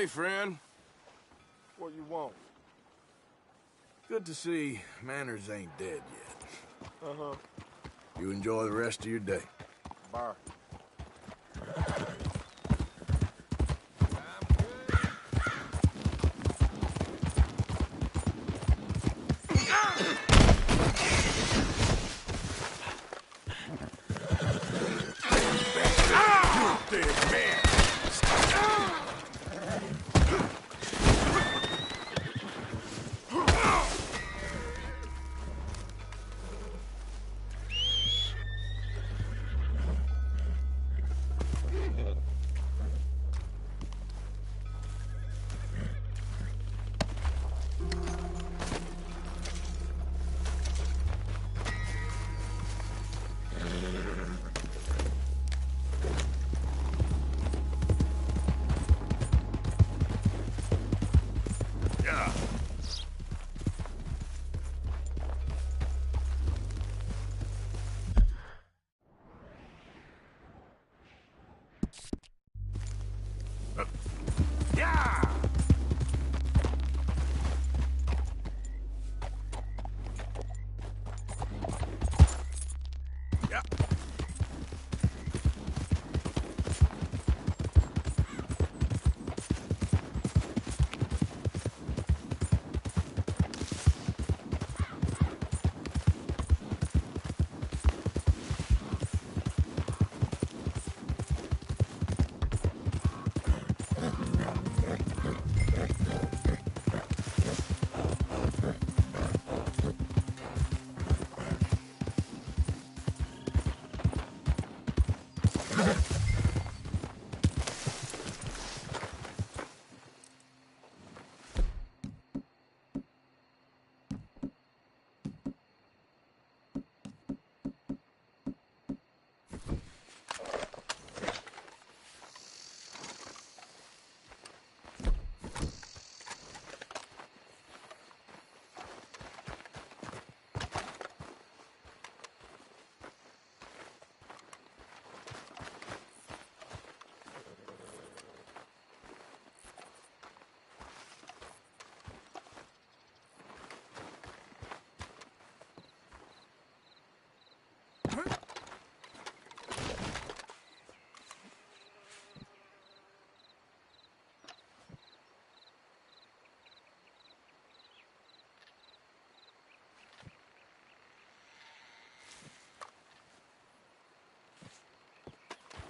Hey, friend. What you want? Good to see Manners ain't dead yet. Uh-huh. You enjoy the rest of your day. Bye.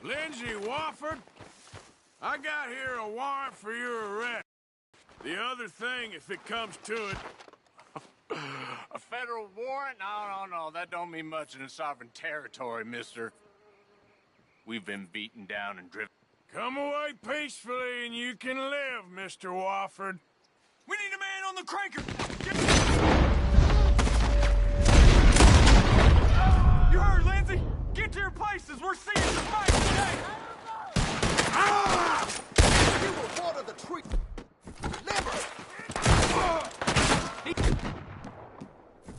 Lindsay Wofford, I got here a warrant for your arrest. The other thing, if it comes to it... A federal warrant? No, that don't mean much in a sovereign territory, mister. We've been beaten down and driven. Come away peacefully and you can live, Mr. Wofford. We need a man on the cranker! You heard, Lindsay? Get to your places! We're seeing some fight today! You will water the tree. Never!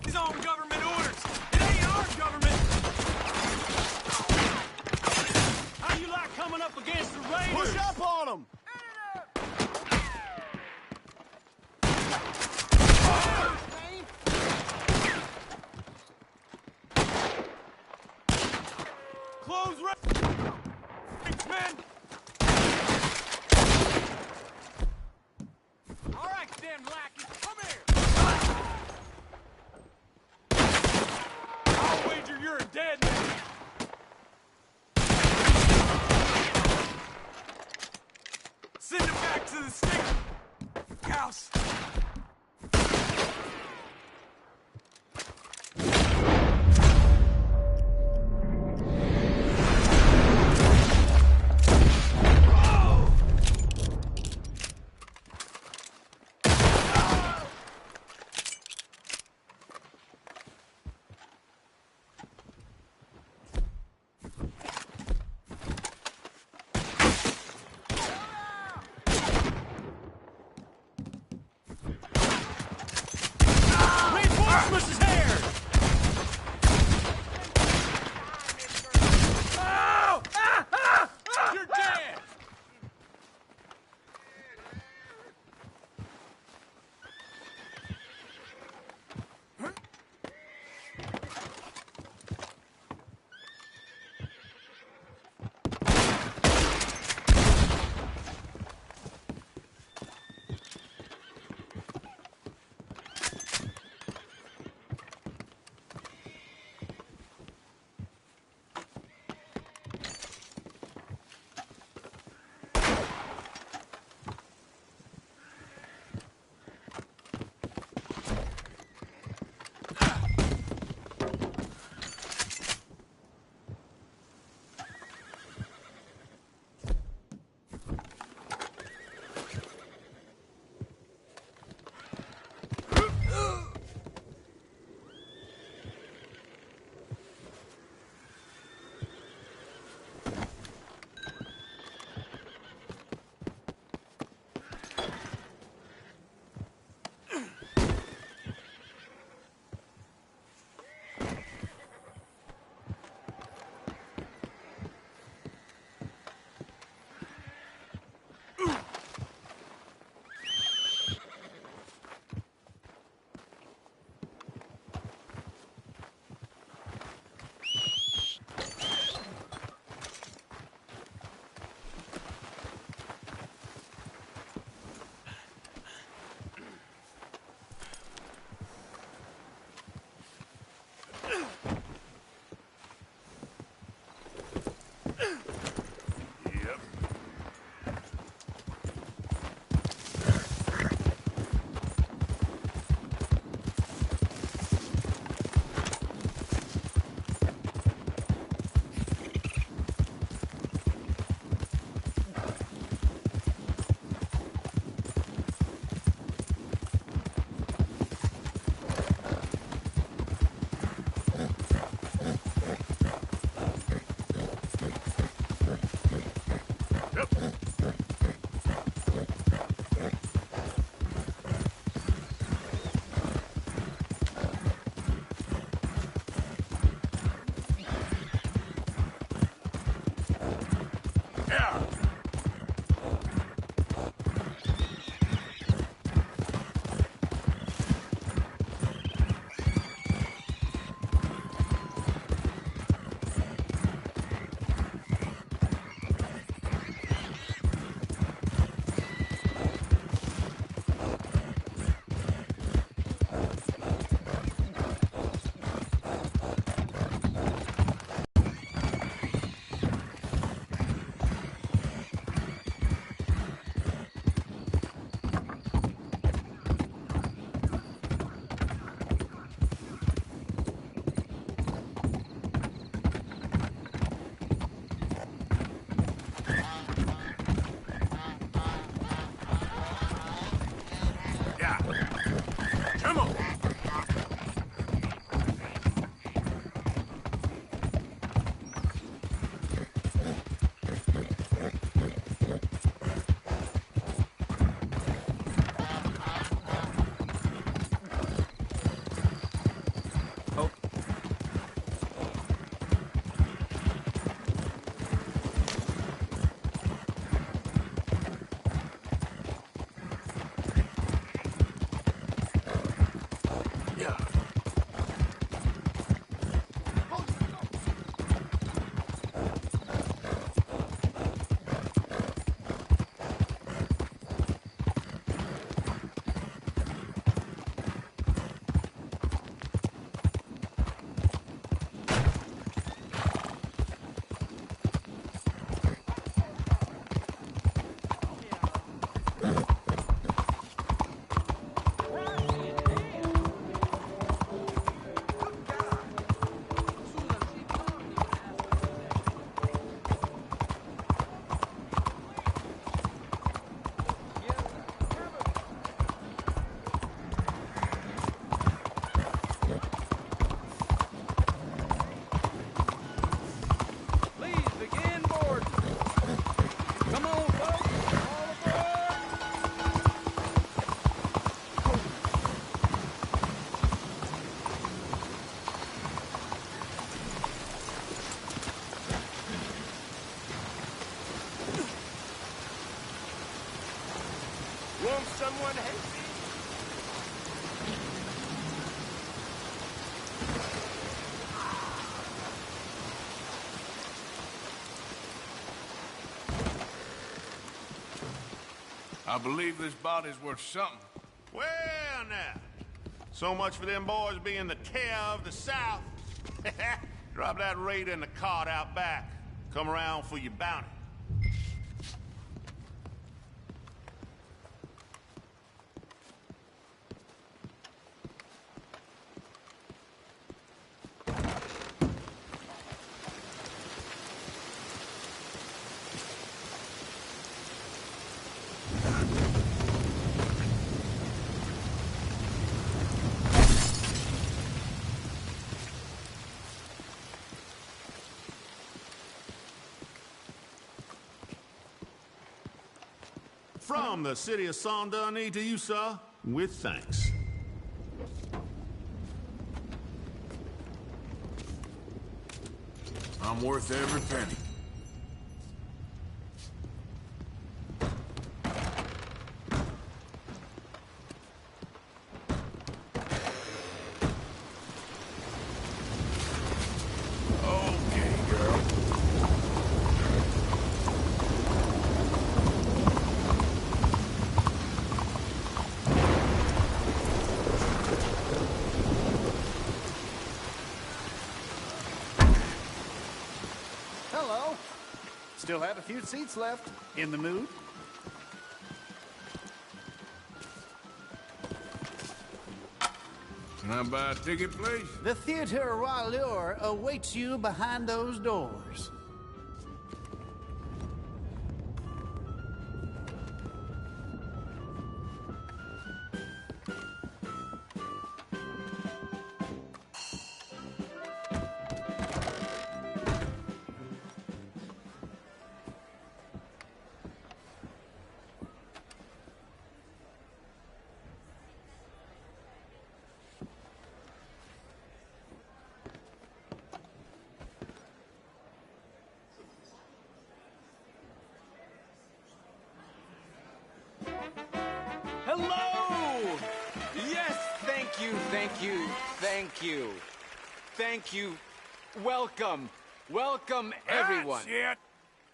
He's on government orders! It ain't our government! How you like coming up against the Raiders? Push up on them! Close ranks, men! All right, damn lackey, come here! I'll wager you're a dead man! Send him back to the stick house! Won't someone help me? I believe this body's worth something. Well, now. So much for them boys being the care of the South. Drop that raider in the cart out back. Come around for your bounty. From the city of Saint Denis to you, sir, with thanks. I'm worth every penny. Okay, girl. Hello. Still have a few seats left. In the mood? Can I buy a ticket, please? The Theatre Royale awaits you behind those doors. Hello! Yes, thank you, thank you, thank you. Thank you. Welcome. Welcome, everyone. That's it.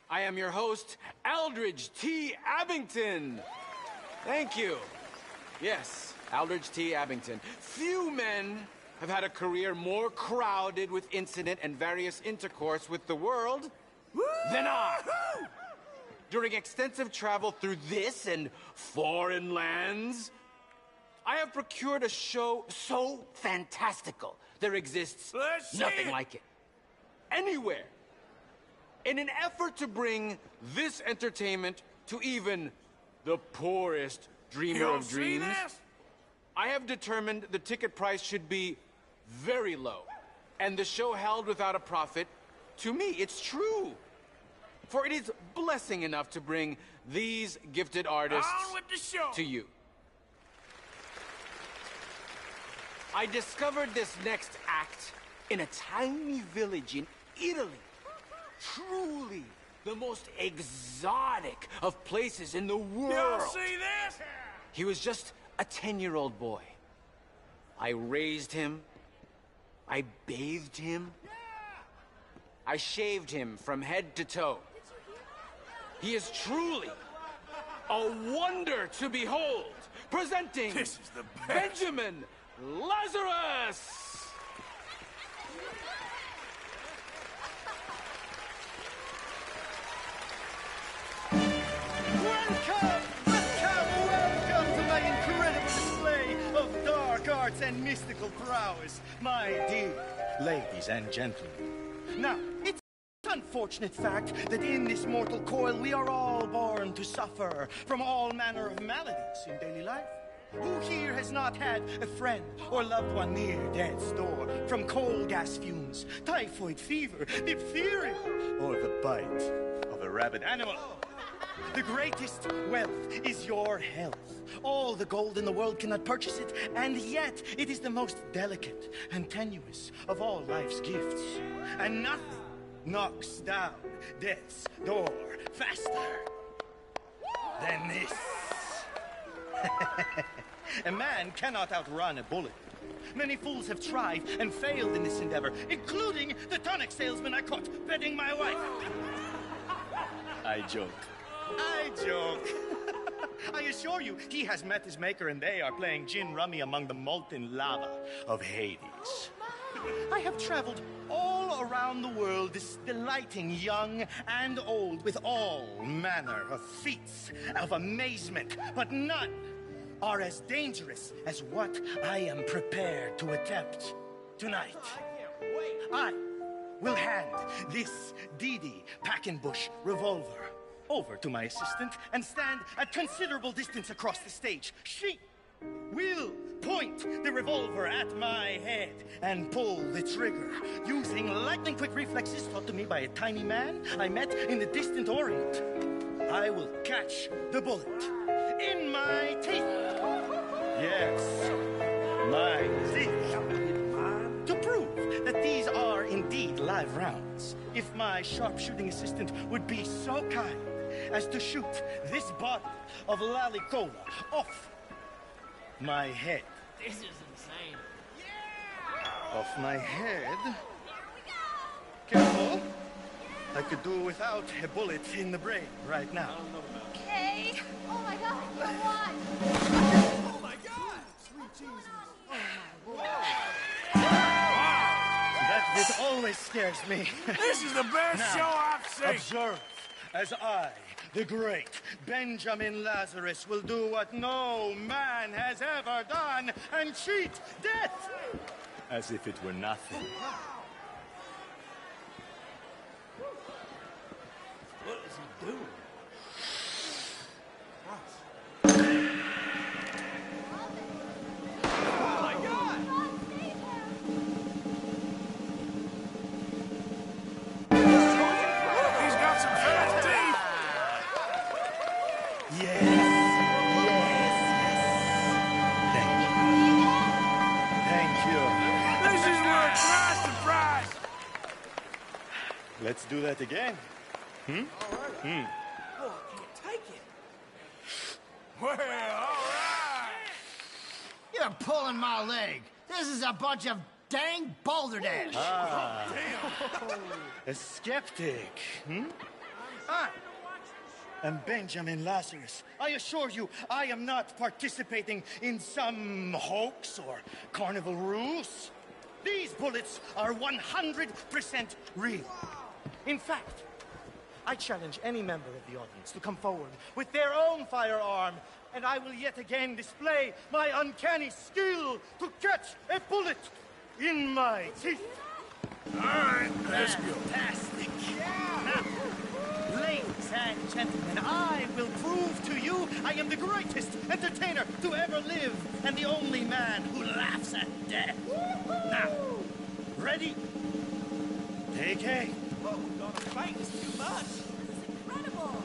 I am your host, Aldridge T. Abington. Thank you. Yes, Aldridge T. Abington. Few men have had a career more crowded with incident and various intercourse with the world than I. During extensive travel through this and foreign lands, I have procured a show so fantastical there exists Let's see nothing it. like it anywhere. In an effort to bring this entertainment to even the poorest dreamer You of see dreams, this? I have determined the ticket price should be very low, and the show held without a profit. To me, it's true. For it is blessing enough to bring these gifted artists On with the show. to you. I discovered this next act in a tiny village in Italy. Truly the most exotic of places in the world. Y'all see this? He was just a 10-year-old boy. I raised him. I bathed him. I shaved him from head to toe. He is truly a wonder to behold. Presenting This is the best. Benjamin Lazarus! Welcome to my incredible display of dark arts and mystical prowess, my dear ladies and gentlemen. Now, it's an unfortunate fact that in this mortal coil we are all born to suffer from all manner of maladies in daily life. Who here has not had a friend or loved one near death's door from coal gas fumes, typhoid fever, diphtheria, or the bite of a rabid animal? The greatest wealth is your health. All the gold in the world cannot purchase it, and yet it is the most delicate and tenuous of all life's gifts. And nothing knocks down death's door faster than this. A man cannot outrun a bullet. Many fools have tried and failed in this endeavor, including the tonic salesman I caught bedding my wife. I joke. I joke. I assure you, he has met his maker and they are playing gin rummy among the molten lava of Hades. I have traveled all around the world, delighting young and old with all manner of feats of amazement, but none are as dangerous as what I am prepared to attempt tonight. I will hand this Didi Packenbush revolver over to my assistant and stand at considerable distance across the stage. She will point the revolver at my head and pull the trigger using lightning-quick reflexes taught to me by a tiny man I met in the distant Orient. I will catch the bullet in my teeth. Yes, my teeth. To prove that these are indeed live rounds, if my sharpshooting assistant would be so kind as to shoot this bottle of Lalicola off my head. This is insane. Off my head? Careful. I could do without a bullet in the brain right now. Okay. Oh my God, you won. Oh my God! Sweet Jesus. That bit always scares me. This is the best Now, show I've seen. Observe as I, the great Benjamin Lazarus, will do what no man has ever done and cheat death as if it were nothing. What is he doing? Oh my God! He's got some fast teeth. Yes, yes, yes. Thank you. This is worth twice the price. Let's do that again. Oh, I can't take it. Well, all right. You're pulling my leg. This is a bunch of dang balderdash. A skeptic, I am Benjamin Lazarus. I assure you, I am not participating in some hoax or carnival ruse. These bullets are 100% real. In fact, I challenge any member of the audience to come forward with their own firearm, and I will yet again display my uncanny skill to catch a bullet in my teeth. All right, let's go. Fantastic. Now, ladies and gentlemen, I will prove to you I am the greatest entertainer to ever live and the only man who laughs at death. Now, ready? Take aim. Oh, God, the fight is too much. This is incredible.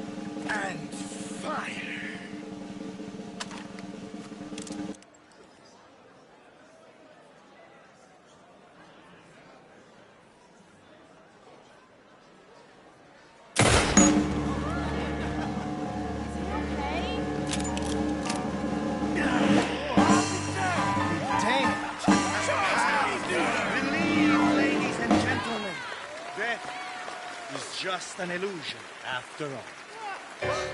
And fire. Okay. Believe, ladies and gentlemen, death is just an illusion after all.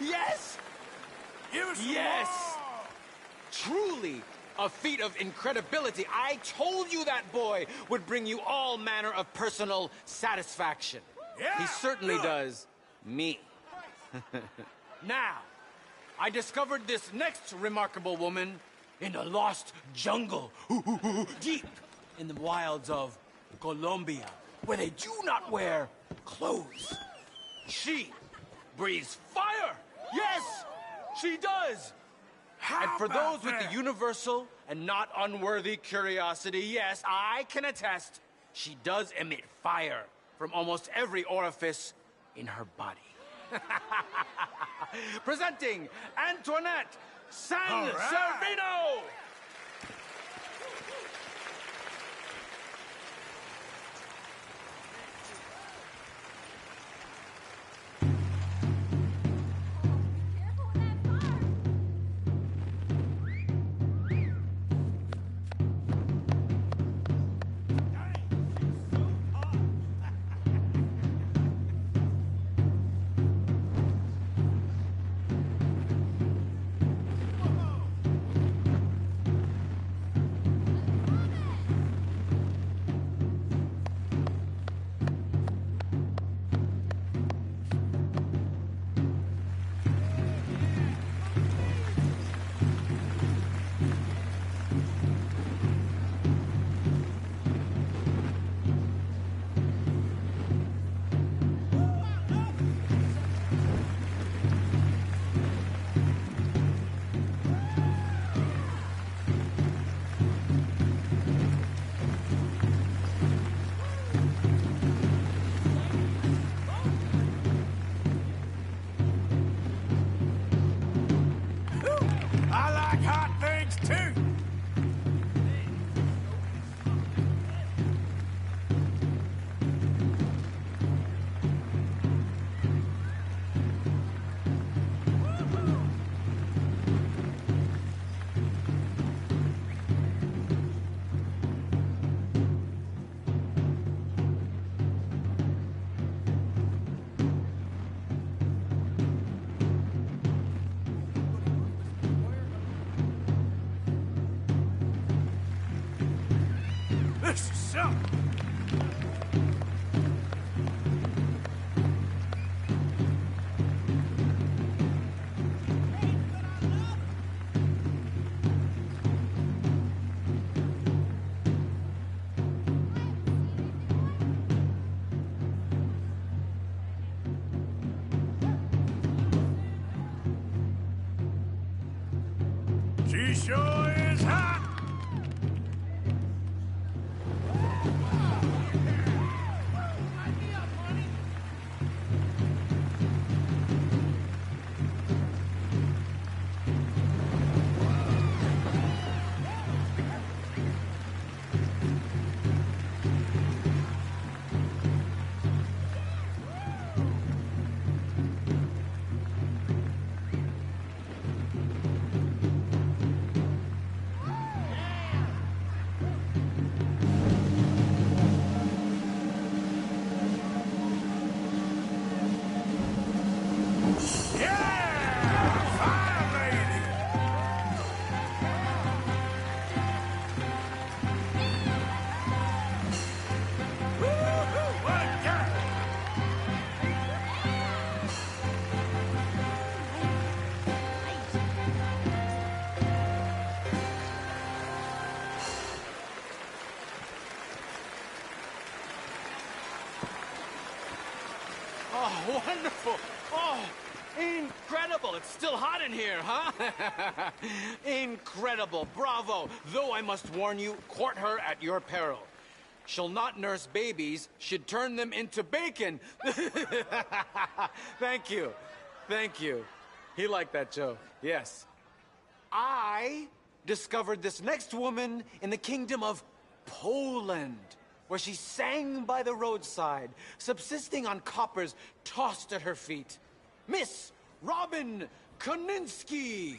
Yes! Give us some Yes! more. Truly a feat of incredibility. I told you that boy would bring you all manner of personal satisfaction. Yeah, He certainly good. does me. Now, I discovered this next remarkable woman in a lost jungle, deep in the wilds of Colombia, where they do not wear clothes. She breathes fire! Yes, she does! How And for about those with that? the universal and not unworthy curiosity, yes, I can attest she does emit fire from almost every orifice in her body. Presenting Antoinette Sanseverino! This is something. She sure is hot. Oh, wonderful. Oh, incredible. It's still hot in here, huh? Incredible. Bravo. Though I must warn you, court her at your peril. She'll not nurse babies, she'd turn them into bacon. Thank you. Thank you. He liked that joke. Yes. I discovered this next woman in the kingdom of Poland, where she sang by the roadside, subsisting on coppers tossed at her feet. Miss Robin Koninsky.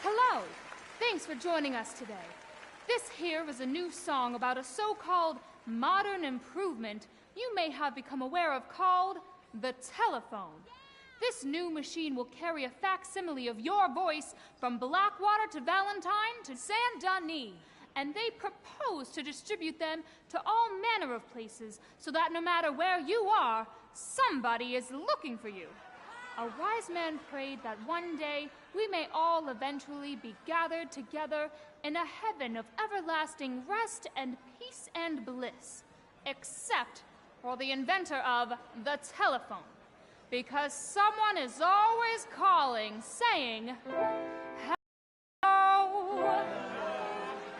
Hello. Thanks for joining us today. This here is a new song about a so-called modern improvement you may have become aware of called the telephone. This new machine will carry a facsimile of your voice from Blackwater to Valentine to Saint-Denis, and they propose to distribute them to all manner of places so that no matter where you are, somebody is looking for you. A wise man prayed that one day we may all eventually be gathered together in a heaven of everlasting rest and peace and bliss, except for the inventor of the telephone, because someone is always calling, saying, hello,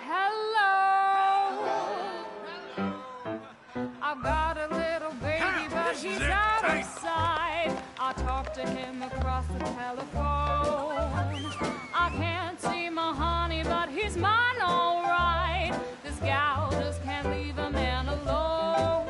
hello. I've got a little baby, but he's out of sight. I talk to him across the telephone. I can't see my honey, but he's mine all right. This gal just can't leave a man alone.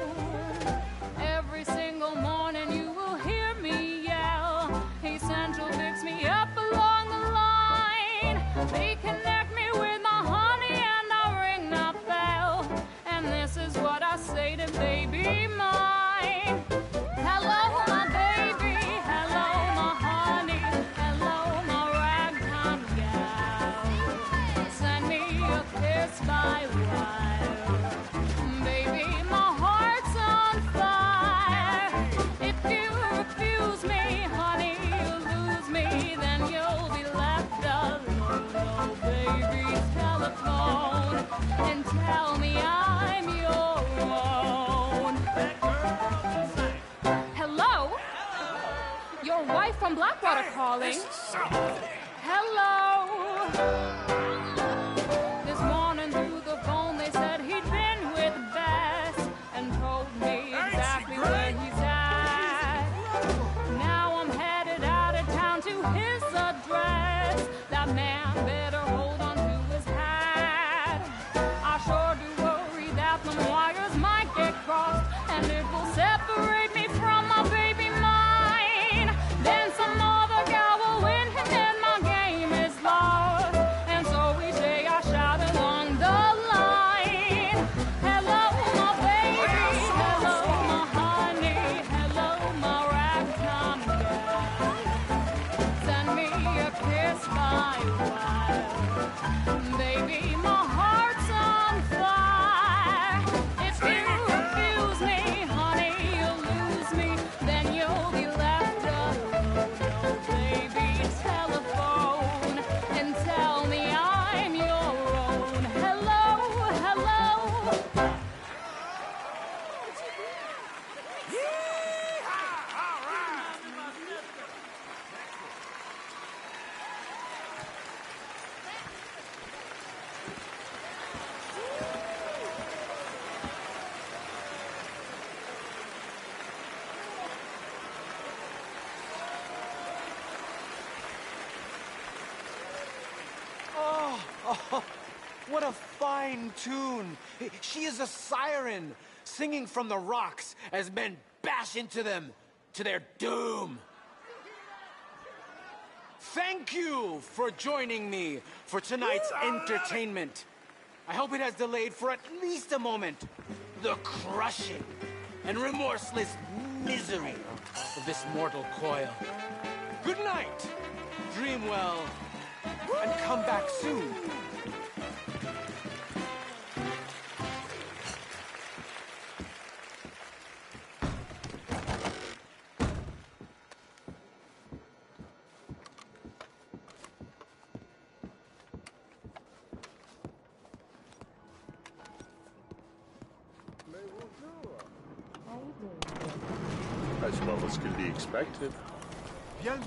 Every single morning you will hear me yell. He central picks me up along the line. They connect me with my honey and I ring that bell. And this is what I say to baby mine. Hello, my baby. Hello, my honey. Hello, my ragtime gal. Send me a kiss by wire. Baby, my heart's on fire. If you refuse me, honey, you'll lose me. Then you'll be left alone. Oh, baby, telephone and tell me I'm your own. Hello? Your wife from Blackwater calling. Hello? This morning through the phone they said he'd been with Bess and told me exactly where he's at. Now I'm headed out of town to his address. That man better hold on to his hat. I sure do worry that the wires might get crossed and it will separate me from my baby mine. Then some other gal will win him and my game is lost. And so each day I shout along the line. Hello, my baby. Hello, my honey. Hello, my ragtime gal. Send me a kiss by wire. Baby, my heart's on fire. If you refuse me, honey, you'll lose me. Then you'll be left alone. Oh, baby, telephone and tell me I'm your own. Hello, hello. Oh, what a fine tune. She is a siren, singing from the rocks as men bash into them to their doom. Thank you for joining me for tonight's entertainment. I hope it has delayed for at least a moment the crushing and remorseless misery of this mortal coil. Good night. Dream well and come back soon. As well as could be expected. Yep.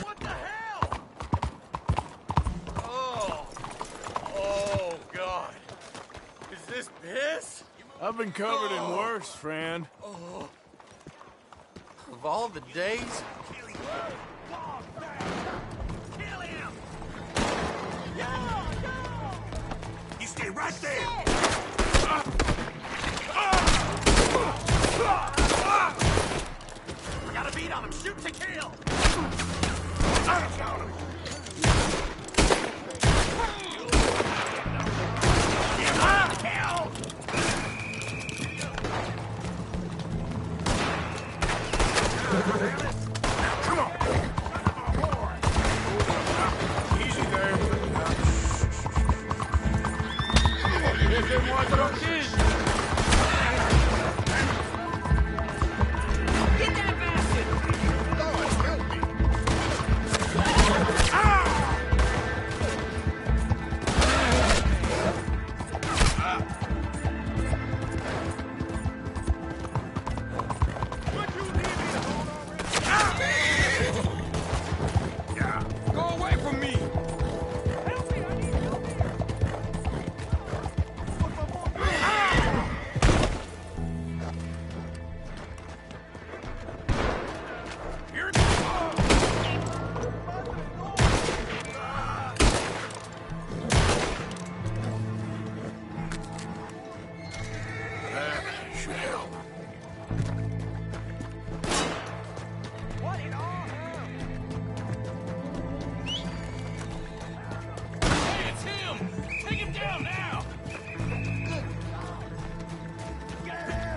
What the hell? Oh, God. Is this piss? I've been covered in worse, friend. Of all the days? You stay right there! We got a beat on him. Shoot to kill. I got him! Come on! What in all hell? Hey, it's him! Take him down now!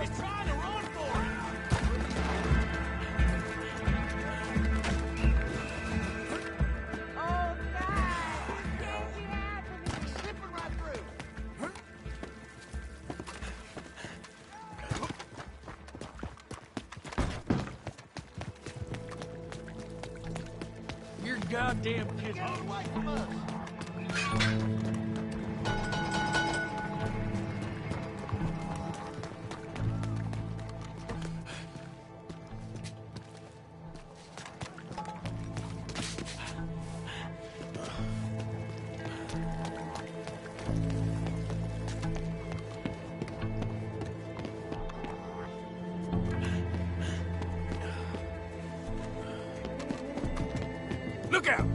He's trying to run for it! Oh, God! Can't you happen? He's slipping right through. You're goddamn kidding. Get away from us! Look out!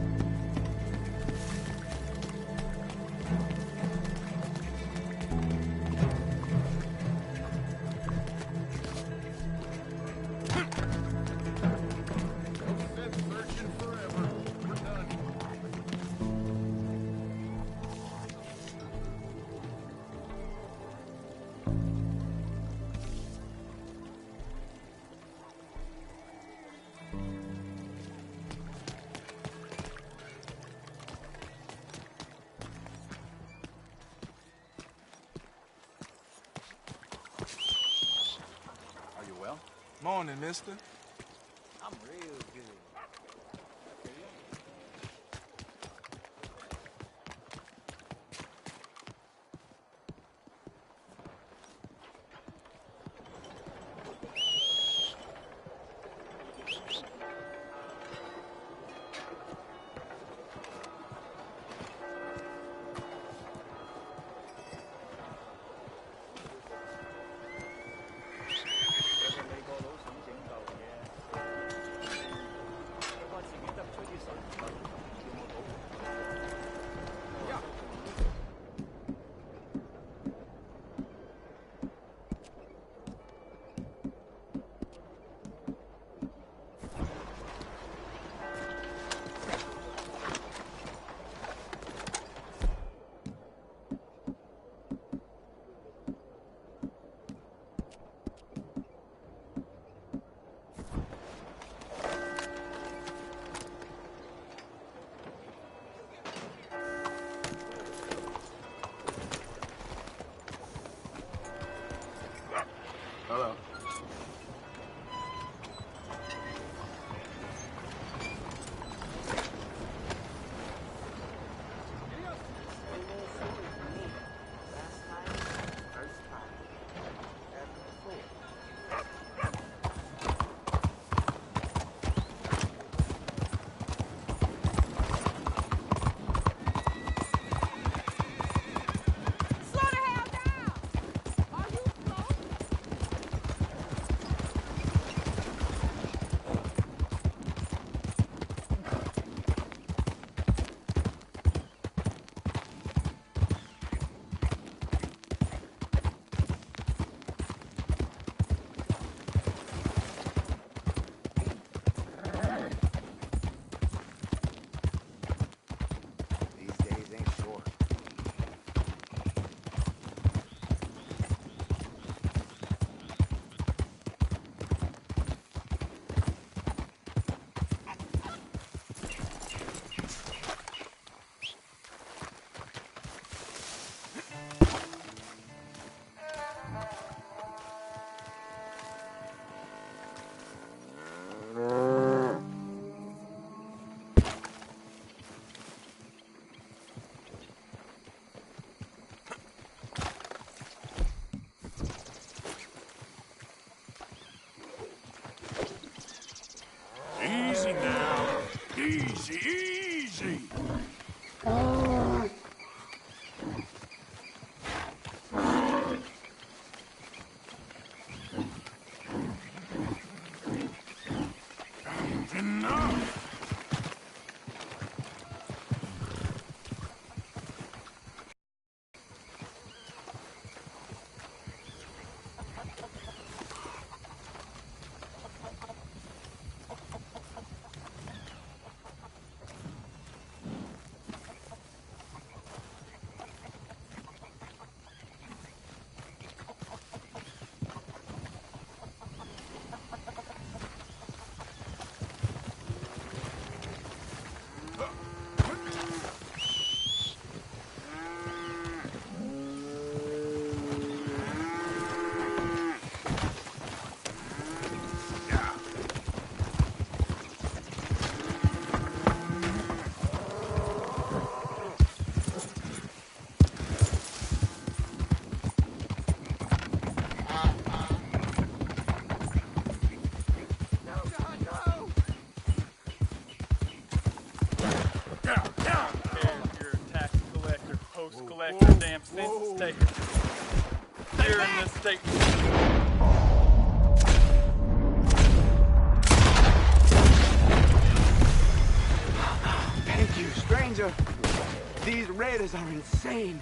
Searching forever. We're done. Are you well? Morning, mister. I'm real good. Hello. Slow the hell down! Are you slow? These days ain't short. Easy now. Easy, easy. Enough. goddamn census taker. Here in this state. Thank you, stranger. These raiders are insane.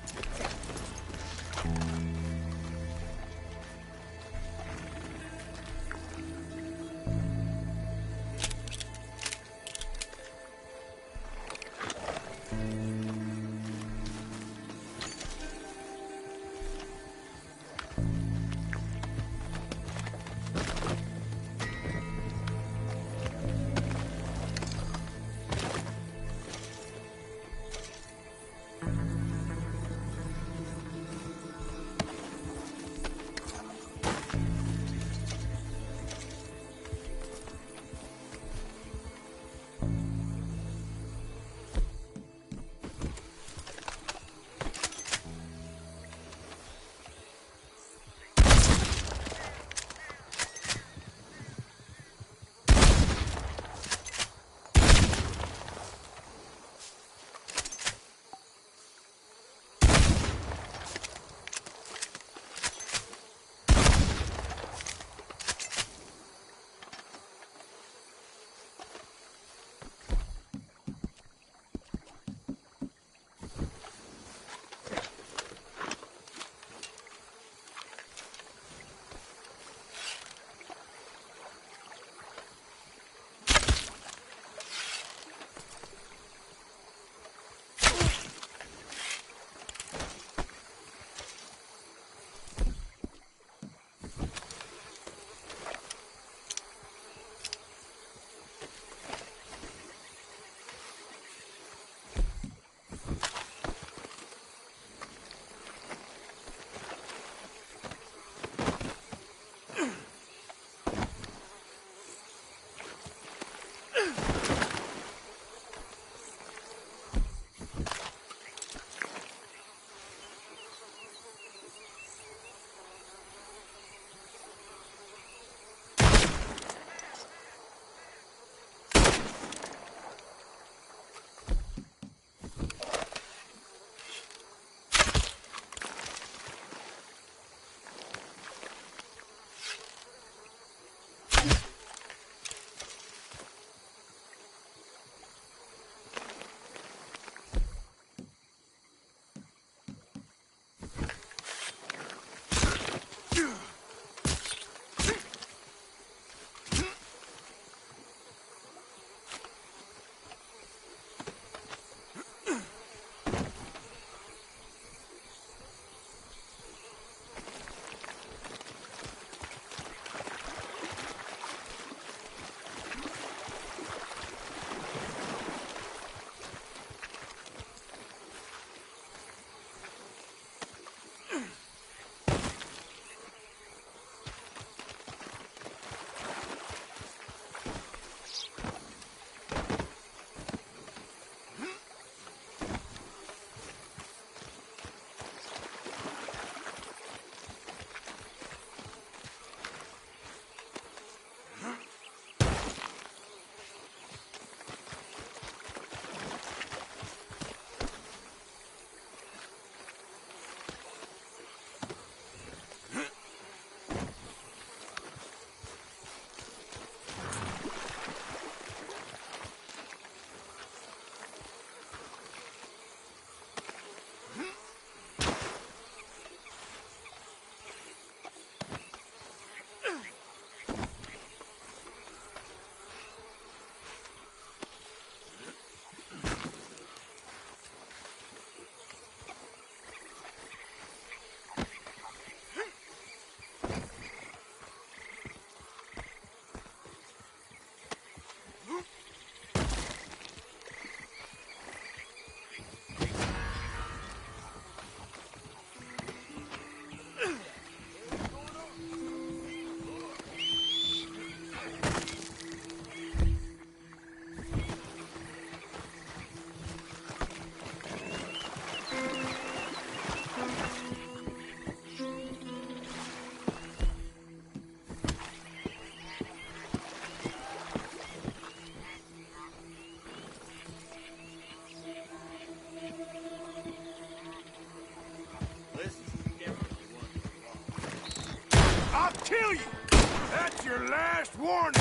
your last warning!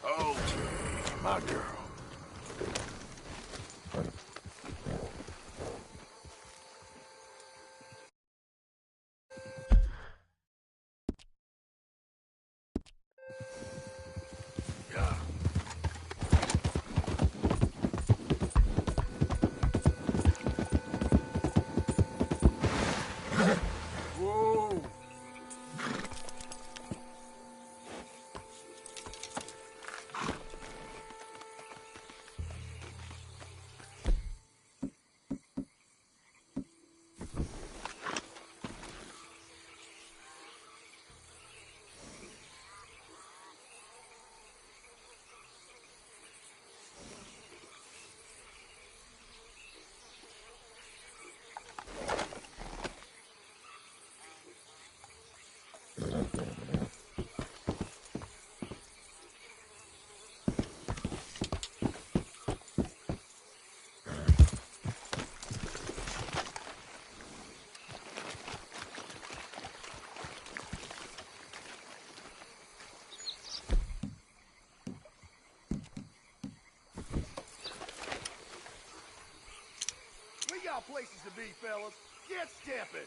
Okay, my girl. Whoa! We got places to be, fellas. Get stepping.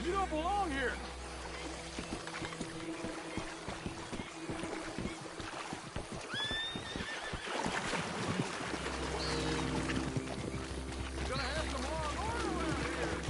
You don't belong here! Gonna have some law and order around here!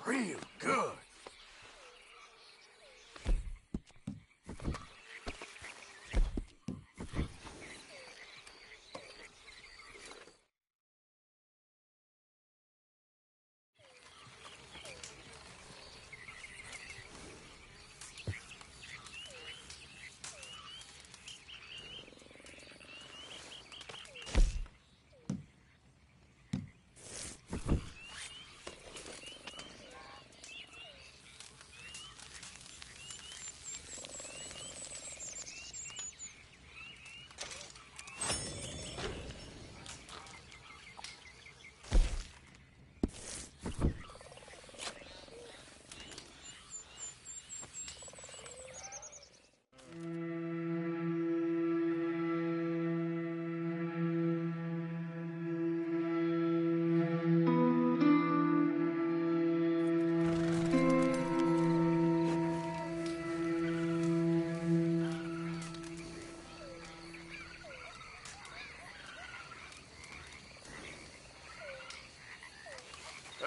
real good.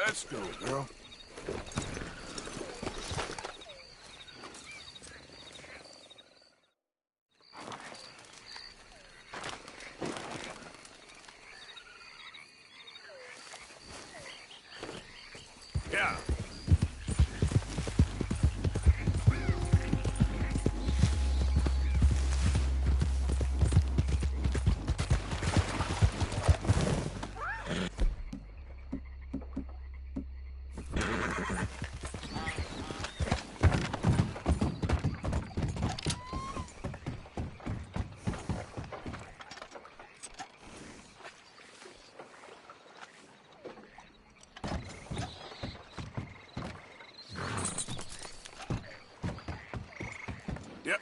Let's go, girl. Yeah. Yep.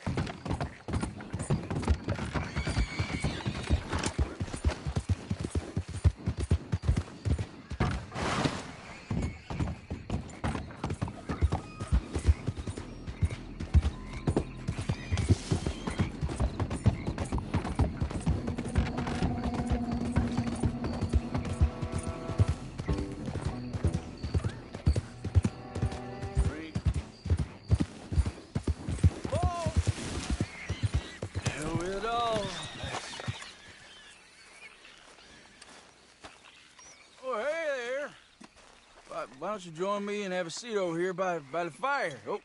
Why don't you join me and have a seat over here by the fire? Oh,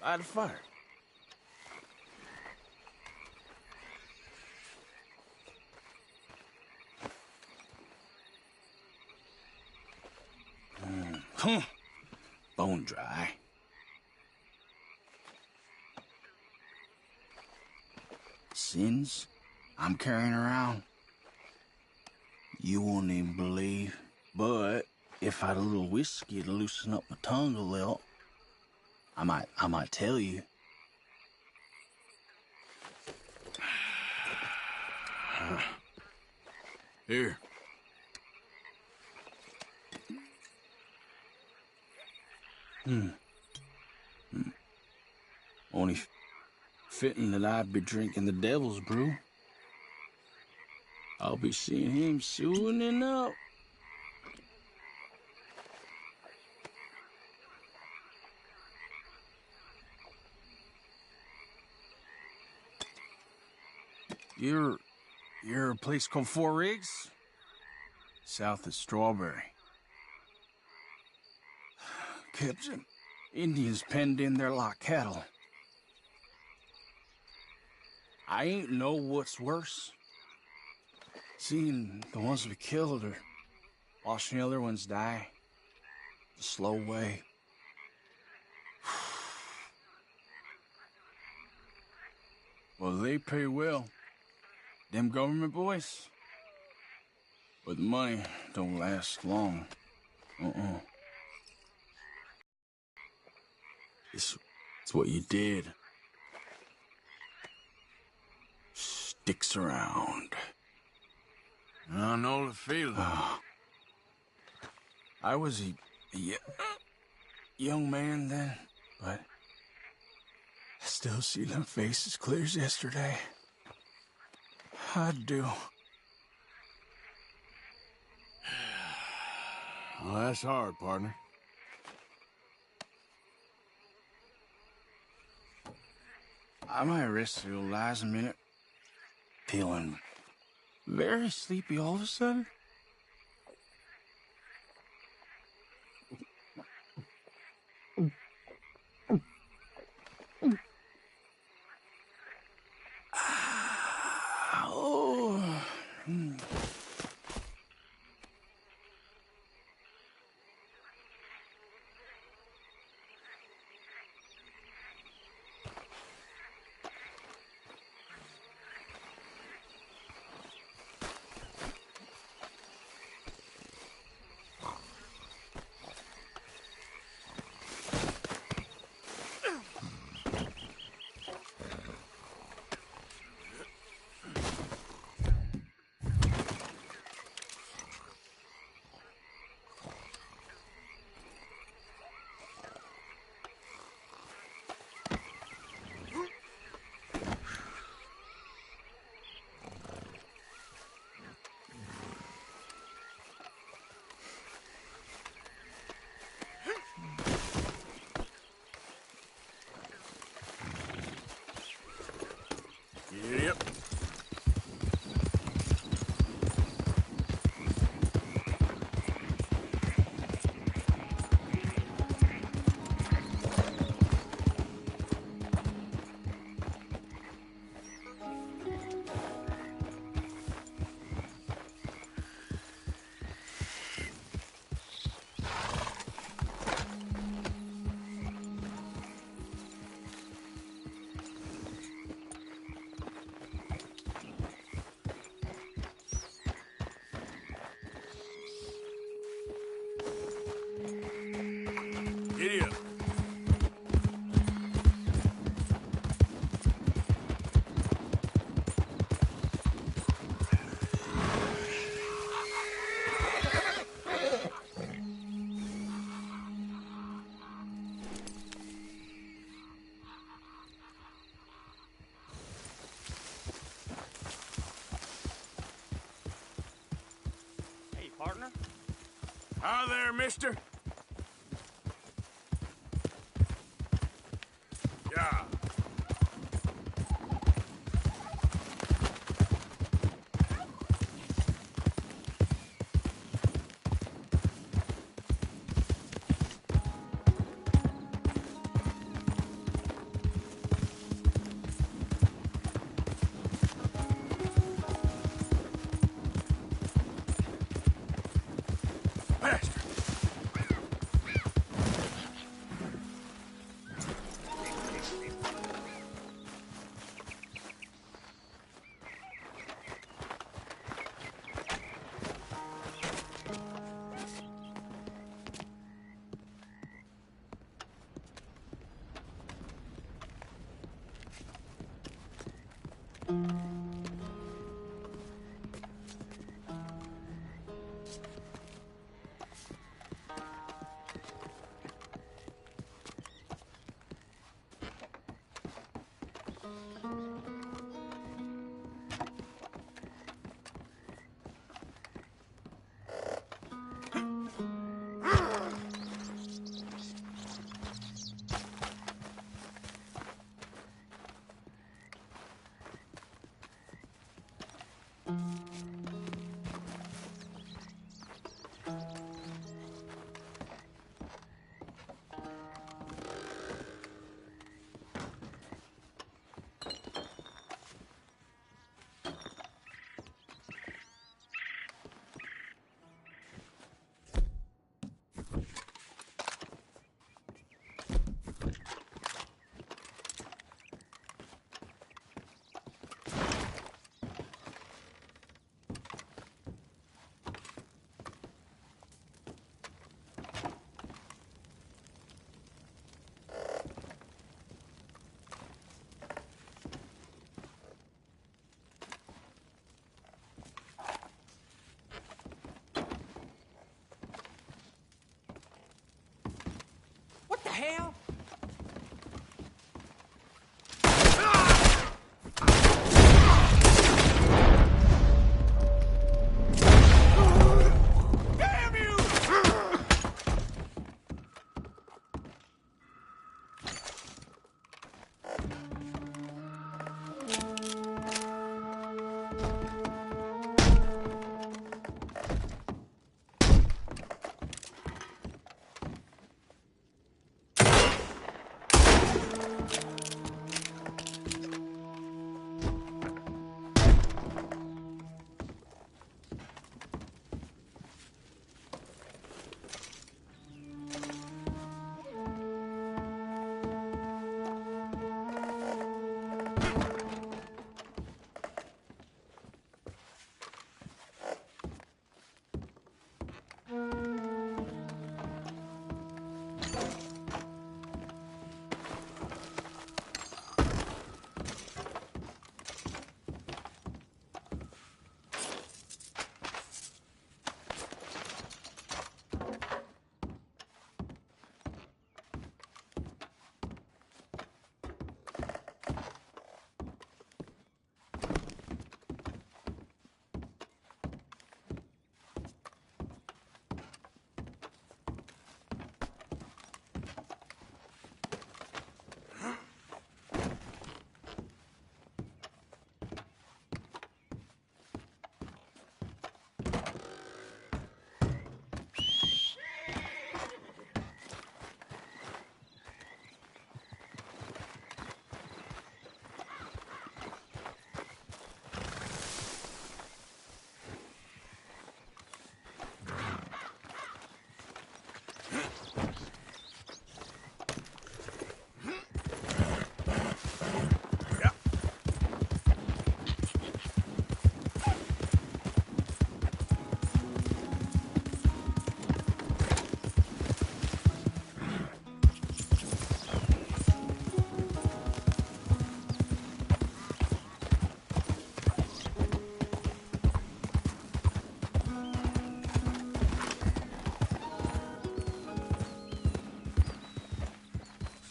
by the fire. Bone dry. Sins I'm carrying around, you won't even believe. But if I had a little whiskey to loosen up my tongue a little, I might tell you. Here. Only fitting that I'd be drinking the devil's brew. I'll be seeing him soon enough. You're a place called Four Rigs? South of Strawberry. Kept some Indians penned in there like cattle. I ain't know what's worse. Seeing the ones we killed or watching the other ones die the slow way. Well, they pay well. Them government boys. But the money don't last long. It's what you did. Sticks around. I know the feeling. I was a young man then, but I still see them faces clear as yesterday. I do. Well, that's hard, partner. I might rest your lies a minute. Feeling very sleepy all of a sudden. Oh. Yep. Giddy up. Hey, partner. Hi there, mister. Yeah. What the hell? Damn you!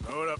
Hold up.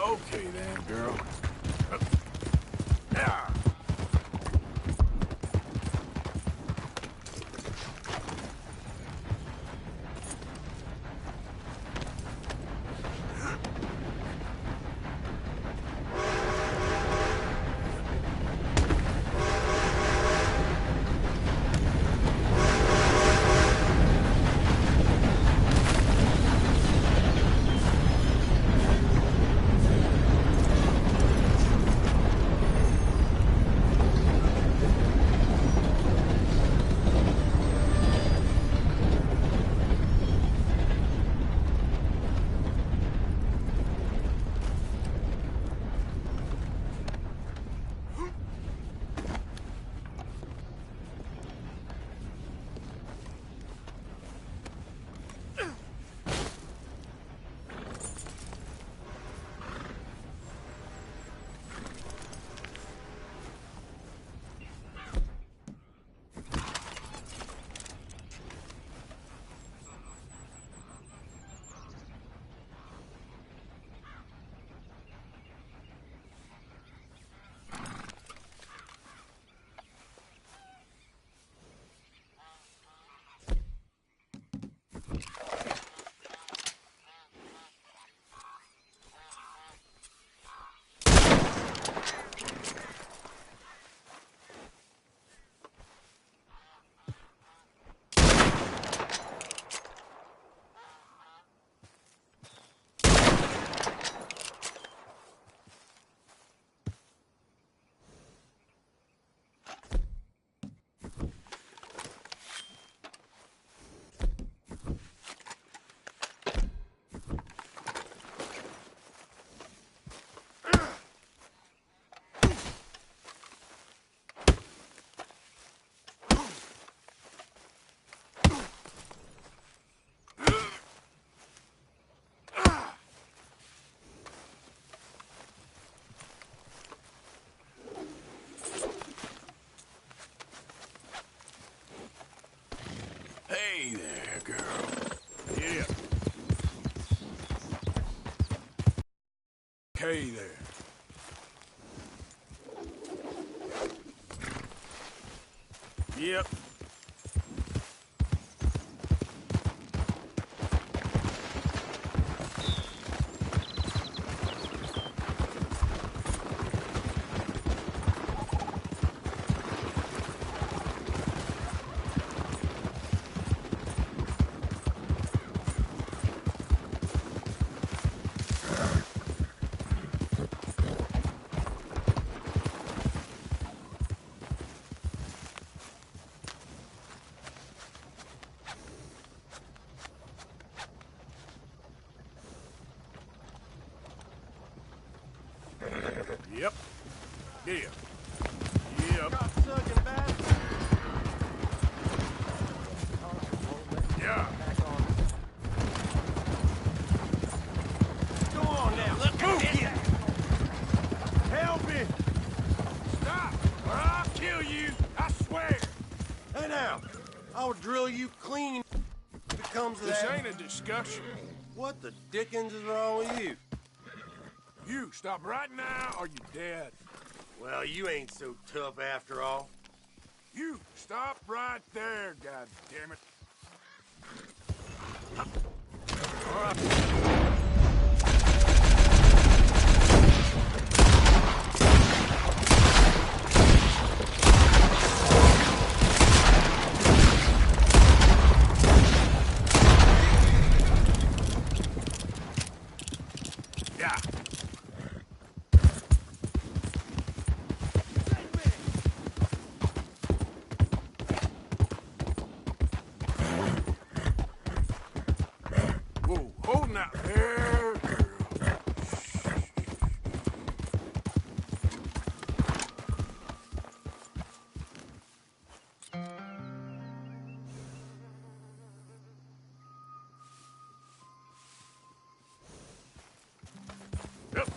Okay then, girl. Hey there, girl. Yeah. Hey there. Yep. Yep. Deal. Yep. Yeah. Go on now. Let's move. Help me. Stop, or I'll kill you. I swear. Hey now. I'll drill you clean if it comes to This that. ain't a discussion. What the dickens is wrong with you? You stop right now, or you dead. Well, you ain't so tough after all. You stop right there, God damn it. All right. Yeah. Whoa, hold now. There, girl. Yep.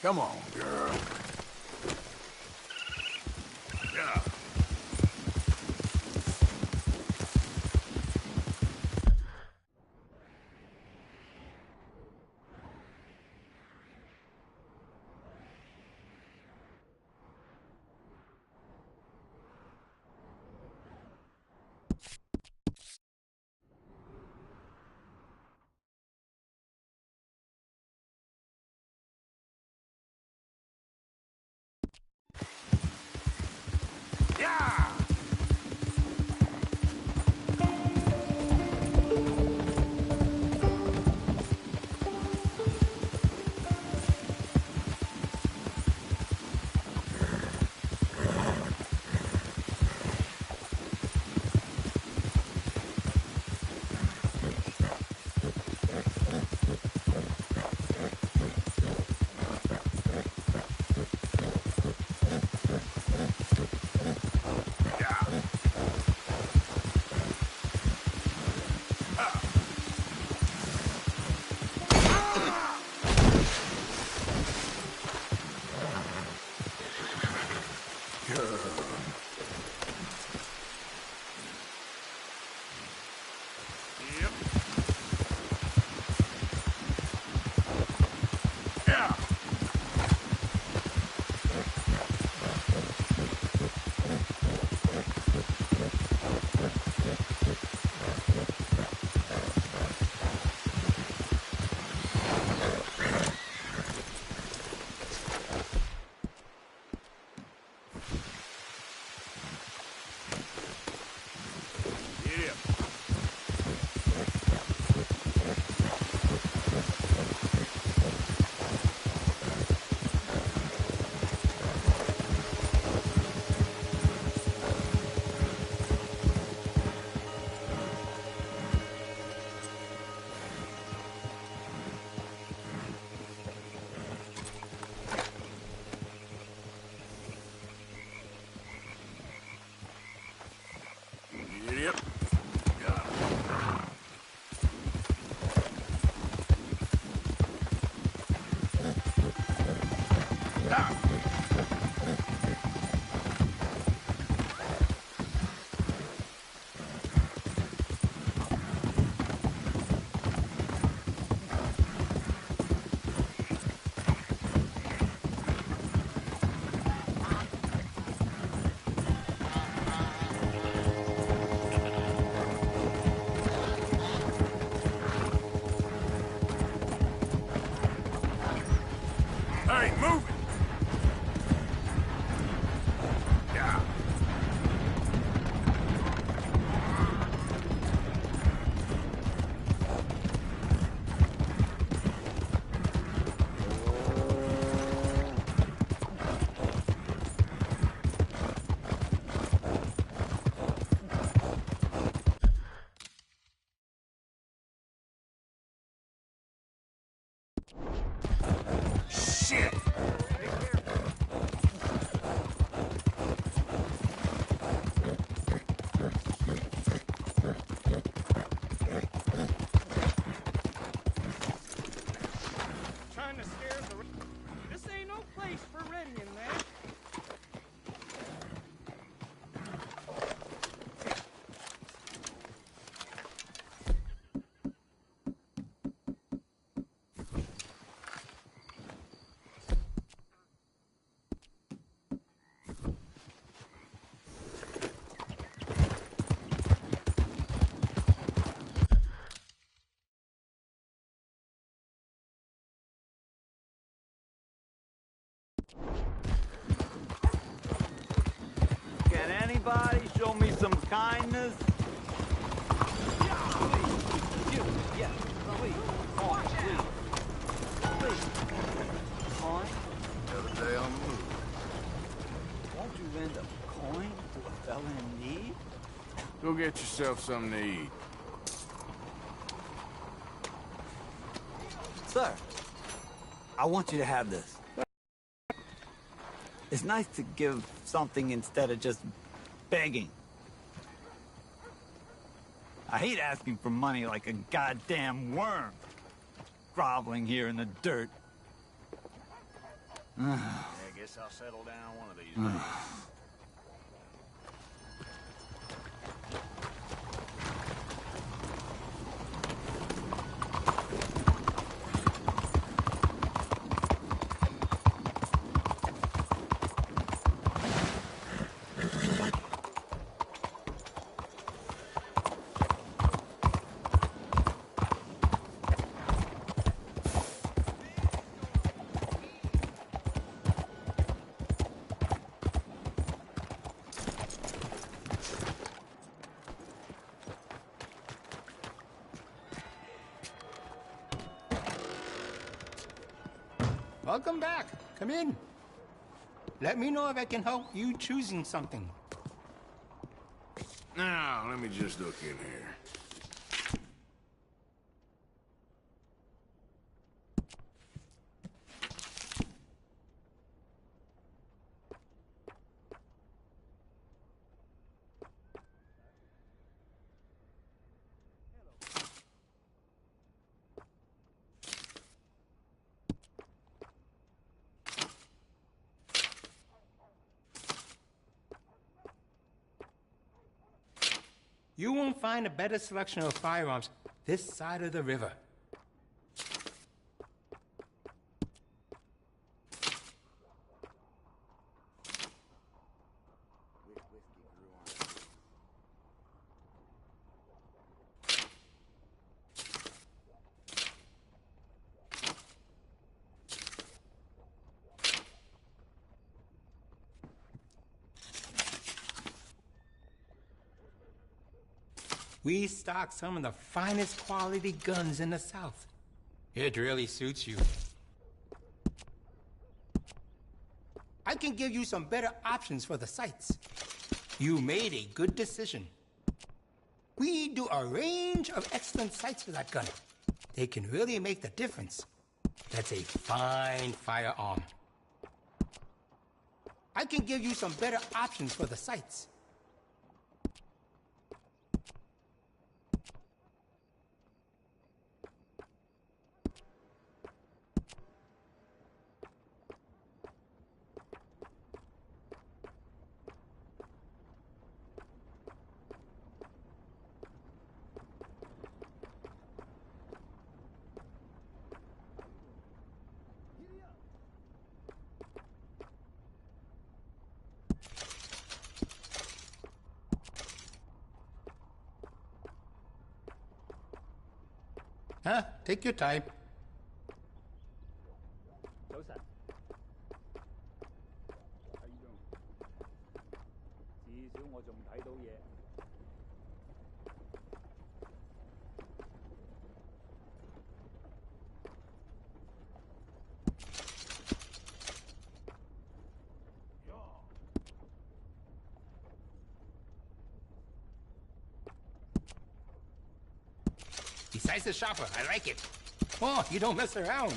Come on, girl. Yeah. Yep. Hey, move it! Yeah. Shit! Trying to scare the... This ain't no place for readying, man. Can anybody show me some kindness? Another day on the move. Won't you lend a coin to a fella in need? Go get yourself something to eat. Sir, I want you to have this. It's nice to give something instead of just begging. I hate asking for money like a goddamn worm, groveling here in the dirt. I guess I'll settle down one of these days. Welcome back. Come in. Let me know if I can help you choosing something. Now, let me just look in here. You won't find a better selection of firearms this side of the river. We stock some of the finest quality guns in the South. It really suits you. I can give you some better options for the sights. You made a good decision. We do a range of excellent sights for that gun. They can really make the difference. That's a fine firearm. I can give you some better options for the sights. Huh? Take your time. 早晨。至少我仲睇到嘢。Decisive shopper, I like it. Oh, you don't mess around.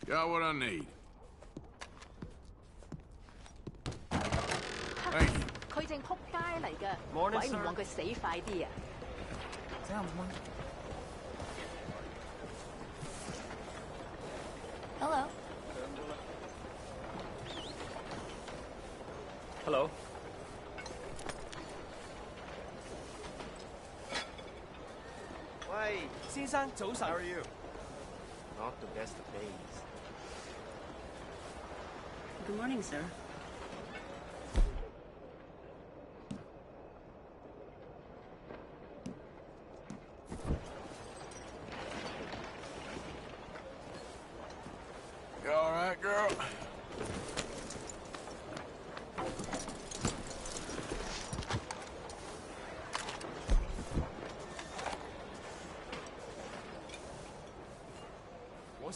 Got what I need. 佢正仆街嚟㗎， Morning, 鬼唔 sir. 望佢死快啲啊！ Hello. Hello. Hey, 先生早晨。How are you? Not the best of days. Good morning, sir. You all right, girl?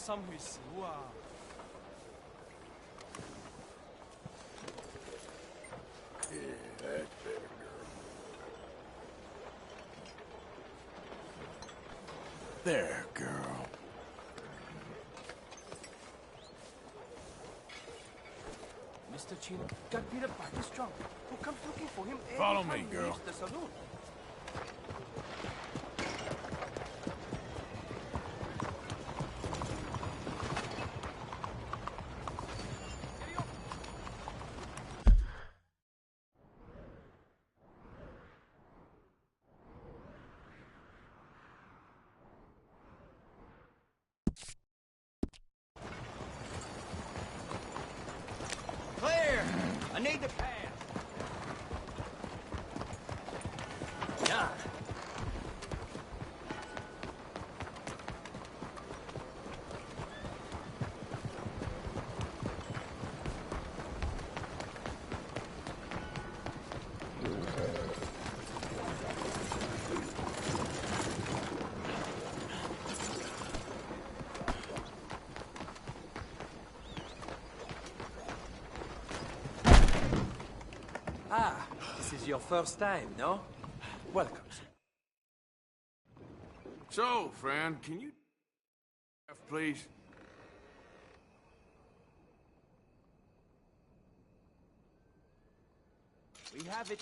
心血少啊！ There, girl. Mr. Chino got beat up by this drunk who comes looking for him every Follow time me, he girl. leaves the saloon. Clear! I need the pass. Done. Ah, this is your first time, no? Welcome. So, friend, can you... please? We have it.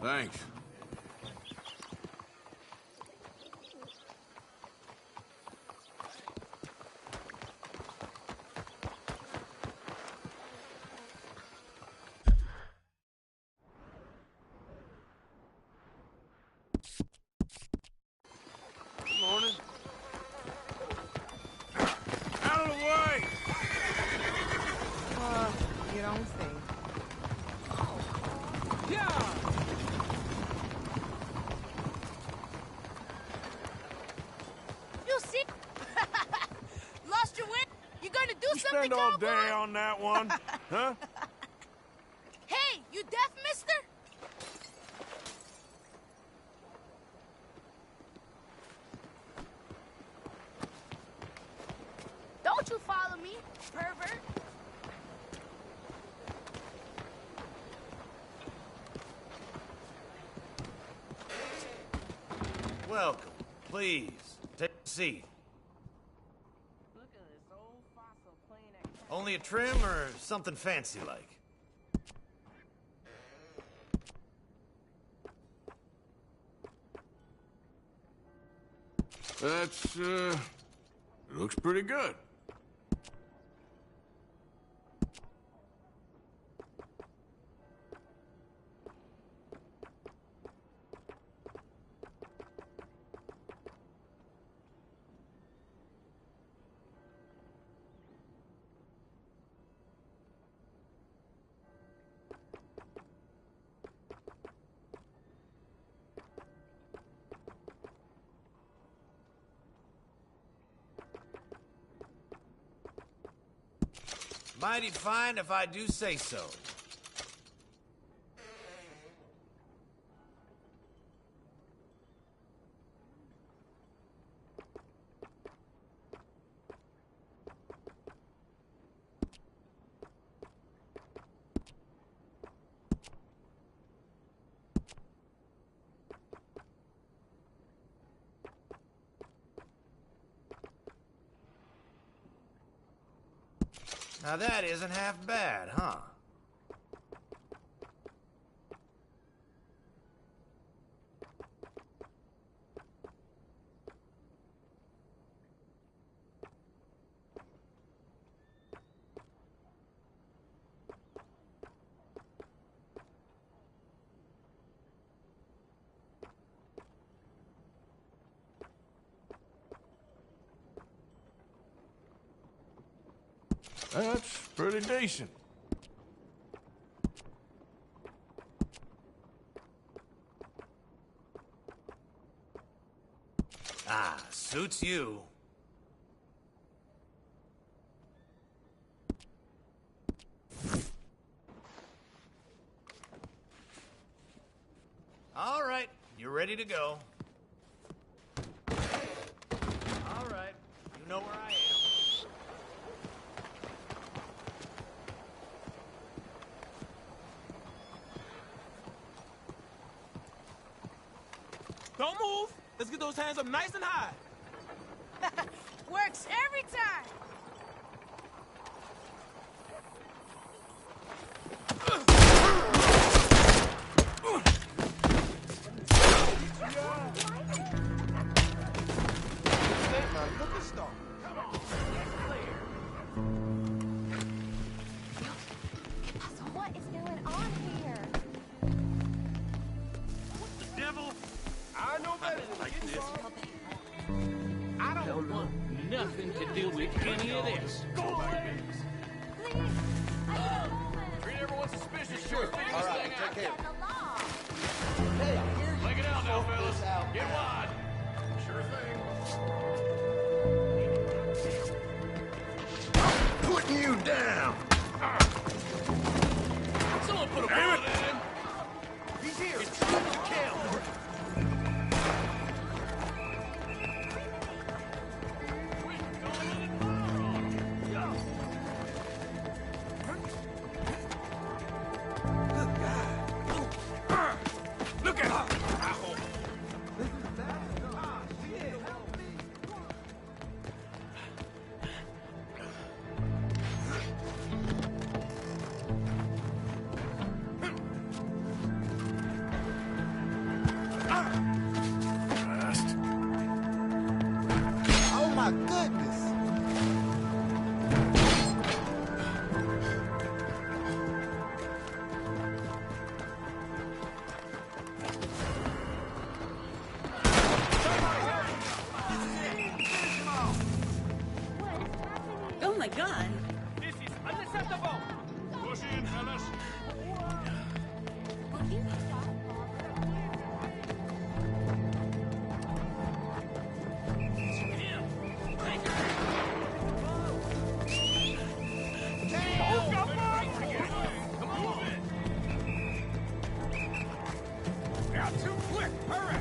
Thanks. Morning. Out of the way! You don't say. Yeah! You see? Lost your wind? You gonna do You something, spend all cowboy? day on that one, huh? Hey, you deaf, mister? Don't you follow me, pervert? Welcome. Please, take a seat. Look at this old fossil playing at... Only a trim or something fancy like? That's, looks pretty good. Mighty fine if I do say so. Now that isn't half bad, huh? That's pretty decent. Ah, suits you. ready to go. All right. You know where I am. Don't move. Let's get those hands up nice and high. Works every time. What is going on here? The devil? I know better than like this. I don't want nothing to do with any of this. Go away! Treat everyone suspicious. Sure. All right, take care. Hey, here you Leg it out now, fellas. Get wide. Sure thing. Putting you down. Someone put a bullet in him. He's here. It's time to kill. Look at him. Oh my goodness. Oh my god. This is unacceptable. Push in, fellas. Now, too quick. Hurry.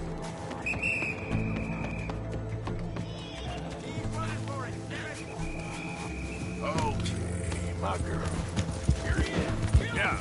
Okay, my girl. Here he is. Yeah.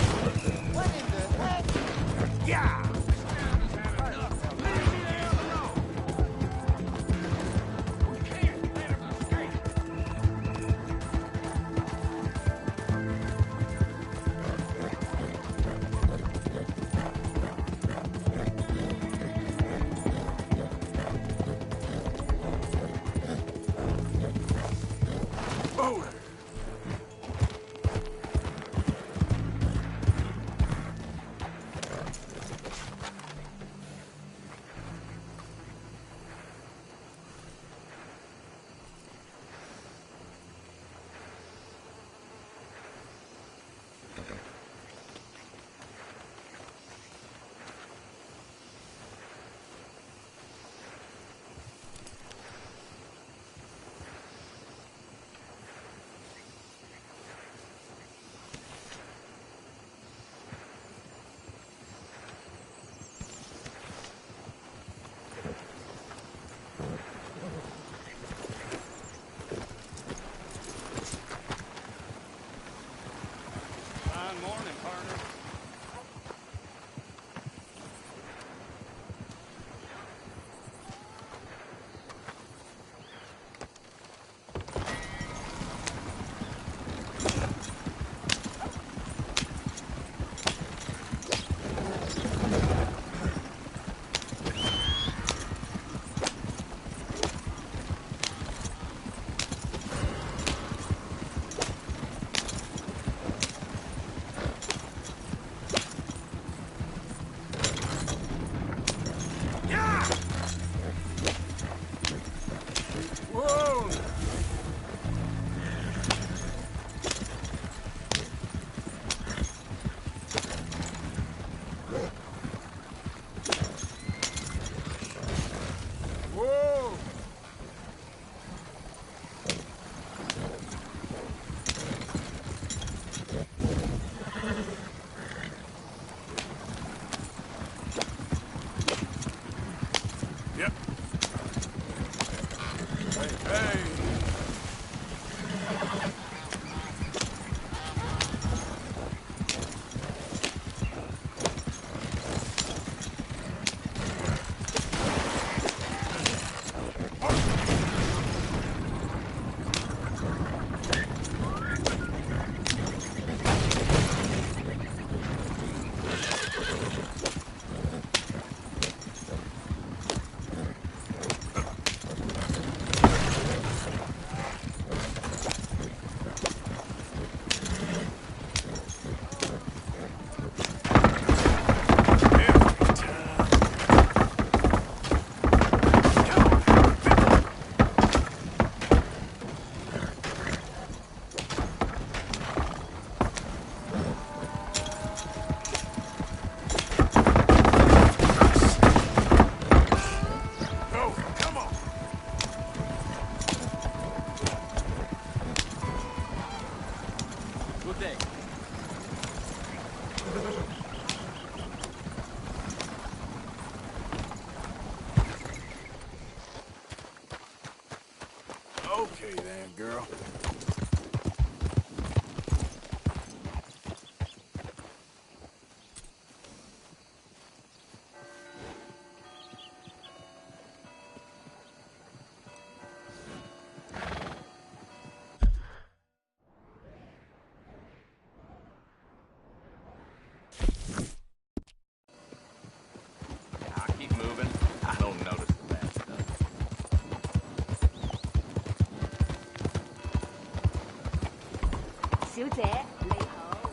小姐，你好。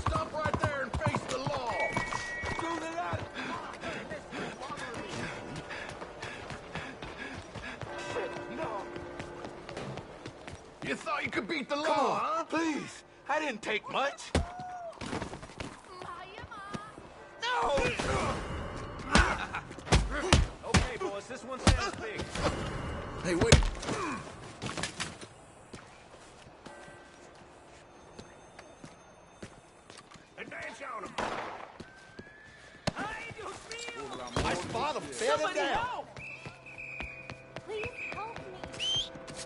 Stop right there and face the law. Through the light. No. You thought you could beat the law, huh? Please, I didn't take much. No! Okay, boys, this one sounds big. Hey, wait. Advance on him. I spot him. Bear him down. Help! Please help me.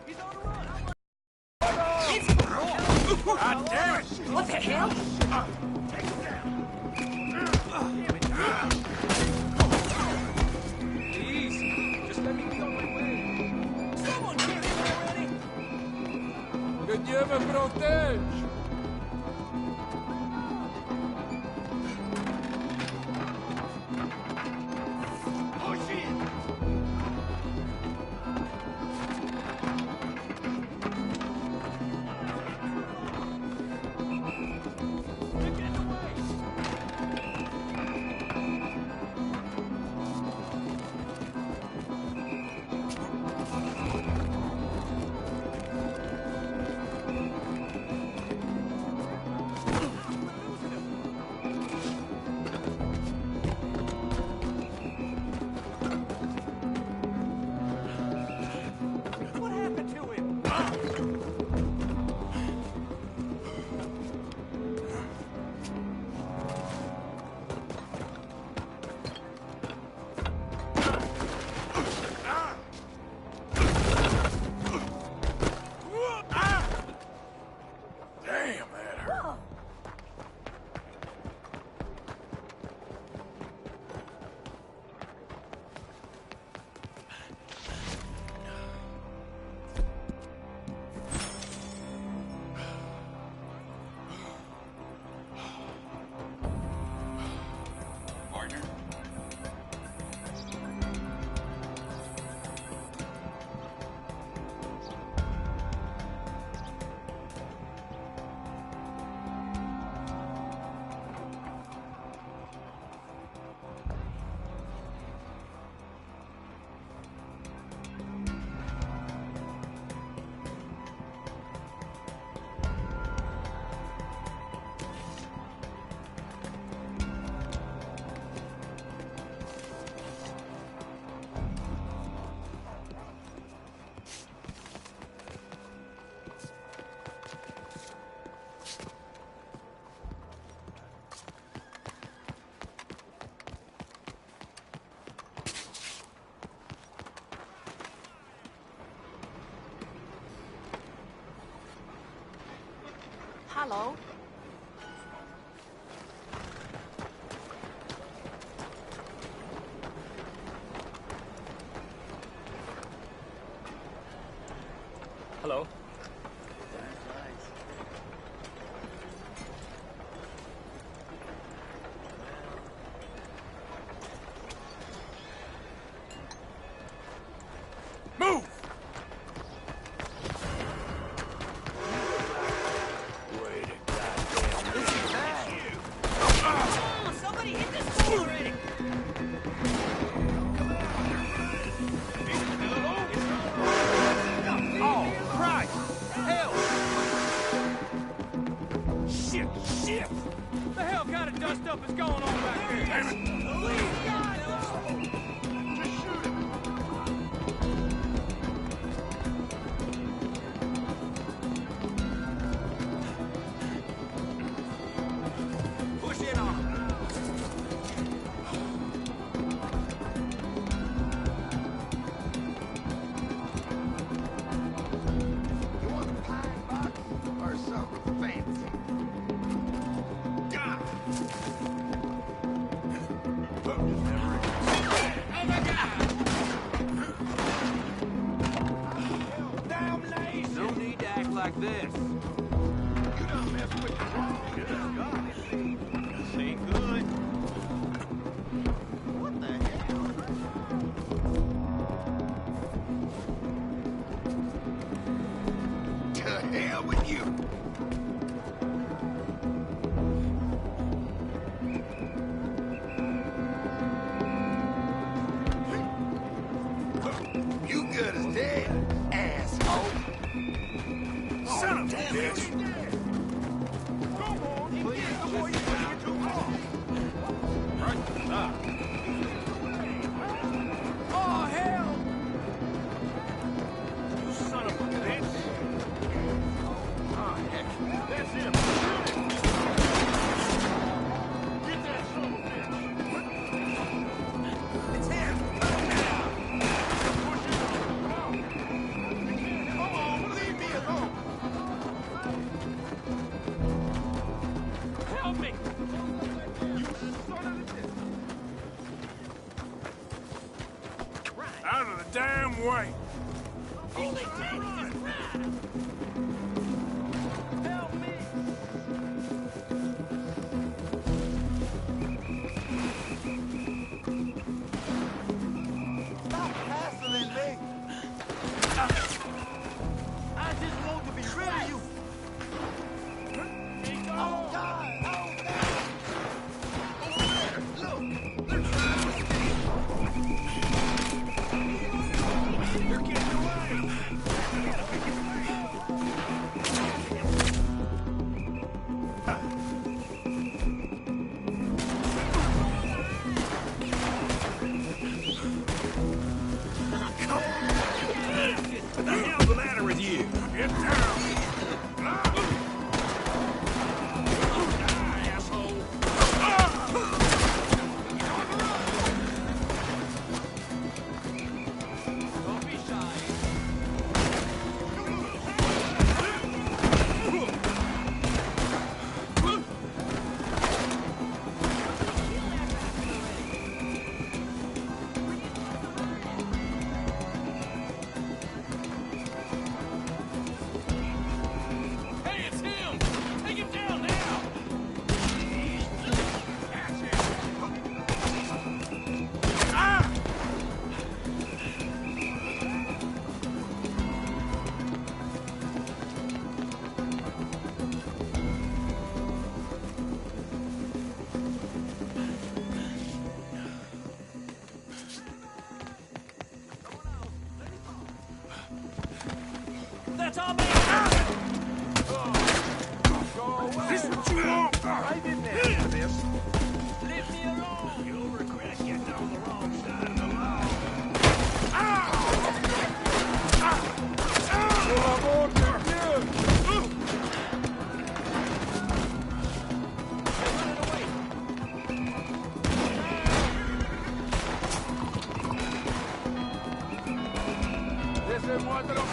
He's on the run. God damn it! What the hell? Easy. Just let me get on my way. Someone get him already. Que Dieu me protège. What happened to him? Damn, that hurt. Partner. Hello. Hello. Move! Somebody hit this fool already. Oh, Christ! Hell! Shit! Shit! The hell kind of dust up is going on back there? Damn it! Please, God! Just shoot him! Push in on him! You want a pine box or something fancy? God! Oh my God! Damn lazy! No need to act like this. You done messed with the wrong God. This ain't good. What the hell? dead, asshole. Son of a bitch! Come on, please, before you get too far. Right, Oh, hell! You son of a bitch! Ah, heck, that's him. Get that son of a bitch! It's him. Come on, leave me alone. Help me! You son of a bitch! Out of the damn way! Help me! Stop hassling me. I just want to be rid of you. Oh, God. Oh, man. Over there. Look. They're trying to escape. They're getting away. What the hell's the matter with you? Get down! Die, asshole! Don't be shy. Hey, it's him! Take him down now! That's all, man! This what you want? I didn't ask for this. Leave me alone! You'll regret getting on the wrong side of the law. This is what they'll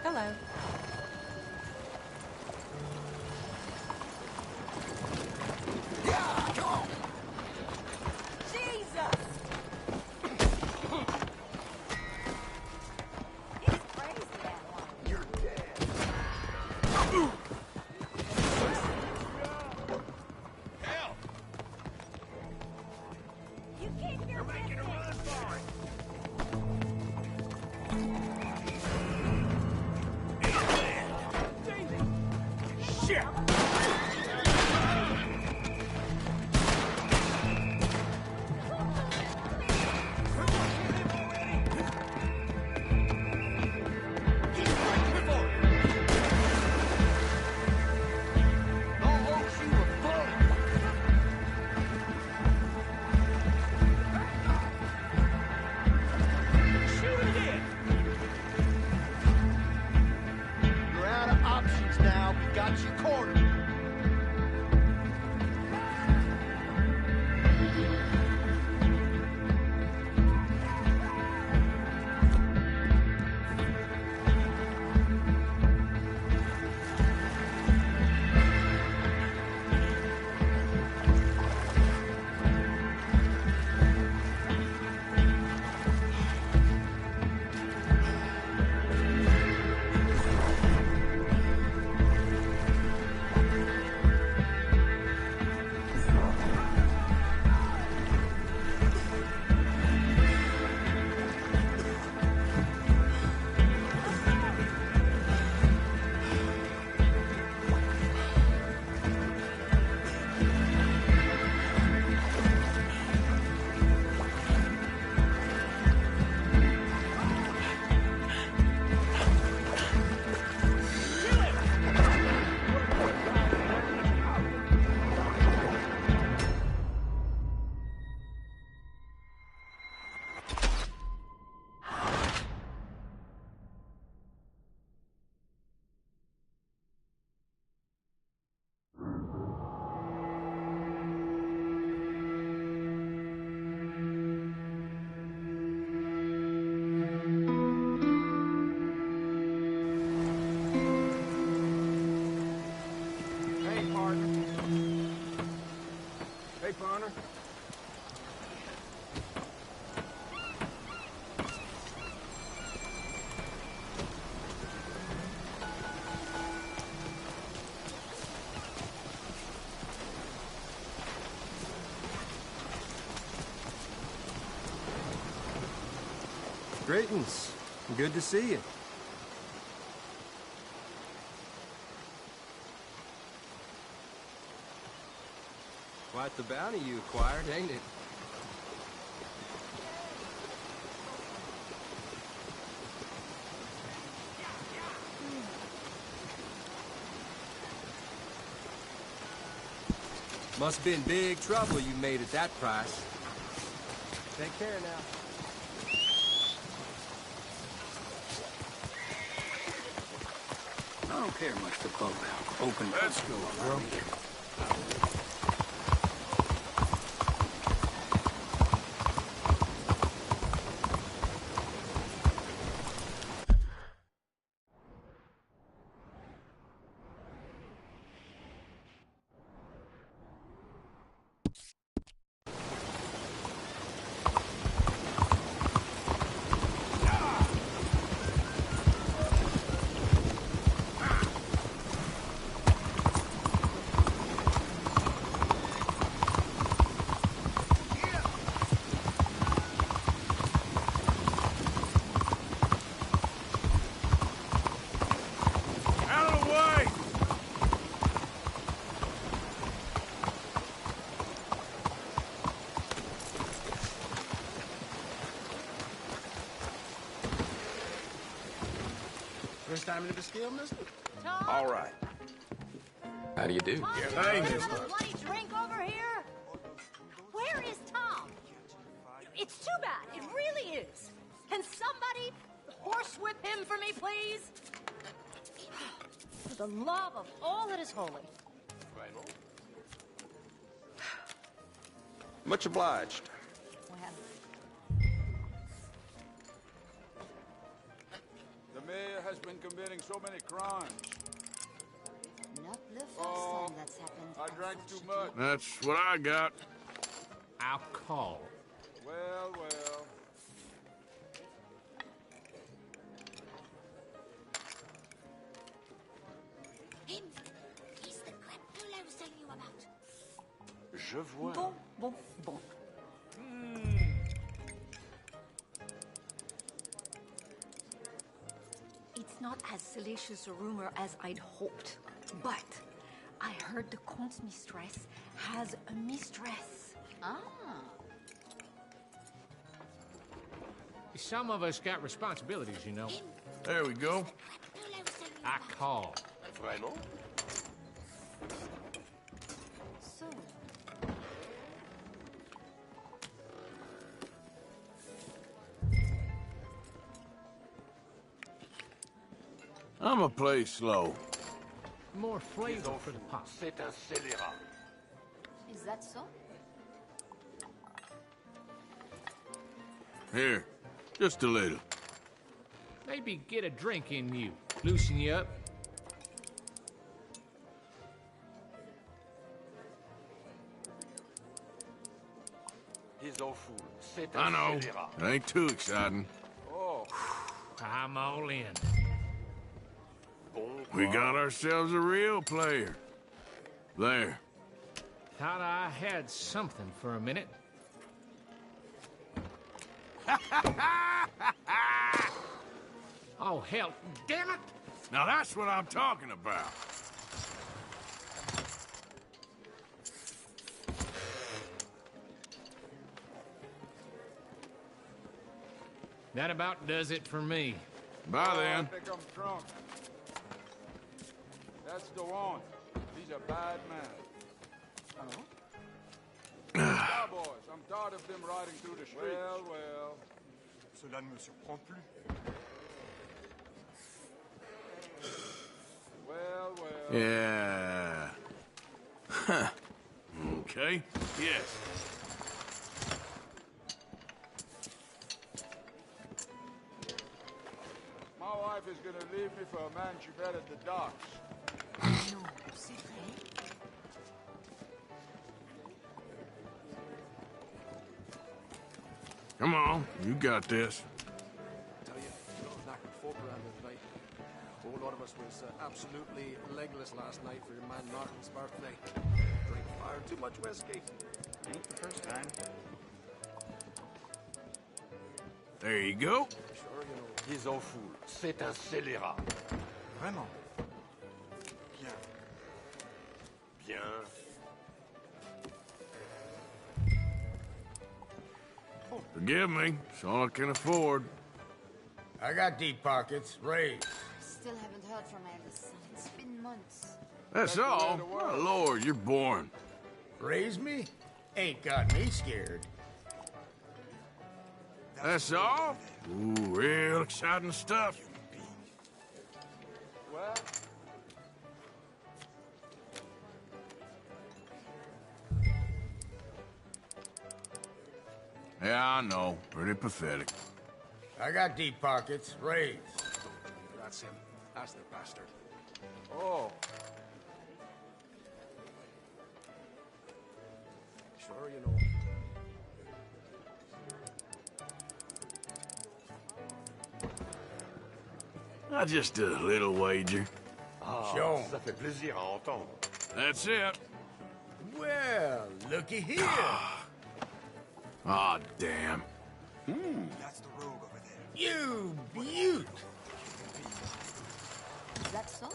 Hello. Yeah, come on. Jesus! He's crazy, that one. You're dead. You can't hear me. Shit! You're out of options now. We got you cornered. Hey, partner. Hey, partner. Greetings. Good to see you. Quite the bounty you acquired, ain't it? Must have been big trouble you made at that price. Take care now. I don't care much for club open. Let's go, bro. Out of the way! First time in the Bastille, mister? All right. How do you do? Hey, mister. Bloody drink over here? Where is Tom? It's too bad. It really is. Can somebody horsewhip him for me, please? For the love of all that is holy. Much obliged. The mayor has been committing so many crimes. Not the first Oh, time that's happened. I drank too much. That's what I got. Alcohol. Well, well. Him. He's the crapule I was telling you about. Je vois. Bon, bon, bon. It's not as salacious a rumor as I'd hoped, but I heard the Comte's mistress has a mistress. Ah. Some of us got responsibilities, you know. There we go. I call. Vraiment? So, I'ma play slow. More flavor for the pot. C'est un scélérat. is that so? Here, just a little. Maybe get a drink in you. Loosen you up. Ils en foutent. C'est I un know. scélérat. It ain't too exciting. Oh, I'm all in. We got ourselves a real player. There. Thought I had something for a minute. Oh, hell, damn it! Now that's what I'm talking about. That about does it for me. Bye then. I think I'm drunk. That's the one. He's a bad man. Cowboys, I'm tired of them riding through the streets. Well, well. Cela ne me surprend plus. Well, well. Yeah. Huh. Okay. Yes. My wife is gonna leave me for a man she met at the docks. No, c'est vrai. Come on, you got this. Tell you, knackered folk around here tonight. A whole lot of us was absolutely legless last night for your man Martin's birthday. Drink far too much whiskey. Ain't the first time. There you go. Sure, you know. Ils en foutent. C'est un scélérat. Vraiment. Bien. Bien. Forgive me. It's all I can afford. I got deep pockets. Raise. Still haven't heard from Alice. It's been months. That's all? Oh, Lord, you're boring. Raise me? Ain't got me scared. That's all? Ooh, real exciting stuff. Well, Yeah, I know. Pretty pathetic. I got deep pockets. Raise. That's him. That's the bastard. oh, Sure, you know. Just a little wager. Ah, Show 'em. ça fait plaisir à entendre. That's it. Well, looky here. Ah, damn. that's the rogue over there. You beaut. Is that so?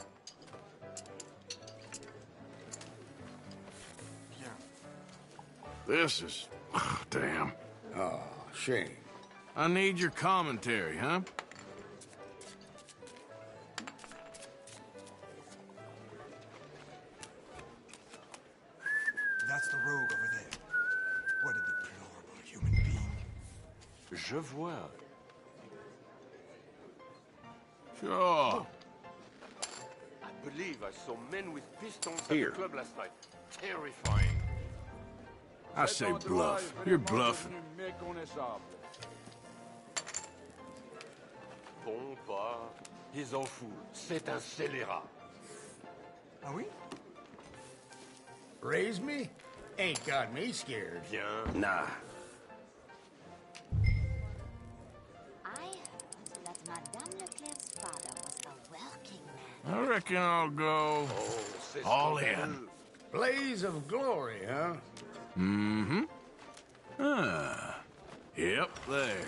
This is... damn. Oh, shame. I need your commentary, huh? That's the rogue over there. What a deplorable human being. Je vois. Sure. I believe I saw men with pistols Here. at the club last night. Terrifying. I say bluff. You're bluffing. Bon pas. Ils en foutent. C'est un scélérat. Ah oui? Raise me? Ain't got me scared. Bien. Nah. I heard that Madame Leclerc's father was a working man. I reckon I'll go all in. Blaze of glory, huh? Mm-hmm. Ah. Yep, there.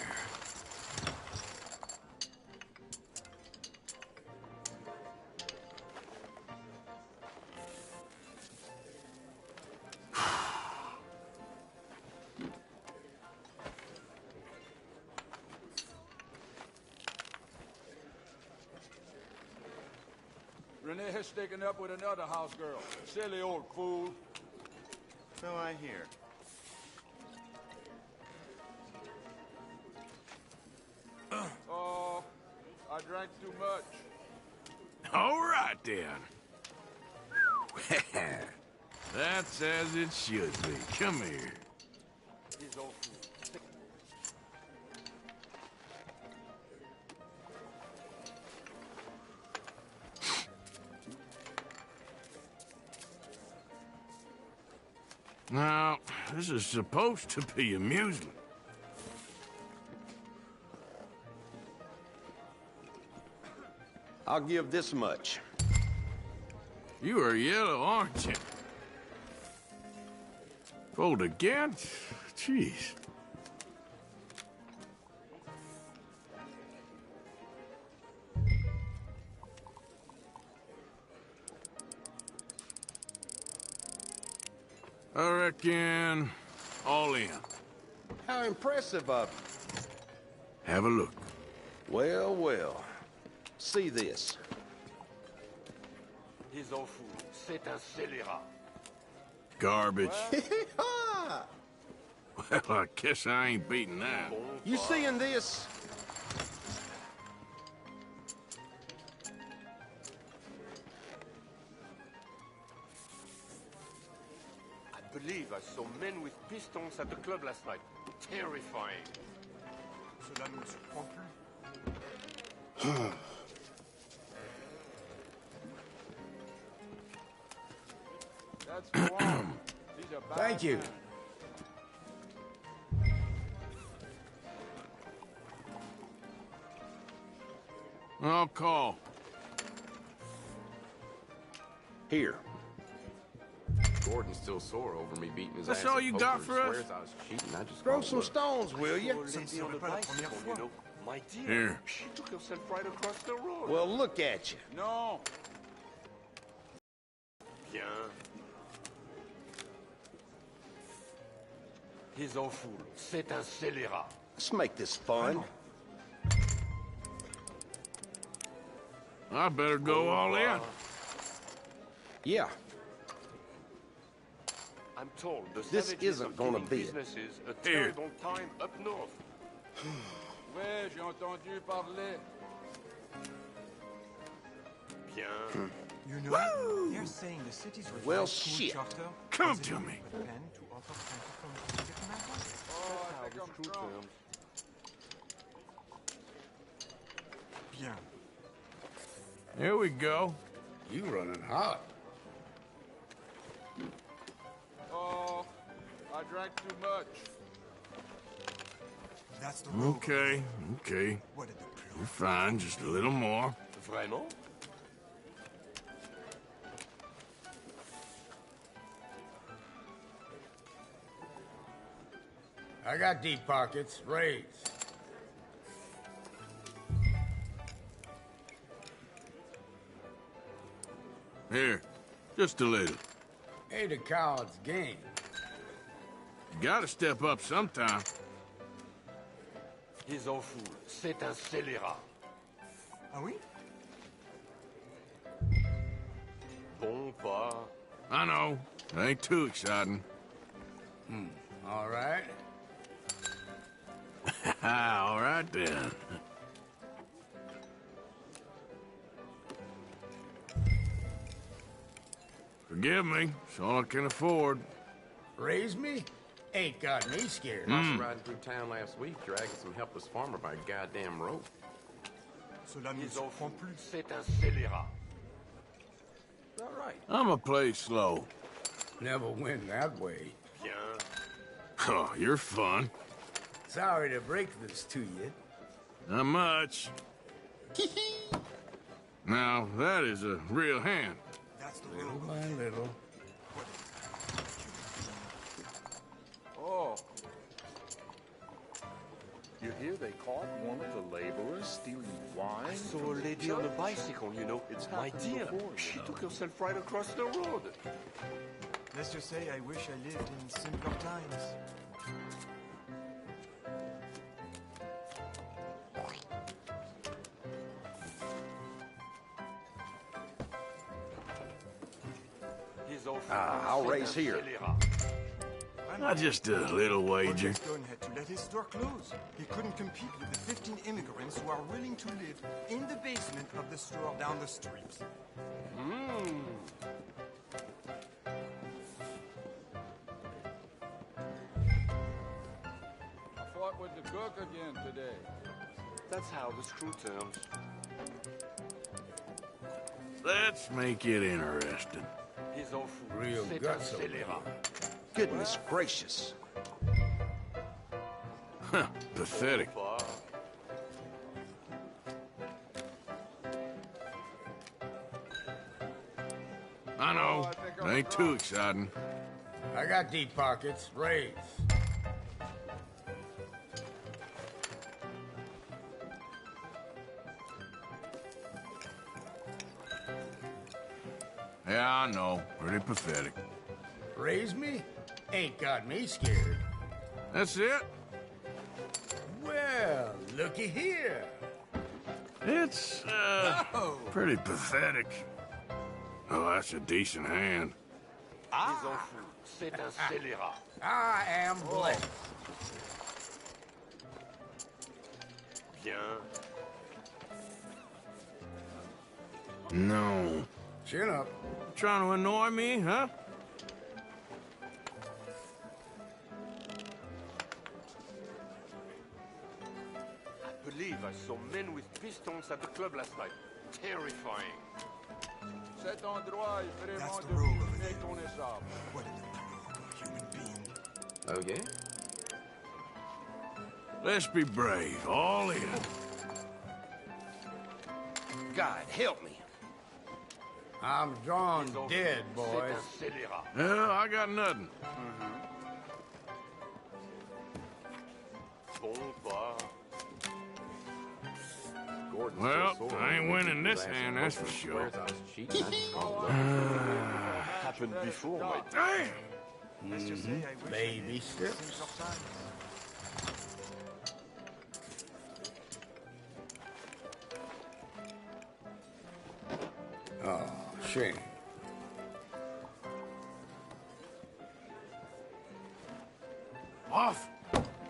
Renee has taken up with another house girl. Silly old fool. So I hear. Oh, I drank too much. All right, then. That's as it should be. Come here. He's old fool. Now, this is supposed to be amusement. I'll give this much. You are yellow, aren't you? Fold again? Jeez. I reckon all in. How impressive of you. Have a look. Well, well. See this. He's old fool. C'est un scélérat. Garbage. Well, I guess I ain't beating that. You seeing this? I believe I saw men with pistons at the club last night. Terrifying. Cela ne me surprend plus. Let's go on. These are bad Thank you. men. I'll call. Here. Gordon's still sore over me beating his That's ass. all at you poker. got for us? Swears I was cheating. I just Throw called some bluff. stones, will you? Lady on the bicycle, you know. My dear. Here. She took herself right across the road. Well, look at you. Non. Bien. He's old fool. C'est un scélérat. Let's make this fun. I better go all in. Yeah. I'm told the This savages isn't of gonna doing be it. businesses a Here. terrible time up north. Ouais, j'ai entendu parler. Bien. You know, they're saying the city's Well, revised school shit. charter Come was to enough me. for the pen to offer friendship from the diplomat. Oh, I think I'm strong. Bien. Here we go. You running hot. Oh, I drank too much. That's the rule. Okay, okay. What did the You're fine, just a little more. Vraiment? I got deep pockets. Raise. Here, just a little. Ain't a coward's game. You gotta step up sometime. He's old fool. C'est un scélérat. Ah oui? Bon pas. I know. Ain't too exciting. All right. All right then. Forgive me. It's all I can afford. Raise me? Ain't got me scared. I was riding through town last week, dragging some helpless farmer by a goddamn rope. Cela ne me He's old fool. surprend plus. C'est un scélérat. All right. I'ma play slow. Never win that way. Bien. Oh, you're fun. Sorry to break this to you. Not much. Now, that is a real hand. That's the Little rule. by little. Oh, You hear they caught one of the laborers stealing wine? I saw a lady on a bicycle, you know. It's My happened dear. before, you She know. took herself right across the road. Let's just say I wish I lived in simpler times. I'll raise here. Not just a little wager. Stone had to let his store close. He couldn't compete with the 15 immigrants who are willing to live in the basement of the store down the street. I fought with the cook again today. That's how the screw turns. Let's make it interesting. He's all food. Real C'est guts un over scélérat. Goodness gracious. Huh, pathetic. I know. It ain't too exciting. I got deep pockets. Raise. Yeah, I know. Pretty pathetic. Raise me? Ain't got me scared. That's it? Well, looky here. It's, pretty pathetic. Oh, that's a decent hand. He's all food. C'est un scélérat. I am blessed. Bien. No. Chin up. Trying to annoy me, huh? I believe I saw men with pistons at the club last night. Terrifying. Cet endroit est vraiment That's the road over there. méconnaissable. What an adorable human being. Oh, yeah? Let's be brave. All in. God, help me. I'm drawn dead, boys. C'est un scélérat. Yeah, I got nothing. Bon pas. Gordon's Well, so sore. I ain't winning this Glass hand, of that's for broken sure. squares out his cheek, and that's all. Happened before, my Damn! Let's just say I wish Baby steps. Seems upside. Oh, shame. Off!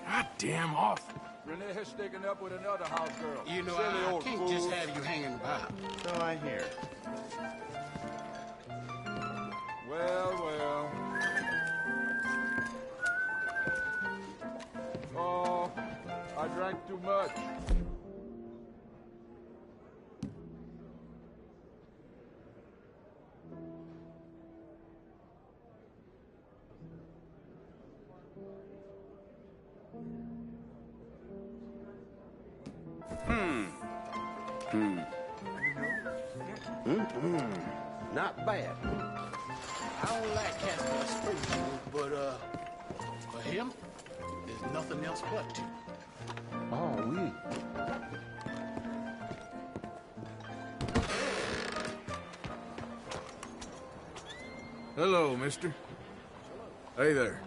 Goddamn off! Renee has taken up with another house girl. You know, Silly I old can't fool. just have you hanging about. So I hear. Well, well. Oh, I drank too much. Not bad. I don't like Casper Springfield, but, for him, there's nothing else but to. Oh, oui. Hello, mister. Hey there.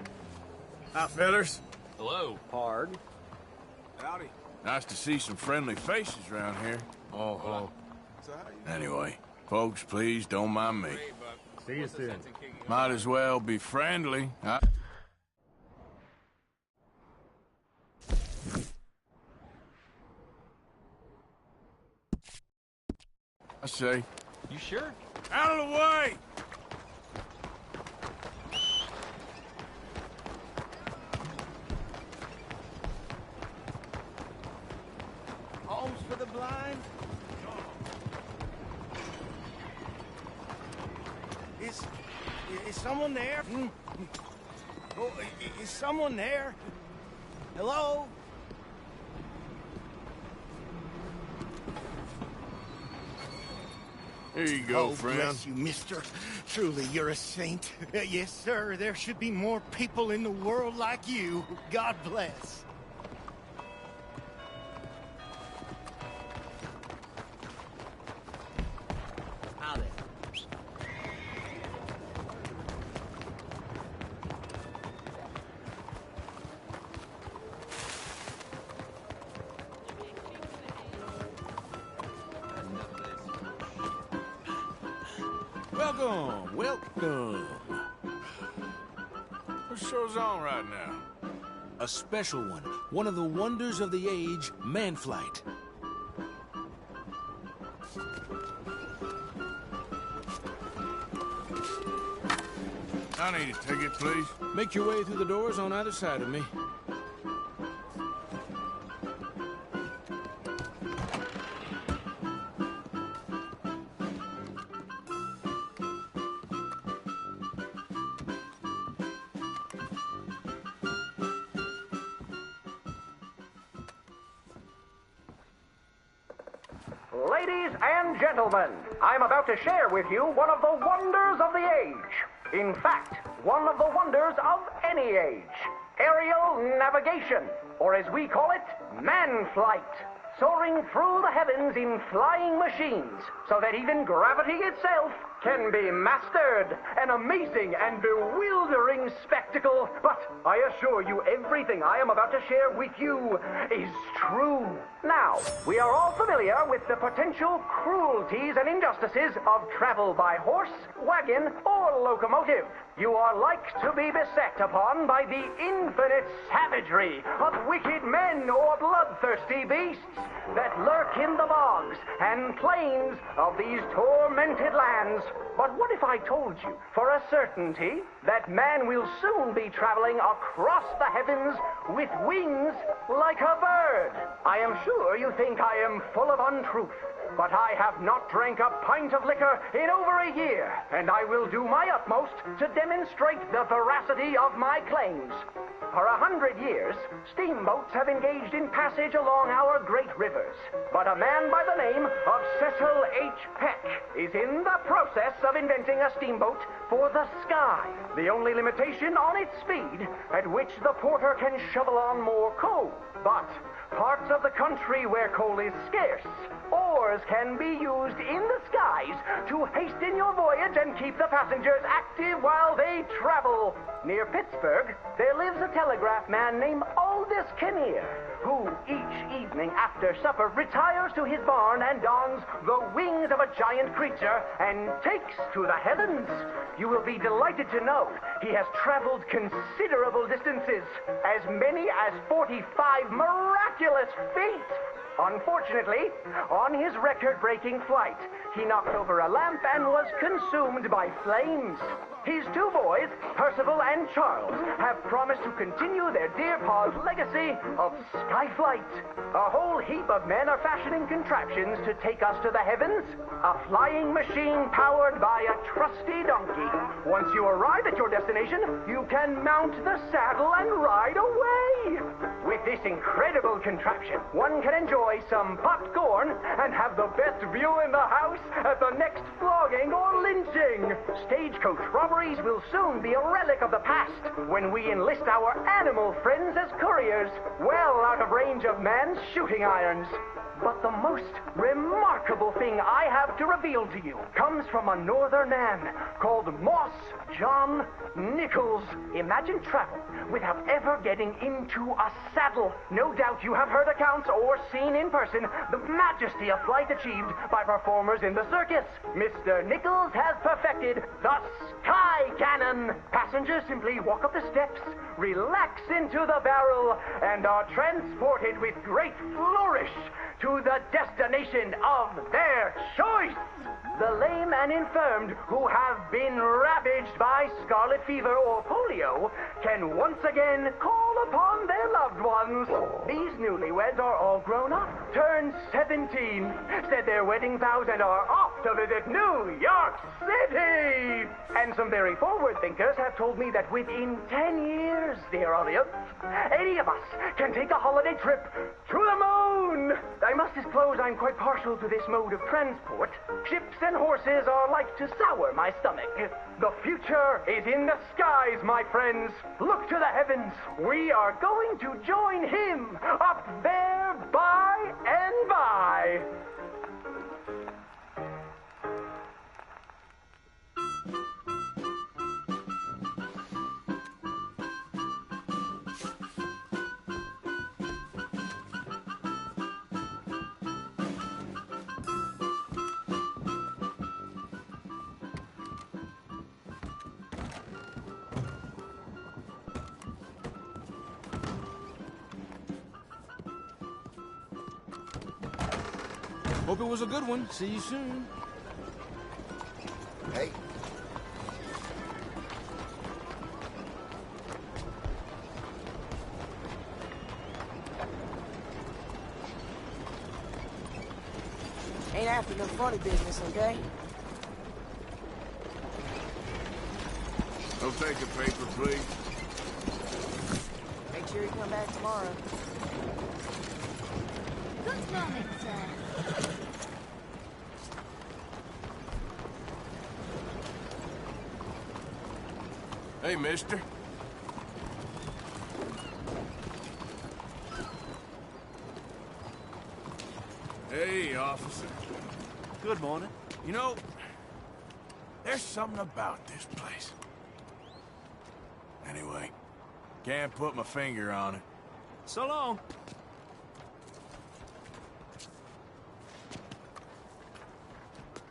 Hi, fellers. Hello. Hard. Howdy. Nice to see some friendly faces around here. Oh. So how you Anyway, folks, please don't mind me. See you soon. Might as well be friendly. I say, You sure? out of the way! Homes for the blind? Is someone there? Oh, is someone there? Hello? Here you go, friend. Bless you, mister. Truly, you're a saint. Yes, sir. There should be more people in the world like you. God bless. How then? Welcome, welcome. What show's on right now? A special one. One of the wonders of the age, man flight. I need a ticket, please. Make your way through the doors on either side of me. Ladies and gentlemen, I'm about to share with you one of the wonders of the age. In fact, one of the wonders of any age. Aerial navigation, or as we call it, man flight. Soaring through the heavens in flying machines, so that even gravity itself can be mastered. An amazing and bewildering spectacle, but I assure you everything I am about to share with you is true. Now, we are all familiar with the potential cruelties and injustices of travel by horse, wagon, or locomotive. You are like to be beset upon by the infinite savagery of wicked men or bloodthirsty beasts that lurk in the bogs and plains of these tormented lands. But what if I told you for a certainty that man will soon be traveling across the heavens with wings like a bird? I am sure you think I am full of untruth, but I have not drank a pint of liquor in over a year, and I will do my utmost to demonstrate the veracity of my claims. For 100 years, steamboats have engaged in passage along our great rivers, but a man by the name of Cecil H. Peck is in the process of inventing a steamboat for the sky. The only limitation on its speed, at which the porter can shovel on more coal. But parts of the country where coal is scarce, oars can be used in the skies to hasten your voyage and keep the passengers active while they travel. Near Pittsburgh, there lives a telegraph man named Aldous Kinnear, who each evening after supper retires to his barn and dons the wings of a giant creature and takes to the heavens. You will be delighted to know he has traveled considerable distances, as many as 45 miraculous feet. Unfortunately, on his record-breaking flight, he knocked over a lamp and was consumed by flames. His two boys, Percival and Charles, have promised to continue their dear pa's legacy of skyflight. A whole heap of men are fashioning contraptions to take us to the heavens. A flying machine powered by a trusty donkey. Once you arrive at your destination, you can mount the saddle and ride away. With this incredible contraption, one can enjoy some popcorn and have the best view in the house at the next flogging or lynching. Stagecoach robberies will soon be a relic of the past when we enlist our animal friends as couriers, well out of range of man's shooting irons. But the most remarkable thing I have to reveal to you comes from a northern man called Moss John Nichols. Imagine travel without ever getting into a saddle. No doubt you have heard accounts or seen in person the majesty of flight achieved by performers in the circus. Mr. Nichols has perfected the Sky Cannon. Passengers simply walk up the steps, relax into the barrel, and are transported with great flourish to the destination of their choice. The lame and infirmed who have been ravaged by scarlet fever or polio can once again call upon their loved ones. These newlyweds are all grown up, turned 17, said their wedding vows, and are off to visit New York City. And some very forward thinkers have told me that within 10 years, dear audience, any of us can take a holiday trip to the moon. I must disclose I'm quite partial to this mode of transport. Ships and horses are like to sour my stomach. The future is in the skies, my friends. Look to the heavens. We are going to join him up there by and by. Hope it was a good one. See you soon. Hey. Ain't after no funny business, okay? I'll take a paper, please. Make sure you come back tomorrow. Good morning, sir. Hey, mister. Hey, officer. Good morning. You know, there's something about this place. Anyway, can't put my finger on it. So long.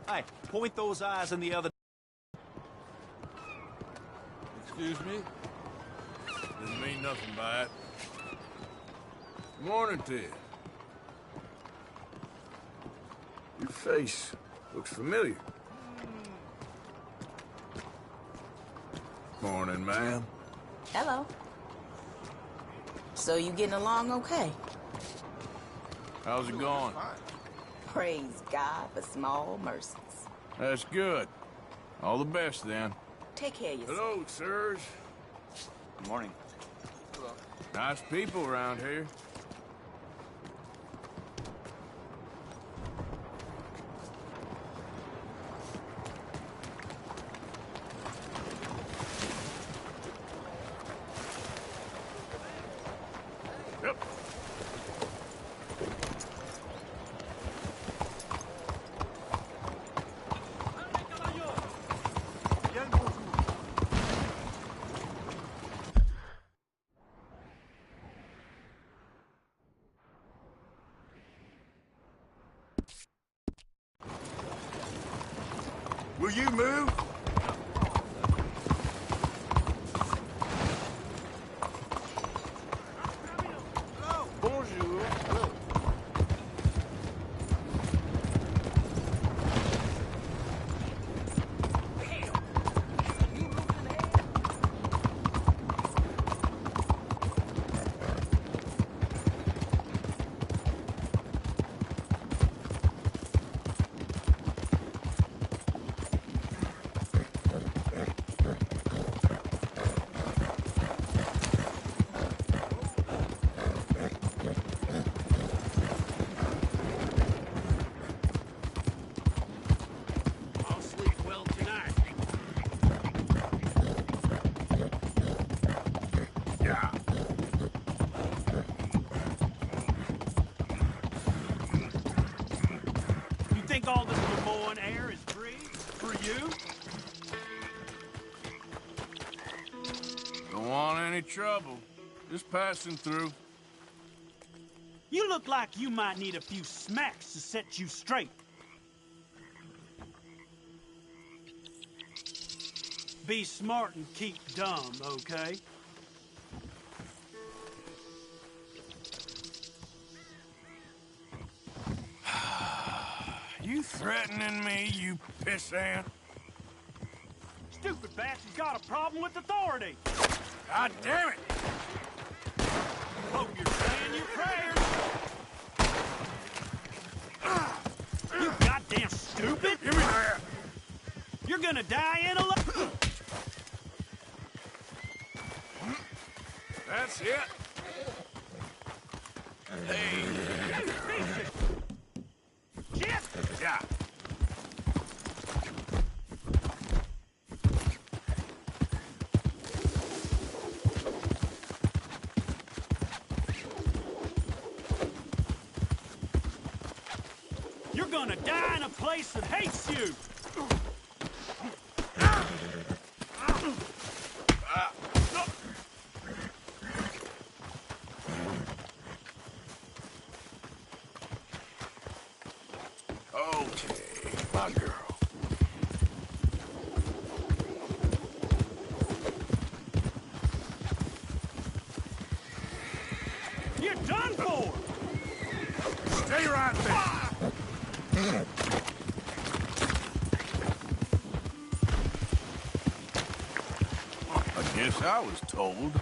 Hey, point those eyes in the other... Excuse me? Didn't mean nothing by it. Morning to you. Your face looks familiar. Morning, ma'am. Hello. So you getting along okay? How's it going? Praise God for small mercies. That's good. All the best, then. Take care of yourself. Hello, sirs. Good morning. Nice people around here. Yep. Will you move? Bonjour. I'll sleep well tonight. Yeah. You think all this Lemoyne air is free? For you? Don't want any trouble. Just passing through. You look like you might need a few smacks to set you straight. Be smart and keep dumb, okay? You threatening me, you pissant? Stupid bastard's got a problem with authority. God damn it! Hope you're saying your prayers. You goddamn stupid! Give me that! You're gonna die in a That's it. Hey. Yeah. You're gonna die in a place that hates you! Okay, my girl. You're done for! Stay right there. Guess I was told.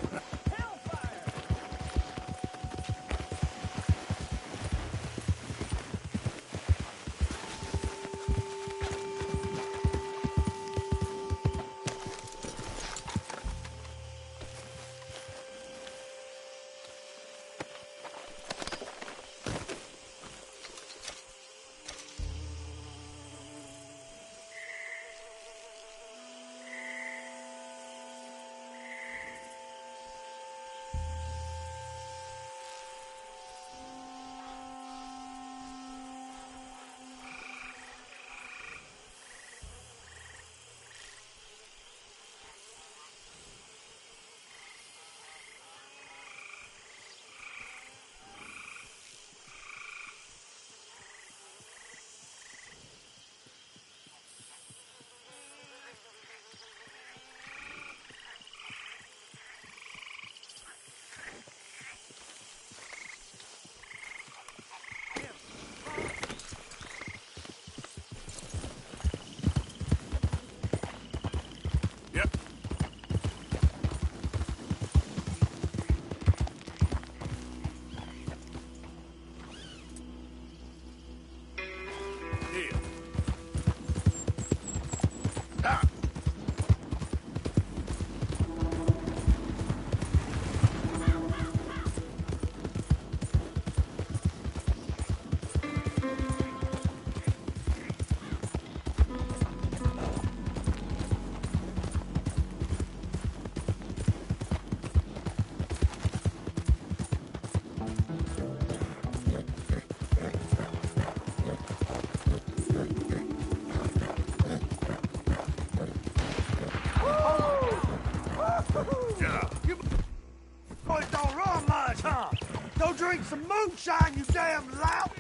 Drink some moonshine, you damn lout!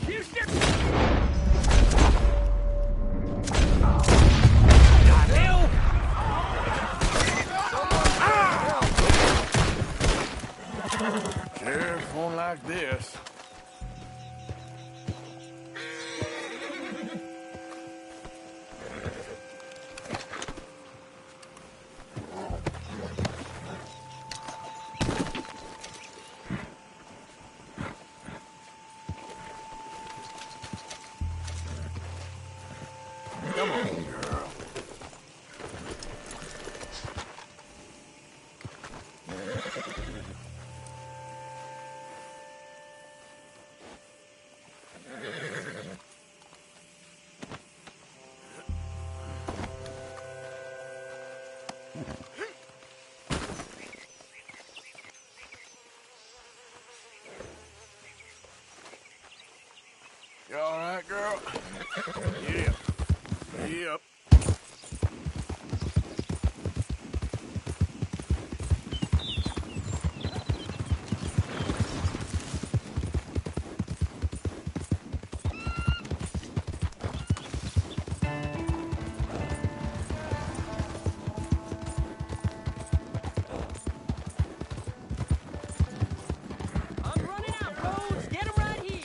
Houston! Sheriff won't like this. Come on, girl. You all right, girl? Yeah. Yep. I'm running out, Rhodes. Get him right here.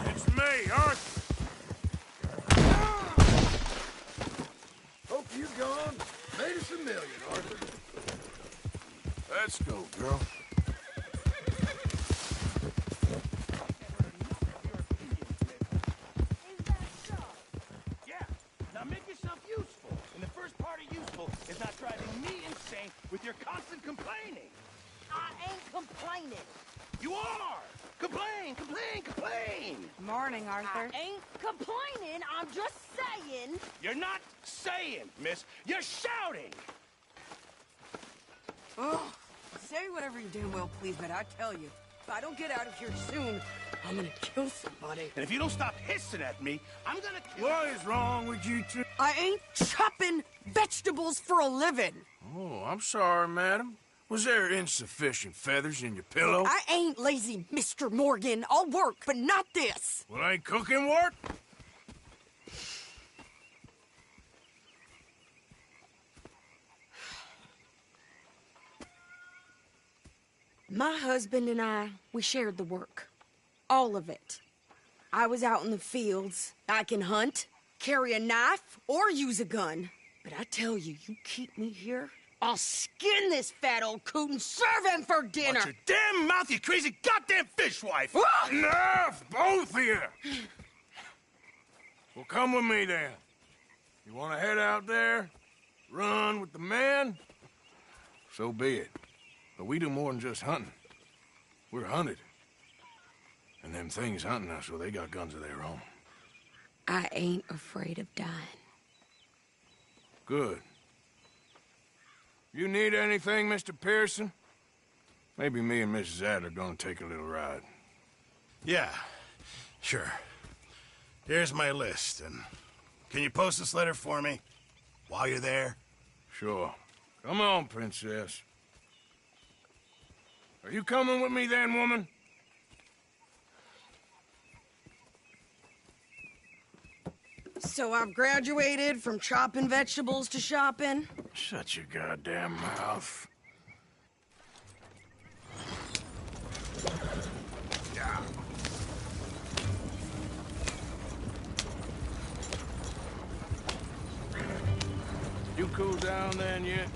It's me, Arthur. Hope you gone. Made us a million, Arthur. Let's go, girl. Yeah, now make yourself useful. And the first part of useful is not driving me insane with your constant complaining. I ain't complaining. You are! Complain, complain, complain! Morning, Arthur. I ain't complaining, I'm just saying. You're not saying, miss. You're shouting! Oh, say whatever you damn well please, but I tell you, if I don't get out of here soon, I'm gonna kill somebody. And if you don't stop hissing at me, I'm gonna kill... What is wrong with you two? I ain't chopping vegetables for a living. Oh, I'm sorry, madam. Was there insufficient feathers in your pillow? I ain't lazy, Mr. Morgan. I'll work, but not this. Well, ain't cooking work? My husband and I, we shared the work. All of it. I was out in the fields. I can hunt, carry a knife, or use a gun. But I tell you, you keep me here, I'll skin this fat old coot and serve him for dinner. Watch your damn mouth, you crazy goddamn fishwife! Enough, both of you! Well, come with me, then. You want to head out there? Run with the men? So be it. But we do more than just hunting. We're hunted. And them things hunting us, well, they got guns of their own. I ain't afraid of dying. Good. You need anything, Mr. Pearson? Maybe me and Mrs. Adler gonna take a little ride. Yeah, sure. Here's my list, and can you post this letter for me while you're there? Sure. Come on, Princess. Are you coming with me then, woman? So I've graduated from chopping vegetables to shopping? Shut your goddamn mouth. Yeah. You cool down then yet?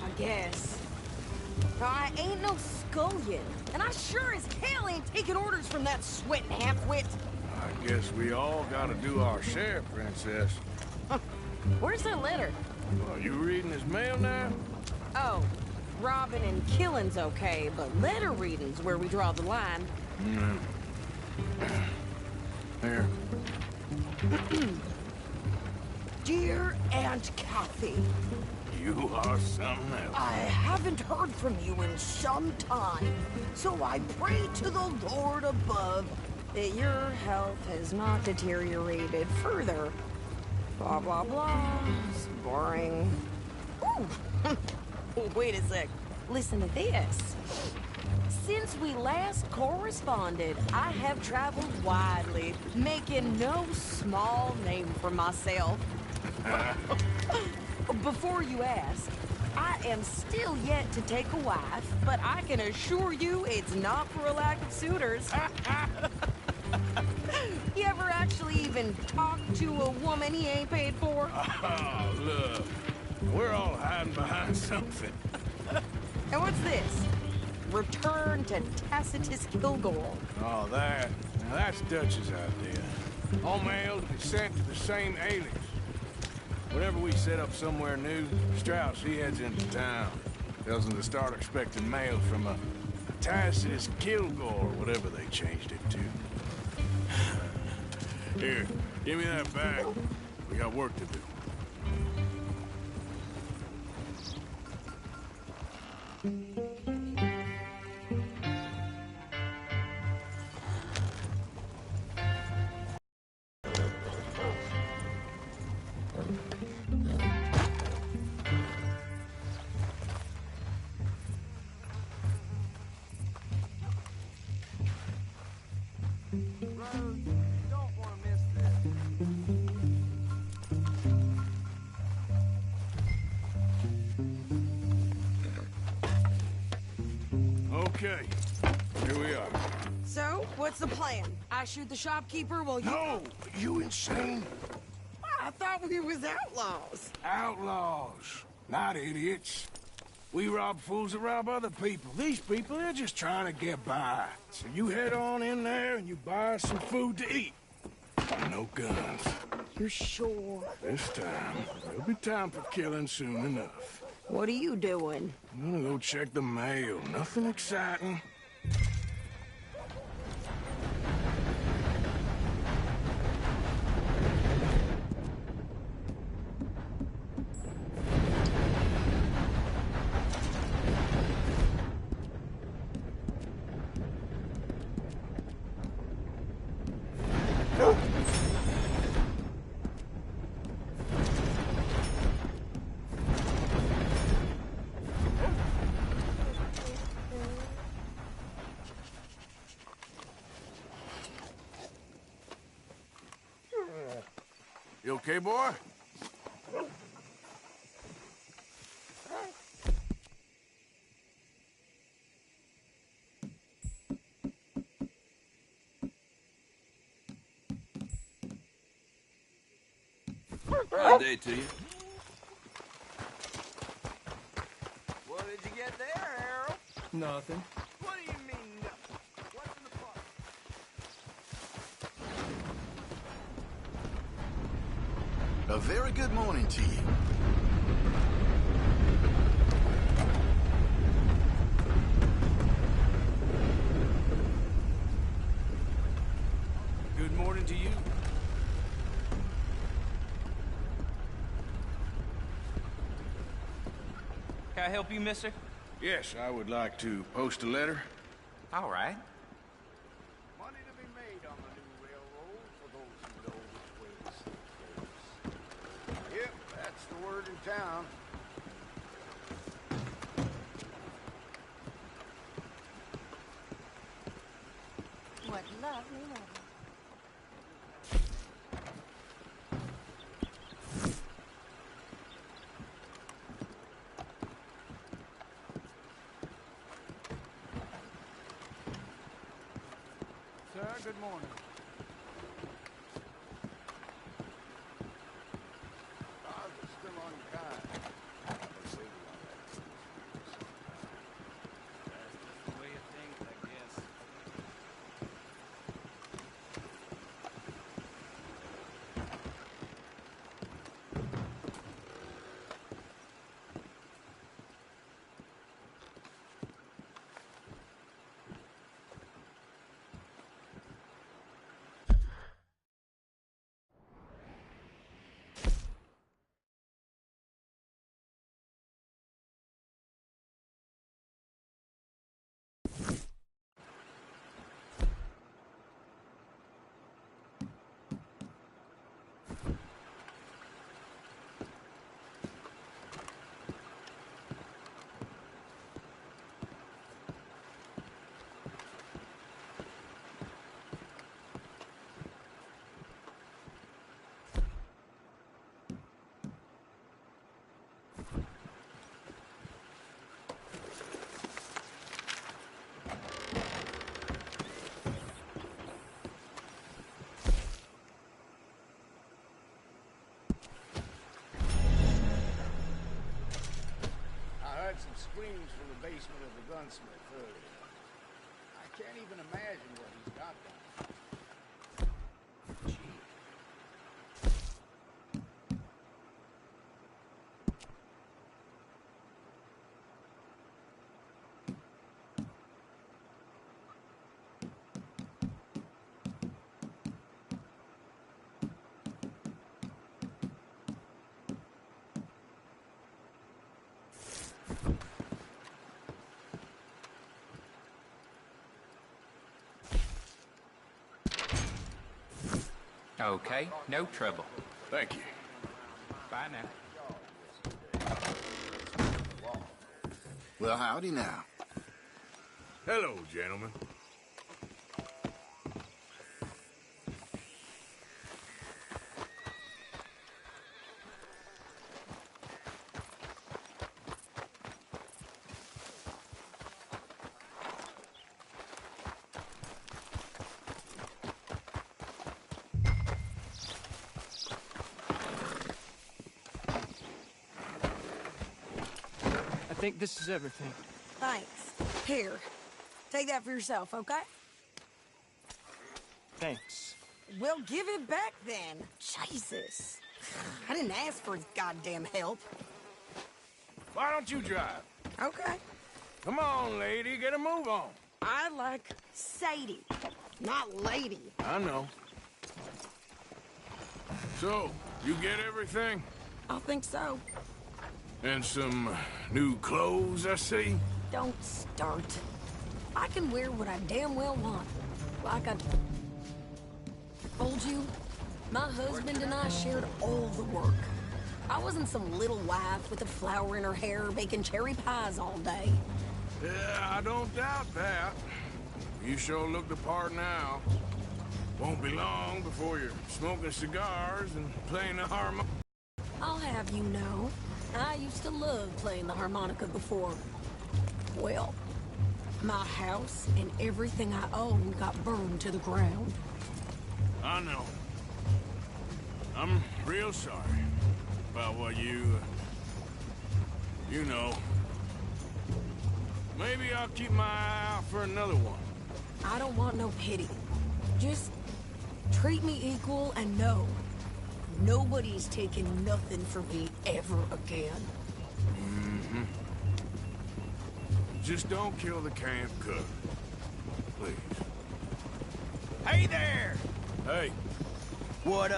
I guess. I ain't no scullion, and I sure as hell ain't taking orders from that sweating half-wit. I guess we all gotta do our share, Princess. Where's that letter? Are you reading his mail now? Oh, robbing and killing's okay, but letter reading's where we draw the line. Here. Dear Aunt Kathy. You are something else. I haven't heard from you in some time, so I pray to the Lord above that your health has not deteriorated further. Blah, blah, blah. It's boring. Ooh! Wait a sec. Listen to this. Since we last corresponded, I have traveled widely, making no small name for myself. Before you ask, I am still yet to take a wife, but I can assure you it's not for a lack of suitors. You ever actually even talk to a woman he ain't paid for? Oh, look. We're all hiding behind something. And what's this? Return to Tacitus Kilgore. Oh, that. Now, that's Dutch's idea. All mail to be sent to the same alias. Whenever we set up somewhere new, Strauss, he heads into town. Tells them to start expecting mail from a Tacitus Kilgore, whatever they changed it to. Here, give me that bag. We got work to do. Okay, here we are. So, what's the plan? I shoot the shopkeeper while you... No! You insane? I thought we was outlaws. Outlaws, not idiots. We rob fools that rob other people. These people, they're just trying to get by. So you head on in there and you buy us some food to eat. No guns. You sure? This time, there'll be time for killing soon enough. What are you doing? I'm gonna go check the mail. Nothing exciting. You okay, boy? Good day to you. What did you get there, Harold? Nothing. What do you mean, nothing? What's in the pot? A very good morning to you. Good morning to you. Can I help you, mister? Yes, I would like to post a letter. All right. Money to be made on the new railroad for those who know which way the sea goes. Yep, that's the word in town. What lovely weather. Sir, good morning. Stars are still unkind. That's just the way of things, I guess. I heard some screams from the basement of the gunsmith earlier. I can't even imagine what he's got down. Okay, no trouble. Thank you. Bye now. Well, howdy now. Hello, gentlemen. I think this is everything. Thanks. Here, take that for yourself, okay? Thanks. Well, give it back then. Jesus. I didn't ask for his goddamn help. Why don't you drive? Okay. Come on, lady, get a move on. I like Sadie, not lady. I know. So, you get everything? I think so. And some new clothes, I see? Don't start. I can wear what I damn well want. Like I told you, my husband and I shared all the work. I wasn't some little wife with a flower in her hair baking cherry pies all day. Yeah, I don't doubt that. You sure look the part now. Won't be long before you're smoking cigars and playing the harmonica. I'll have you know, I used to love playing the harmonica before. Well, my house and everything I owned got burned to the ground. I know. I'm real sorry about what you know. Maybe I'll keep my eye out for another one. I don't want no pity. Just treat me equal and know nobody's taking nothing from me ever again. Mm-hmm. Just don't kill the camp cook. Please. Hey there! Hey. What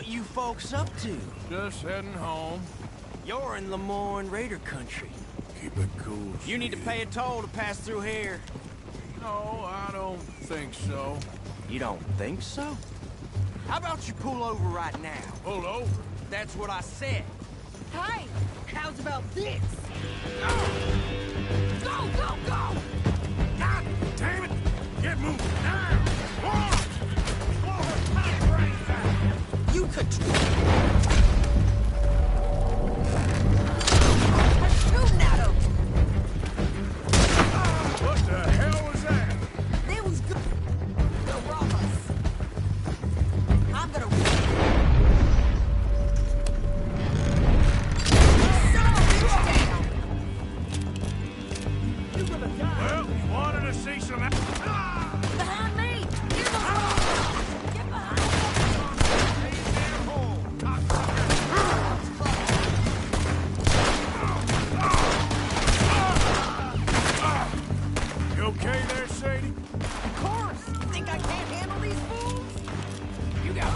you folks up to? Just heading home. You're in Lemoyne Raider country. Keep it cool. You need to pay a toll to pass through here. No, I don't think so. You don't think so? How about you pull over right now? Pull over? That's what I said. Hey, how's about this? Go, go, go! God damn it! Get moving now! You could... shooting at him! What the hell was that? They was good. They'll rob us. I'm gonna... You're gonna die. Well, you wanted to see some... Behind me! Get behind! Get behind! You okay there, Sadie? Of course! You think I can't handle these fools? You got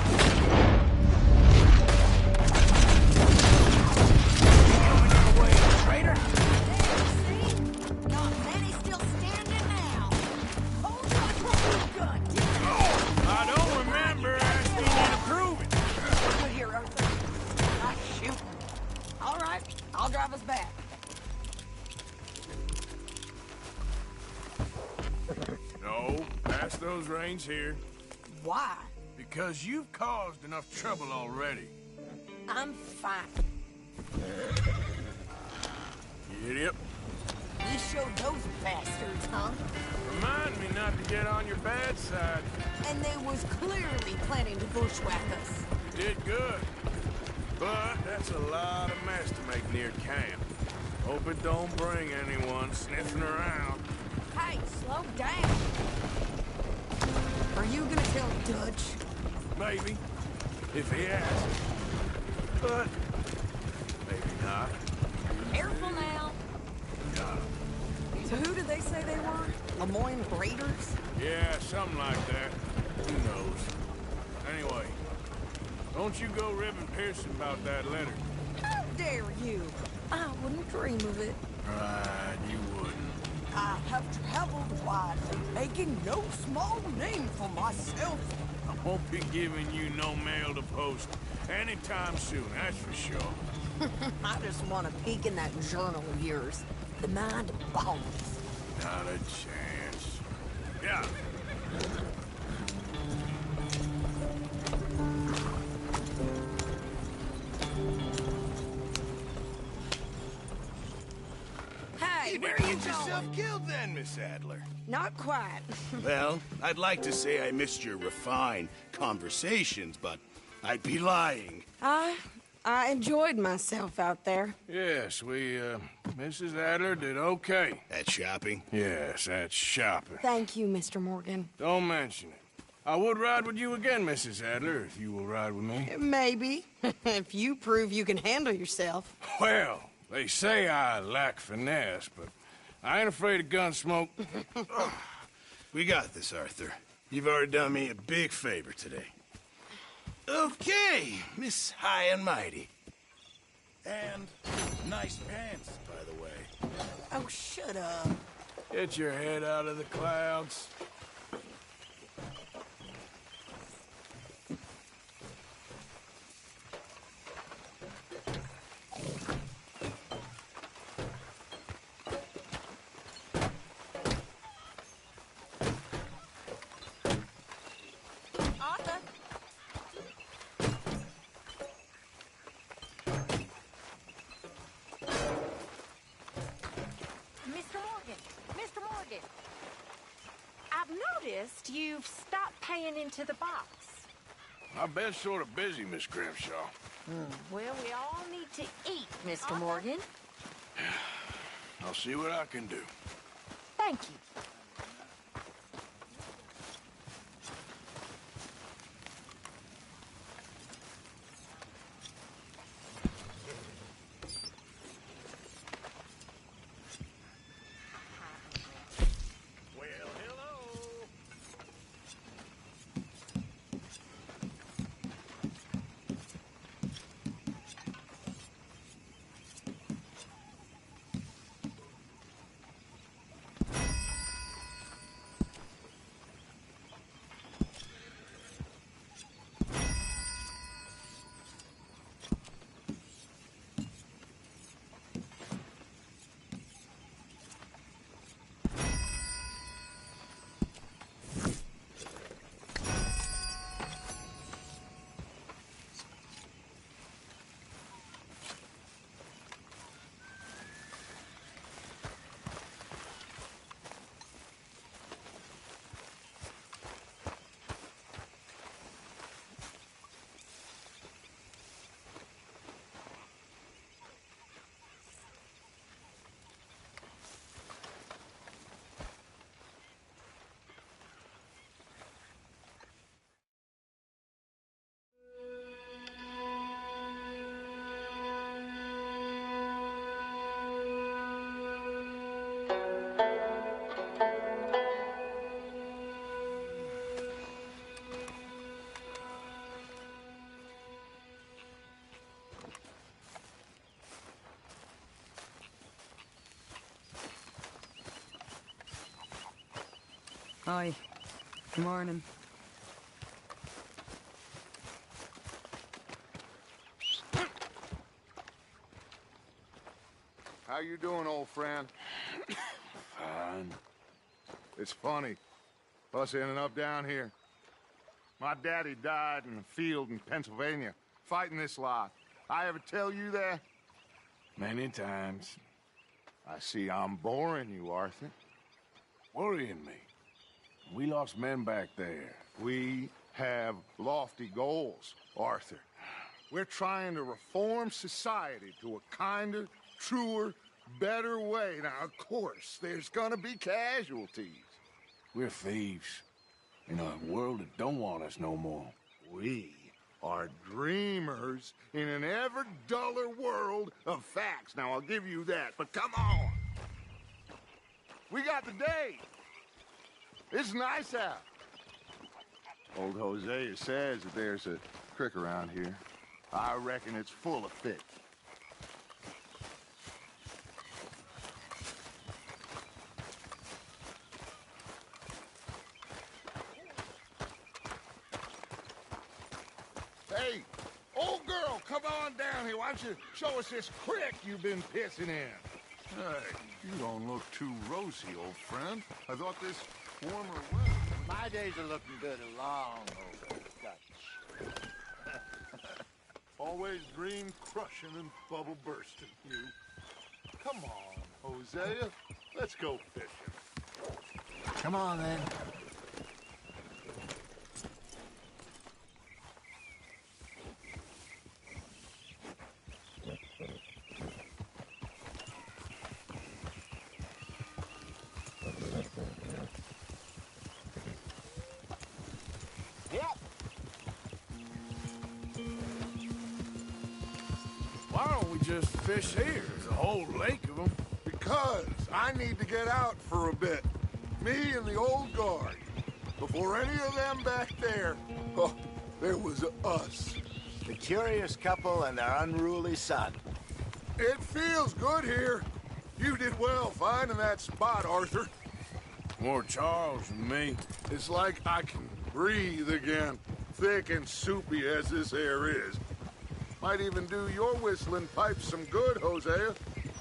traitor? There, see? Not many still standing now. Hold on, gun. I don't remember asking you to prove it. Good here, Arthur. Not shooting. All right, I'll drive us back. No, pass those reins here. Why? Because you've caused enough trouble already. I'm fine. You idiot. We showed those bastards, huh? Remind me not to get on your bad side. And they was clearly planning to bushwhack us. You did good. But that's a lot of mess to make near camp. Hope it don't bring anyone sniffing around. Hey, slow down. Are you gonna tell Dutch? Maybe. If he asks. But maybe not. Careful now. Yeah. So who did they say they were? Lemoyne Raiders? Yeah, something like that. Who knows? Anyway, don't you go ribbing Pearson about that letter. How dare you? I wouldn't dream of it. Right, you wouldn't. I have traveled widely, making no small name for myself. I won't be giving you no mail to post anytime soon, that's for sure. I just want to peek in that journal of yours. The mind of bones. Not a chance. Yeah. Hey, where are you Get yourself going? killed then, Miss Adler. Not quite. Well, I'd like to say I missed your refined conversations, but I'd be lying. I enjoyed myself out there. Yes, Mrs. Adler did okay. At shopping? Yes, that's shopping. Thank you, Mr. Morgan. Don't mention it. I would ride with you again, Mrs. Adler, if you will ride with me. Maybe. If you prove you can handle yourself. Well, they say I lack finesse, but I ain't afraid of gun smoke. We got this, Arthur. You've already done me a big favor today. Okay, Miss High and Mighty. And nice pants, by the way. Oh, shut up. Get your head out of the clouds. minute. Mr. Morgan. I've noticed you've stopped paying into the box. I've been sort of busy, Miss Grimshaw. Well, we all need to eat, Mr. Morgan. I'll see what I can do. Thank you. Hi. Good morning. How you doing, old friend? Fine. It's funny, us ending up down here. My daddy died in the field in Pennsylvania, fighting this lot. I ever tell you that? Many times. I see I'm boring you, Arthur. Worrying me. We lost men back there. We have lofty goals, Arthur. We're trying to reform society to a kinder, truer, better way. Now, of course, there's gonna be casualties. We're thieves in a world that don't want us no more. We are dreamers in an ever duller world of facts. Now, I'll give you that, but come on. We got the day. It's nice out. Old Hosea says that there's a creek around here. I reckon it's full of fish. Hey, old girl, come on down here. Why don't you show us this creek you've been pissing in? Hey, you don't look too rosy, old friend. I thought this warmer weather... My days are looking good along over Dutch. Always dream crushing and bubble bursting, you. Come on, Hosea. Let's go fishing. Come on, then. Why don't we just fish here? There's a whole lake of them. Because I need to get out for a bit. Me and the old guard. Before any of them back there, oh, there was us. The curious couple and their unruly son. It feels good here. You did well finding that spot, Arthur. More Charles than me. It's like I can breathe again, thick and soupy as this air is. Might even do your whistling pipes some good, Hosea.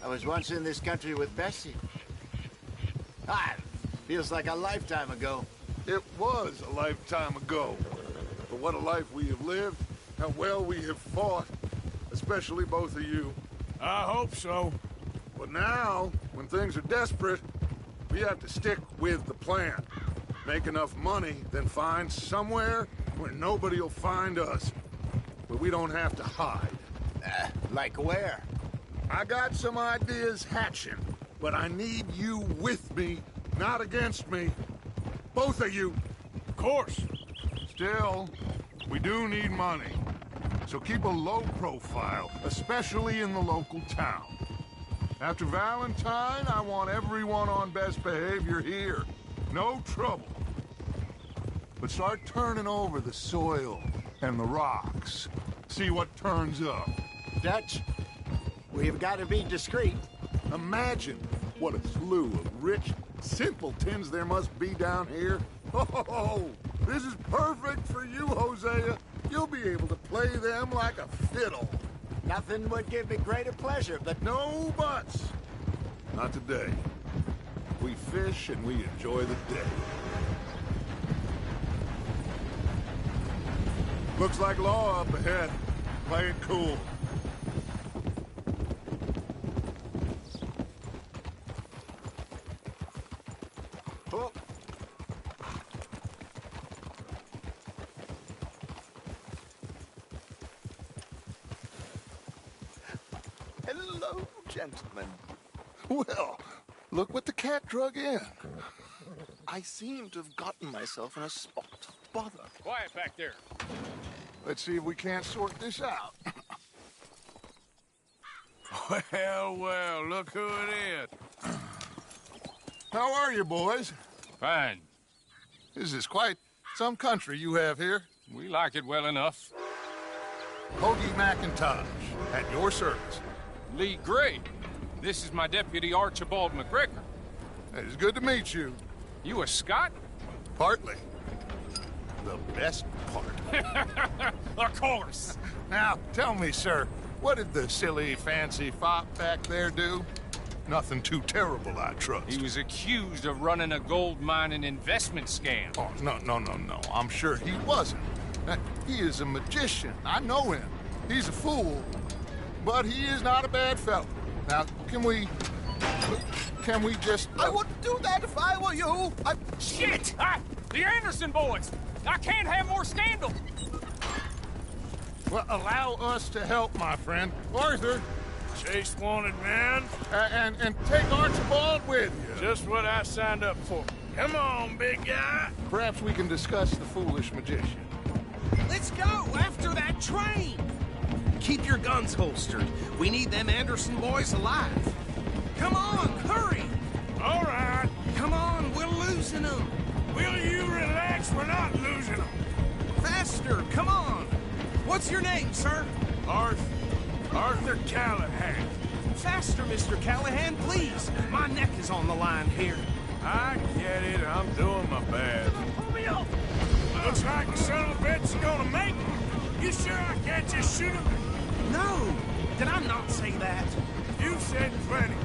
I was once in this country with Bessie. Ah, feels like a lifetime ago. It was a lifetime ago. But what a life we have lived, how well we have fought, especially both of you. I hope so. But now, when things are desperate, We have to stick with the plan. Make enough money, then find somewhere where nobody will find us. But we don't have to hide. Like where? I got some ideas hatching, but I need you with me, not against me. Both of you. Of course. Still, we do need money. So keep a low profile, especially in the local town. After Valentine, I want everyone on best behavior here. No trouble. But start turning over the soil and the rocks. See what turns up. Dutch, we've got to be discreet. Imagine what a slew of rich simpletons there must be down here. Oh, this is perfect for you, Hosea. You'll be able to play them like a fiddle. Nothing would give me greater pleasure, but... No buts. Not today. We fish and we enjoy the day. Looks like law up ahead. Play it cool. Oh. Hello, gentlemen. Well, look what the cat drug in. I seem to have gotten myself in a spot of bother. Quiet back there. Let's see if we can't sort this out. Well, well, look who it is. How are you, boys? Fine. This is quite some country you have here. We like it well enough. Hoagie McIntosh, at your service. Lee Gray. This is my deputy, Archibald McGregor. It's good to meet you. You a Scot? Partly. The best part. Of course. Now, tell me, sir, what did the silly, fancy fop back there do? Nothing too terrible, I trust. He was accused of running a gold mining investment scam. Oh, no. I'm sure he wasn't. He is a magician. I know him. He's a fool. But he is not a bad fellow. Now, can we just... I wouldn't do that if I were you. Shit! The Anderson boys! I can't have more scandal! Well, allow us to help, my friend. Arthur! Chase wanted man. And take Archibald with you. Just what I signed up for. Come on, big guy. Perhaps we can discuss the foolish magician. Let's go after that train. Keep your guns holstered. We need them Anderson boys alive. Come on, hurry. All right. Come on, we're losing them. Will you relax? We're not losing them. Faster, come on. What's your name, sir? Arthur Callahan. Faster, Mr. Callahan, please. My neck is on the line here. I get it. I'm doing my best. Pull me up. Looks like the son of a bitch is gonna make it. You sure I can't just shoot him? No. Did I not say that? You said plenty.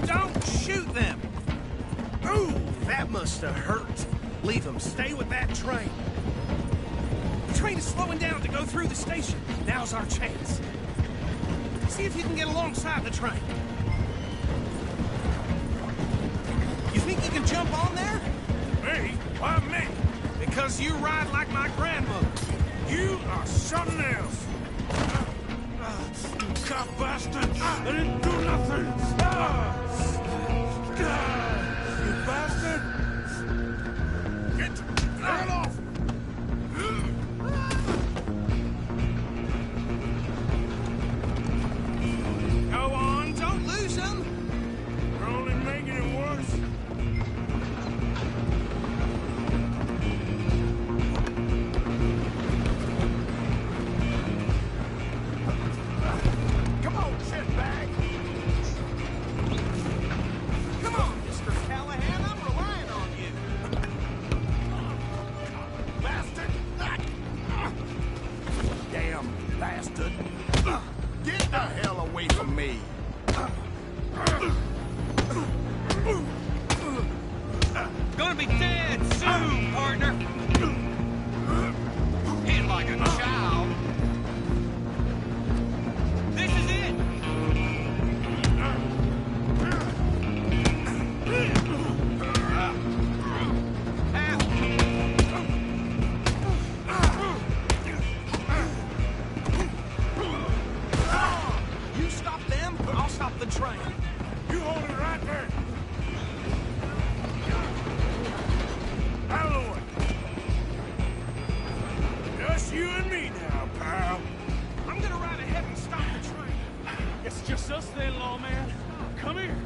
Don't shoot them. Ooh, that must have hurt. Leave them. Stay with that train. The train is slowing down to go through the station. Now's our chance. See if you can get alongside the train. You think you can jump on there? Me? Why me? Because you ride like my grandmother. You are something else. You cop bastard! I didn't do nothing! You bastard! Get the hell off! Go on, don't lose them! We're only making it worse. Come on, shitbag! Come on, Mr. Callahan, I'm relying on you! Bastard! Damn bastard! Get the hell away from me! Gonna be dead soon, partner. Hit like a child. This is it. You stop them, I'll stop the train. You hold it right there. Out of the way. Just you and me now, pal. I'm gonna ride ahead and stop the train. It's just us then, lawman. Come here.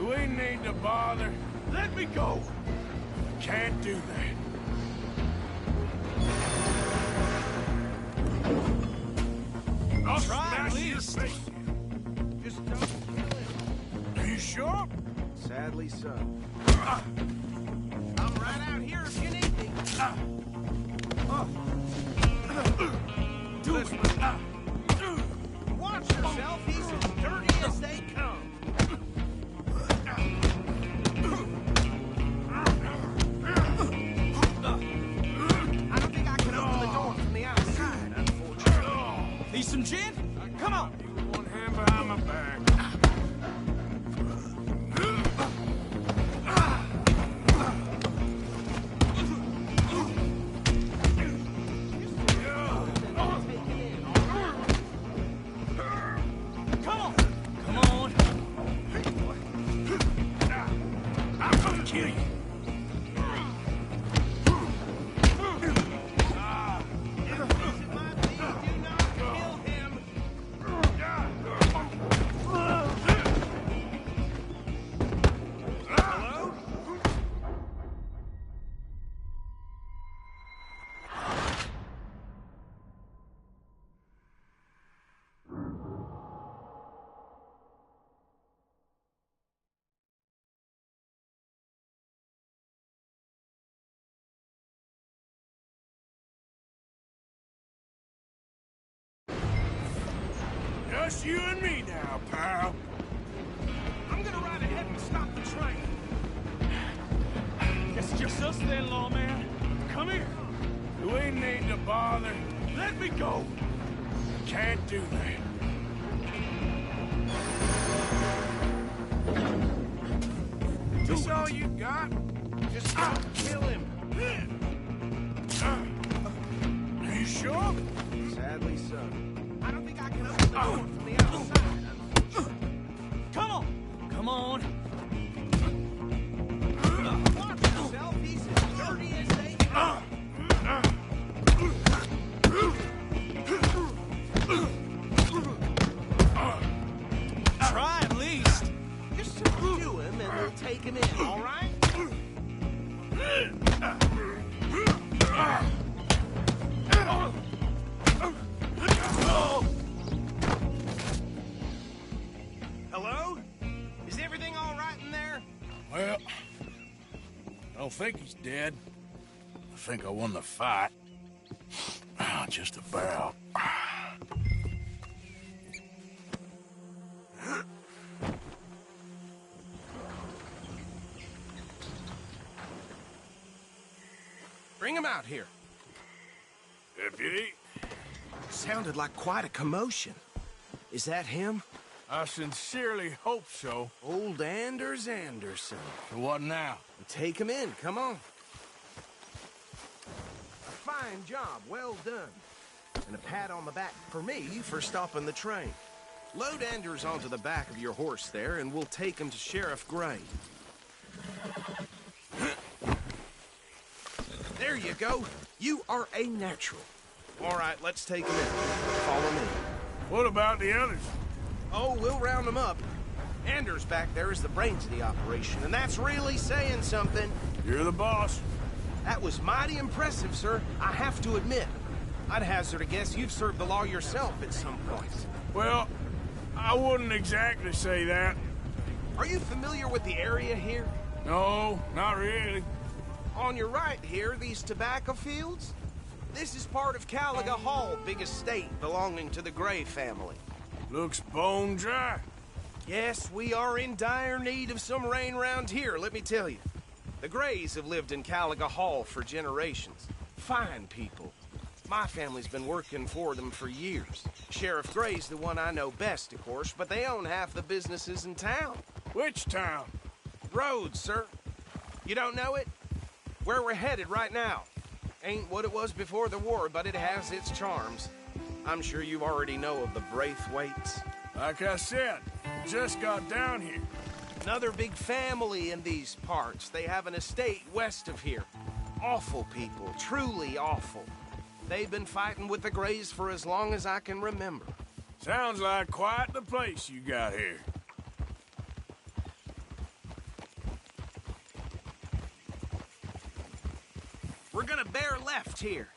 We need to bother. Let me go. Can't do that. I'll smash your face. Just don't kill him. Are you sure? Sadly so. I'm right out here if you need me. Do it. Watch yourself. He's as dirty as they come. I don't think I can open the door from the outside, unfortunately. Need some gin? Come on. One hand behind my back. Come on. Come on. I'm gonna kill you. Just you and me now, pal. I'm gonna ride ahead and stop the train. It's just us then, lawman. Come here. We need to bother. Let me go. Can't do that. This all you got? Just don't kill him. Are you sure? Sadly so. I don't think I can open the door from the outside, unfortunately. Come on. Come on. Watch yourself. He's as dirty as they come. Try at least. Just subdue him and we'll take him in, all right? Hello? Is everything all right in there? Well, I don't think he's dead. I think I won the fight. Just about. Bring him out here. Deputy? Sounded like quite a commotion. Is that him? I sincerely hope so. Old Anders Anderson. So what now? Take him in, come on. A fine job, well done. And a pat on the back for me for stopping the train. Load Anders onto the back of your horse there, and we'll take him to Sheriff Gray. There you go. You are a natural. All right, let's take him in. Follow me. What about the others? Oh, we'll round them up. Anders back there is the brains of the operation, and that's really saying something. You're the boss. That was mighty impressive, sir. I have to admit. I'd hazard a guess you've served the law yourself at some point. Well, I wouldn't exactly say that. Are you familiar with the area here? No, not really. On your right here, these tobacco fields? This is part of Caliga Hall, big estate belonging to the Gray family. Looks bone dry. Yes, we are in dire need of some rain round here, let me tell you. The Grays have lived in Caliga Hall for generations. Fine people. My family's been working for them for years. Sheriff Gray's the one I know best, of course, but they own half the businesses in town. Which town? Rhodes, sir. You don't know it? Where we're headed right now. Ain't what it was before the war, but it has its charms. I'm sure you already know of the Braithwaites. Like I said, just got down here. Another big family in these parts. They have an estate west of here. Awful people, truly awful. They've been fighting with the Grays for as long as I can remember. Sounds like quite the place you got here. We're gonna bear left here.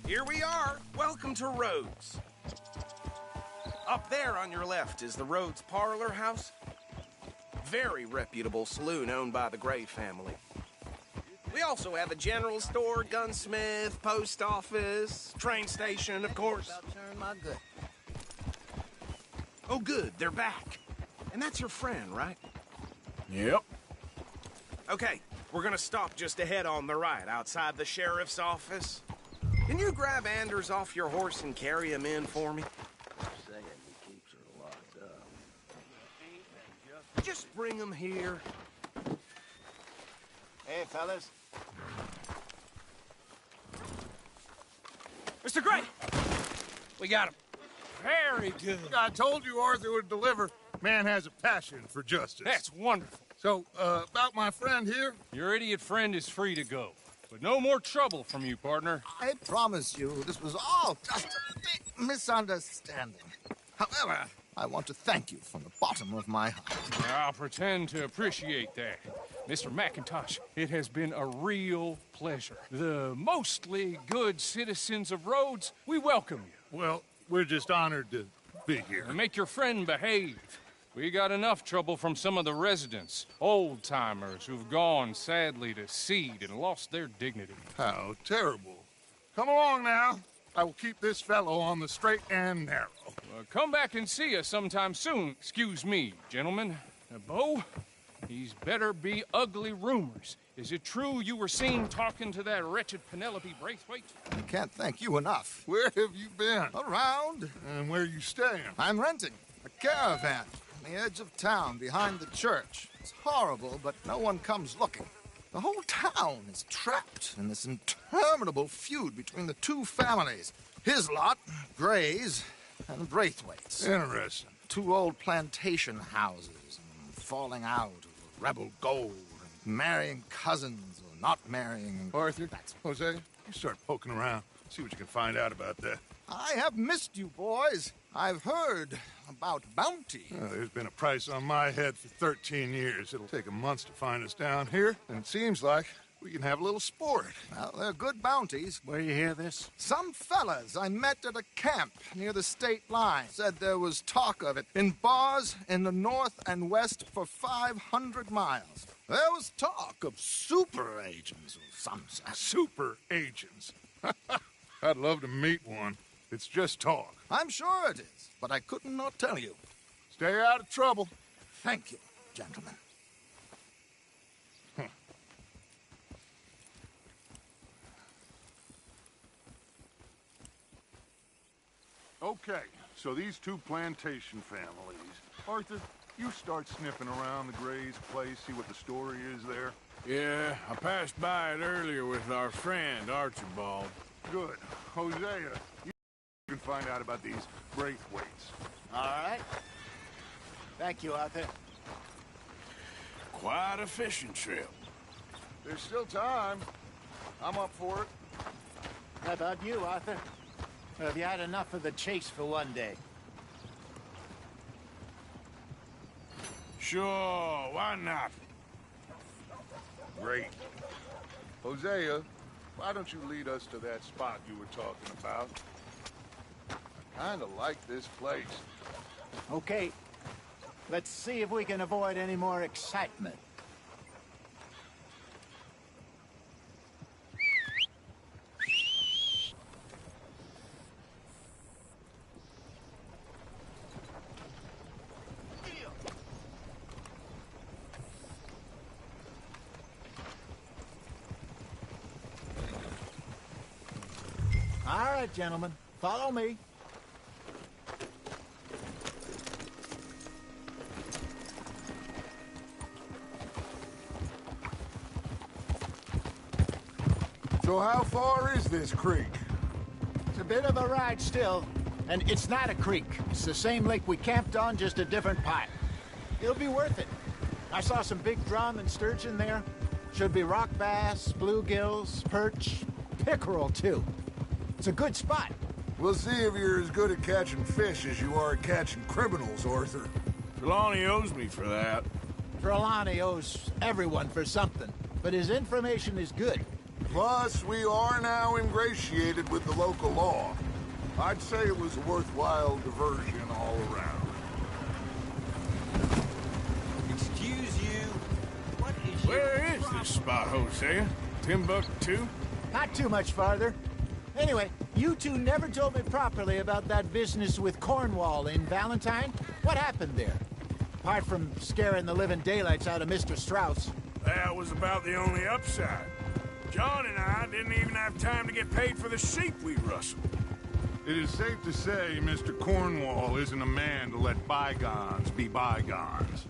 Here we are. Welcome to Rhodes. Up there on your left is the Rhodes Parlor House. Very reputable saloon owned by the Gray family. We also have a general store, gunsmith, post office, train station, of course. Oh, good. They're back. And that's your friend, right? Yep. Okay, we're gonna stop just ahead on the right, outside the sheriff's office. Can you grab Anders off your horse and carry him in for me? Saying he keeps her locked up. Just bring him here. Hey, fellas. Mr. Gray! We got him. Very good. I told you Arthur would deliver. Man has a passion for justice. That's wonderful. So, about my friend here? Your idiot friend is free to go. But no more trouble from you, partner. I promise you, this was all just a big misunderstanding. However, I want to thank you from the bottom of my heart. I'll pretend to appreciate that. Mr. McIntosh, it has been a real pleasure. The mostly good citizens of Rhodes, we welcome you. Well, we're just honored to be here. And make your friend behave. We got enough trouble from some of the residents, old-timers who've gone, sadly, to seed and lost their dignity. How terrible. Come along now. I will keep this fellow on the straight and narrow. Come back and see us sometime soon. Excuse me, gentlemen. Bo, these better be ugly rumors. Is it true you were seen talking to that wretched Penelope Braithwaite? I can't thank you enough. Where have you been? Around. And where are you staying? I'm renting a caravan on the edge of town behind the church. It's horrible, but no one comes looking. The whole town is trapped in this interminable feud between the two families. His lot, Gray's, and Braithwaite's. Interesting. Two old plantation houses, and falling out over rebel gold, and marrying cousins or not marrying. Arthur, Jose, you start poking around. See what you can find out about that. I have missed you, boys. I've heard about bounty. There's been a price on my head for 13 years. It'll take a month to find us down here, and it seems like we can have a little sport. Well, they're good bounties. Where you hear this? Some fellas I met at a camp near the state line said there was talk of it in bars in the north and west for 500 miles. There was talk of super agents of some sort. Super agents? I'd love to meet one. It's just talk. I'm sure it is, but I couldn't not tell you. Stay out of trouble. Thank you, gentlemen. Okay, so these two plantation families. Arthur, you start sniffing around the Gray's place, see what the story is there. Yeah, I passed by it earlier with our friend, Archibald. Good. Hosea, you can find out about these Braithwaites. All right. Thank you, Arthur. Quite a fishing trip. There's still time. I'm up for it. How about you, Arthur? Have you had enough of the chase for one day? Sure, why not? Great. Hosea, why don't you lead us to that spot you were talking about? Kinda like this place. Okay, let's see if we can avoid any more excitement. All right, gentlemen, follow me. So how far is this creek? It's a bit of a ride still, and it's not a creek. It's the same lake we camped on, just a different pipe. It'll be worth it. I saw some big drum and sturgeon there. Should be rock bass, bluegills, perch, pickerel, too. It's a good spot. We'll see if you're as good at catching fish as you are at catching criminals, Arthur. Trelawney owes me for that. Trelawney owes everyone for something, but his information is good. Plus, we are now ingratiated with the local law. I'd say it was a worthwhile diversion all around. Excuse you. What is Where is this spot, Hosea? Timbuktu? Not too much farther. Anyway, you two never told me properly about that business with Cornwall in Valentine. What happened there? Apart from scaring the living daylights out of Mr. Strauss. That was about the only upside. John and I didn't even have time to get paid for the sheep we rustled. It is safe to say Mr. Cornwall isn't a man to let bygones be bygones.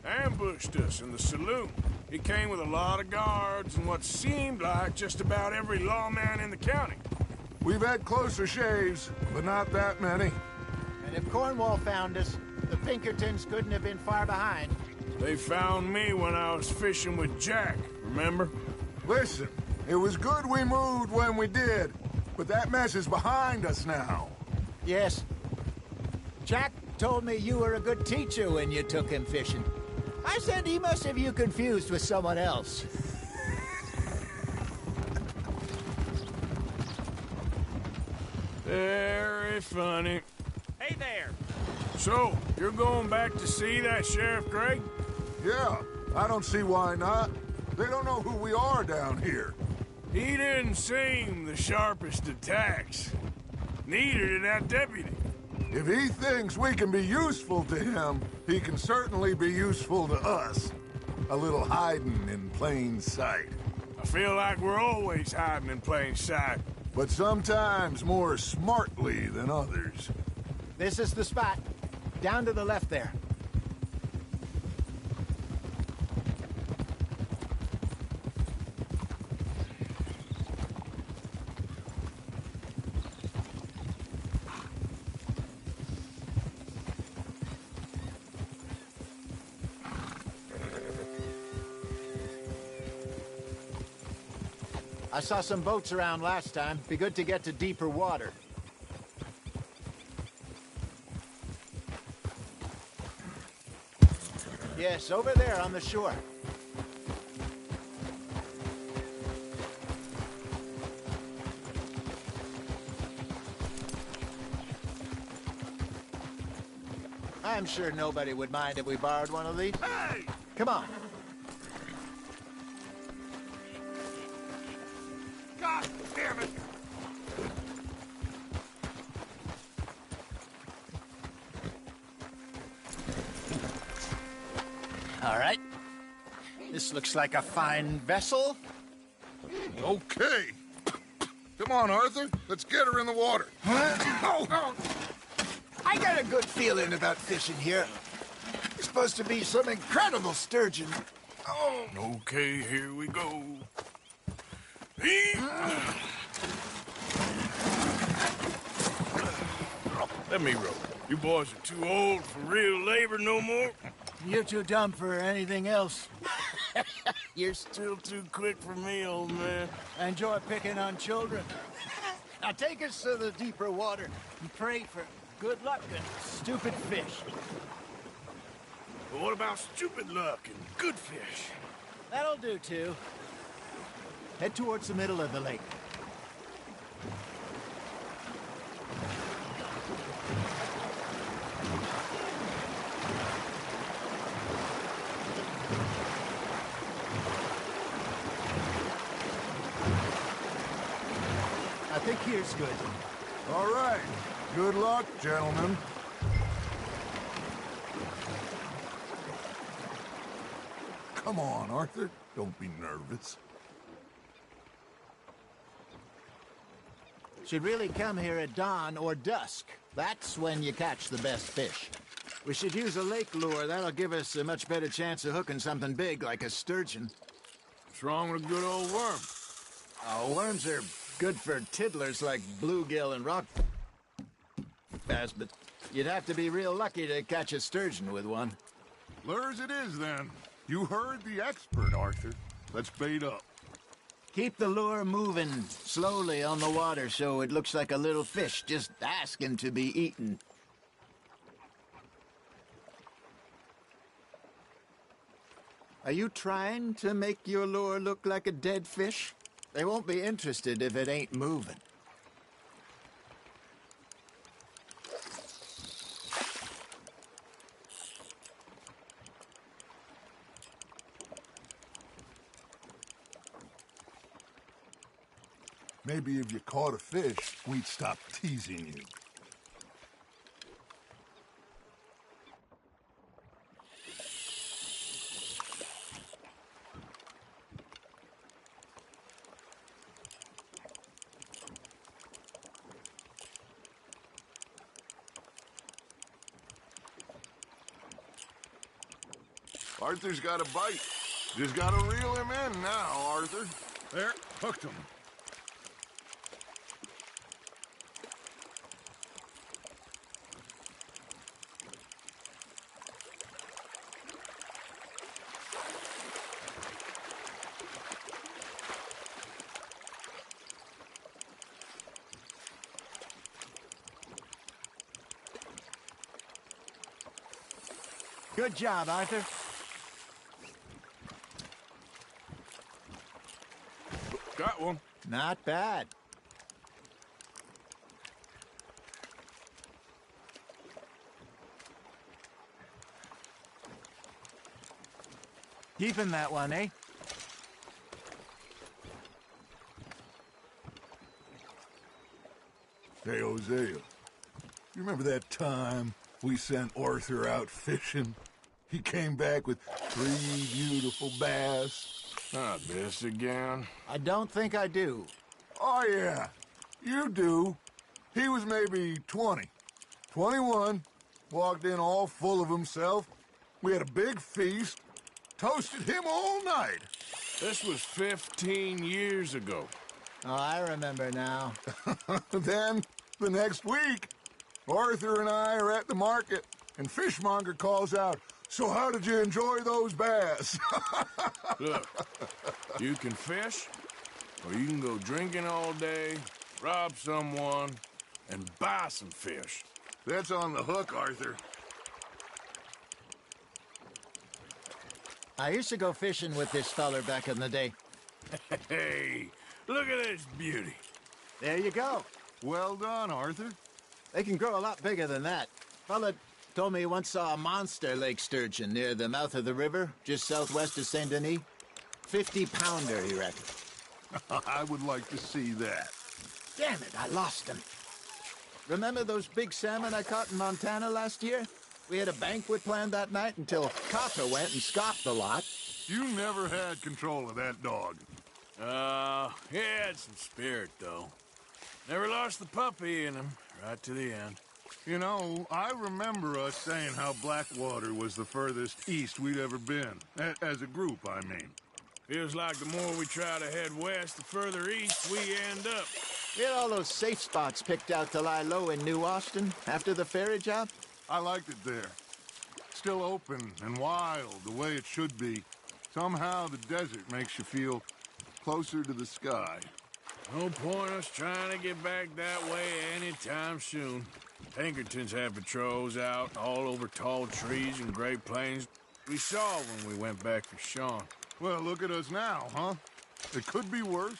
Ambushed us in the saloon. He came with a lot of guards and what seemed like just about every lawman in the county. We've had closer shaves, but not that many. And if Cornwall found us, the Pinkertons couldn't have been far behind. They found me when I was fishing with Jack, remember? Listen, it was good we moved when we did, but that mess is behind us now. Yes. Jack told me you were a good teacher when you took him fishing. I said he must have you confused with someone else. Very funny. Hey there. So, you're going back to see that Sheriff Gregg? Yeah, I don't see why not. They don't know who we are down here. He didn't seem the sharpest attacks. Neither did that deputy. If he thinks we can be useful to him, he can certainly be useful to us. A little hiding in plain sight. I feel like we're always hiding in plain sight. But sometimes more smartly than others. This is the spot. Down to the left there. I saw some boats around last time. Be good to get to deeper water. Yes, over there on the shore. I'm sure nobody would mind if we borrowed one of these. Hey! Come on. God damn it! All right. This looks like a fine vessel. Okay. Come on, Arthur. Let's get her in the water. Oh. I got a good feeling about fishing here. It's supposed to be some incredible sturgeon. Oh. Okay, here we go. Let me row. You boys are too old for real labor no more. You're too dumb for anything else. You're still too quick for me, old man. I enjoy picking on children. Now take us to the deeper water and pray for good luck and stupid fish. But what about stupid luck and good fish? That'll do, too. Head towards the middle of the lake. think here's good. All right. Good luck, gentlemen. Come on, Arthur. Don't be nervous. Should really come here at dawn or dusk. That's when you catch the best fish. We should use a lake lure. That'll give us a much better chance of hooking something big like a sturgeon. What's wrong with a good old worm? Oh, worms are good for tiddlers like bluegill and rock bass, but you'd have to be real lucky to catch a sturgeon with one. Lures it is, then. You heard the expert, Arthur. Let's bait up. Keep the lure moving slowly on the water so it looks like a little fish just asking to be eaten. Are you trying to make your lure look like a dead fish? They won't be interested if it ain't moving. Maybe if you caught a fish, we'd stop teasing you. Arthur's got a bite. Just gotta reel him in now, Arthur. There, hooked him. Good job, Arthur. Got one. Not bad. Keeping that one, eh? Hey, Hosea. You remember that time we sent Arthur out fishing? He came back with 3 beautiful bass. Not this again. I don't think I do. Oh, yeah. You do. He was maybe 20. 21. Walked in all full of himself. We had a big feast. Toasted him all night. This was 15 years ago. Oh, I remember now. Then, the next week, Arthur and I are at the market, and Fishmonger calls out, "So how did you enjoy those bass?" Look, you can fish, or you can go drinking all day, rob someone, and buy some fish. That's on the hook, Arthur. I used to go fishing with this feller back in the day. Hey, look at this beauty. There you go. Well done, Arthur. They can grow a lot bigger than that. Fella told me he once saw a monster lake sturgeon near the mouth of the river, just southwest of Saint Denis. 50-pounder, he reckoned. I would like to see that. Damn it, I lost him. Remember those big salmon I caught in Montana last year? We had a banquet planned that night until Copper went and scoffed a lot. You never had control of that dog. He had some spirit, though. Never lost the puppy in him, right to the end. You know, I remember us saying how Blackwater was the furthest east we'd ever been. As a group, I mean. Feels like the more we try to head west, the further east we end up. We had all those safe spots picked out to lie low in New Austin after the ferry job. I liked it there. Still open and wild, the way it should be. Somehow the desert makes you feel closer to the sky. No point us trying to get back that way anytime soon. Pinkertons had patrols out all over tall trees and Great Plains. We saw when we went back for Sean. Well, look at us now, huh? It could be worse.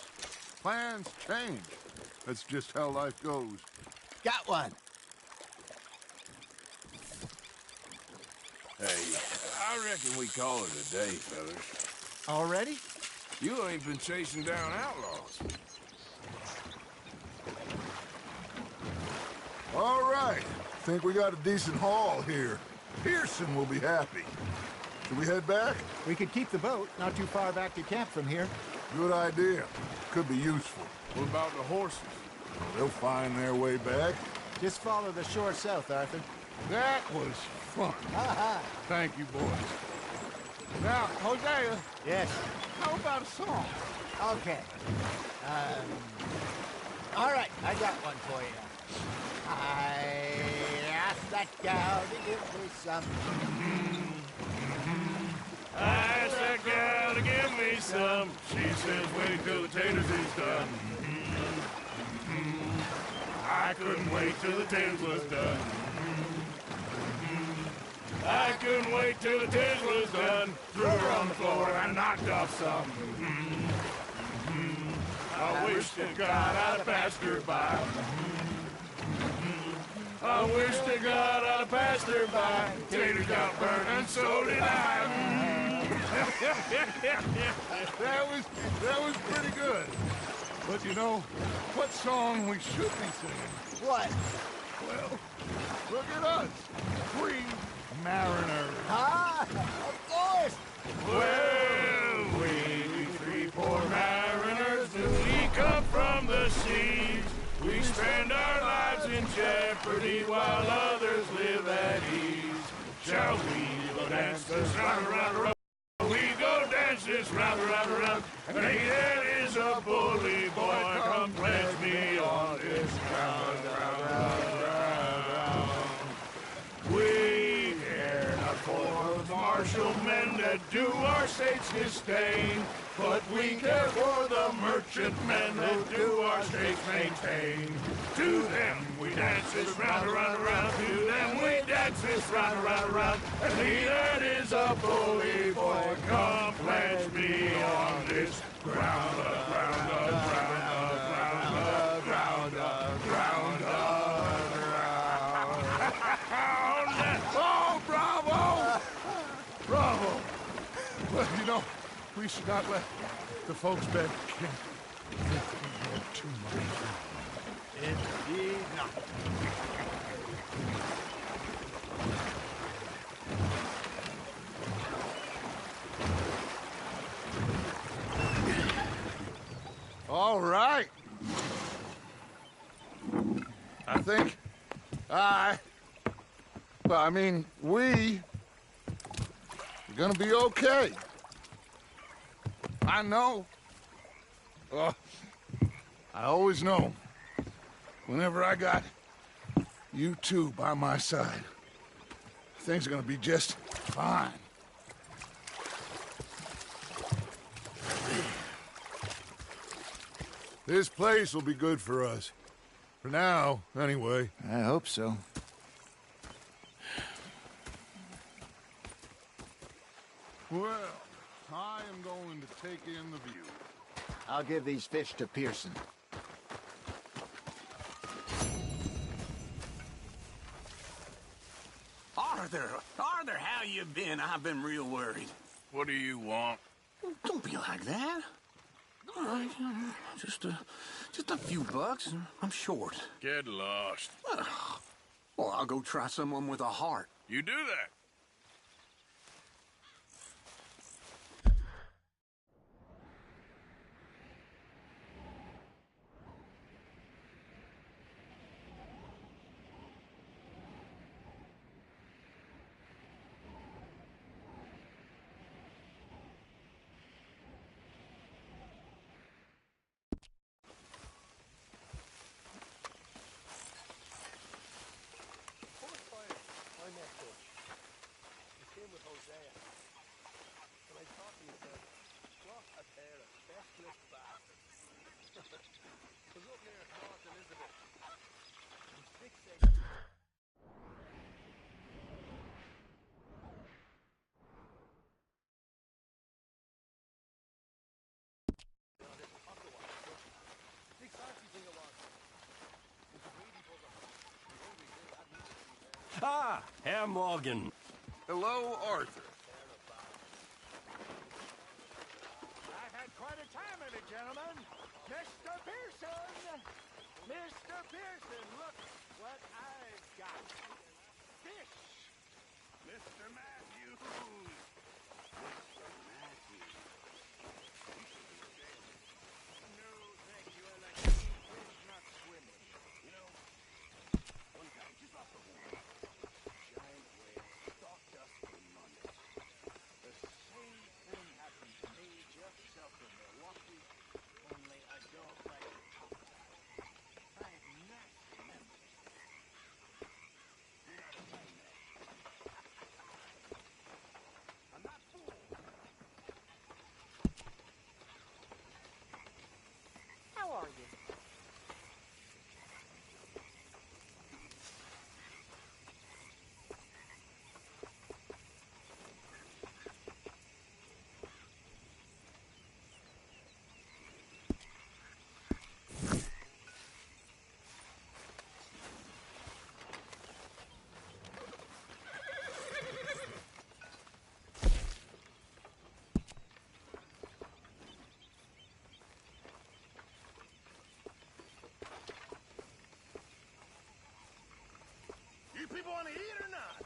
Plans change. That's just how life goes. Got one. Hey, I reckon we call it a day, fellas. Already? You ain't been chasing down outlaws. All right. Think we got a decent haul here. Pearson will be happy. Should we head back? We could keep the boat not too far back to camp from here. Good idea. Could be useful. What about the horses? They'll find their way back. Just follow the shore south, Arthur. That was fun. Thank you, boys. Now, Hosea. Yes? How about a song? Okay. All right, I got one for you. I asked that gal to give me some. I asked that gal to give me some. She says, wait till the taters is done. I couldn't wait till the taters was done. I couldn't wait till the taters was done. Threw her on the floor and knocked off some. I wish to God I'd have passed her by. I wish to God I'd have passed her by. Taters got burned and so did I. That was pretty good. But you know, what song we should be singing? What? Well, look at us. Free mariners. Ah, of course. Well, we three poor mariners, we come from the seas. We spend our lives in jeopardy while others live at ease. Shall we go dance this round, round, round? We go dance this round, round, round. And he that is a bully boy, come pledge me on this round, round, round, round. We care not for the martial men that do our states disdain, but we care for the merchant men that do our states maintain. To them we dance this round, round, round. To them we dance this round, round, round. And he that is a bully boy, come pledge me on this ground, ground, ground, ground, ground, ground, ground. Oh, bravo! Bravo! Well, you know, we should not let the folks back in too much. Indeed not. All right. I think we're gonna be okay. I know. I always know. Whenever I got you two by my side, things are gonna be just fine. This place will be good for us. For now, anyway. I hope so. Well, I am going to take in the view. I'll give these fish to Pearson. Arthur, how you been? I've been real worried. What do you want? Don't be like that. All right, just a few bucks. I'm short. Get lost. Well, I'll go try someone with a heart. You do that. Ah, Herr Morgan. Hello, Arthur. I've had quite a time of it, gentlemen. Mr. Pearson! Mr. Pearson, look what I've got. Fish! Mr. Matthews! Mr. Matthews. No, thank you. I like to eat fish, not swim with them. You know, one time, just off the water, giant whale stalked us for months. The same thing happened to me just south of Milwaukee, only I don't like to talk about it. I have nasty memories. You're not a fine man. I'm not fooled. How are you? You people want to eat or not?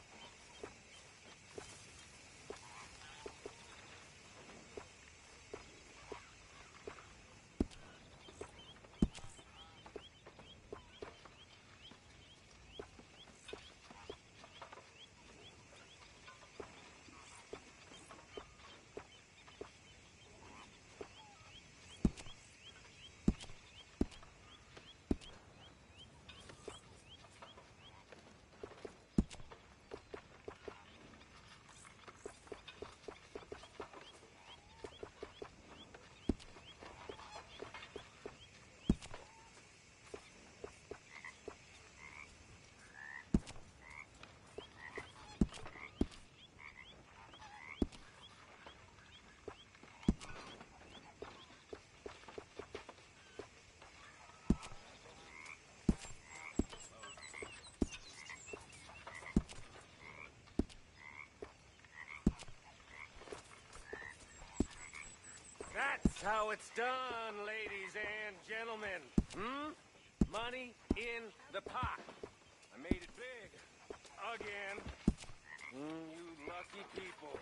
That's how it's done, ladies and gentlemen. Money in the pot. I made it big. Again. You lucky people.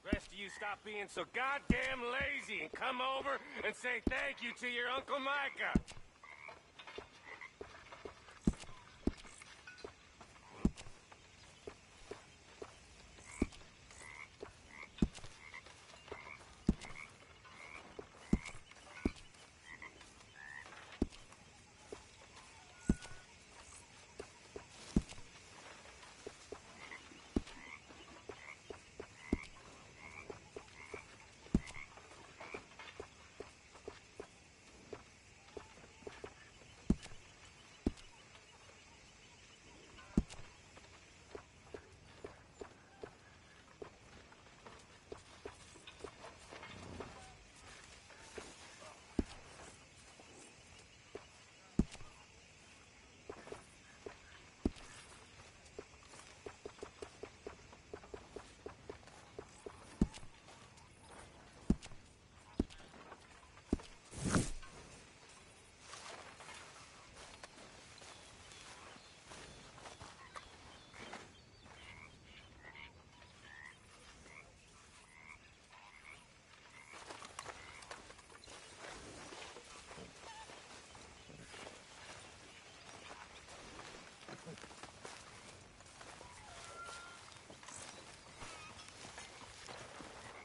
Rest of you stop being so goddamn lazy and come over and say thank you to your Uncle Micah.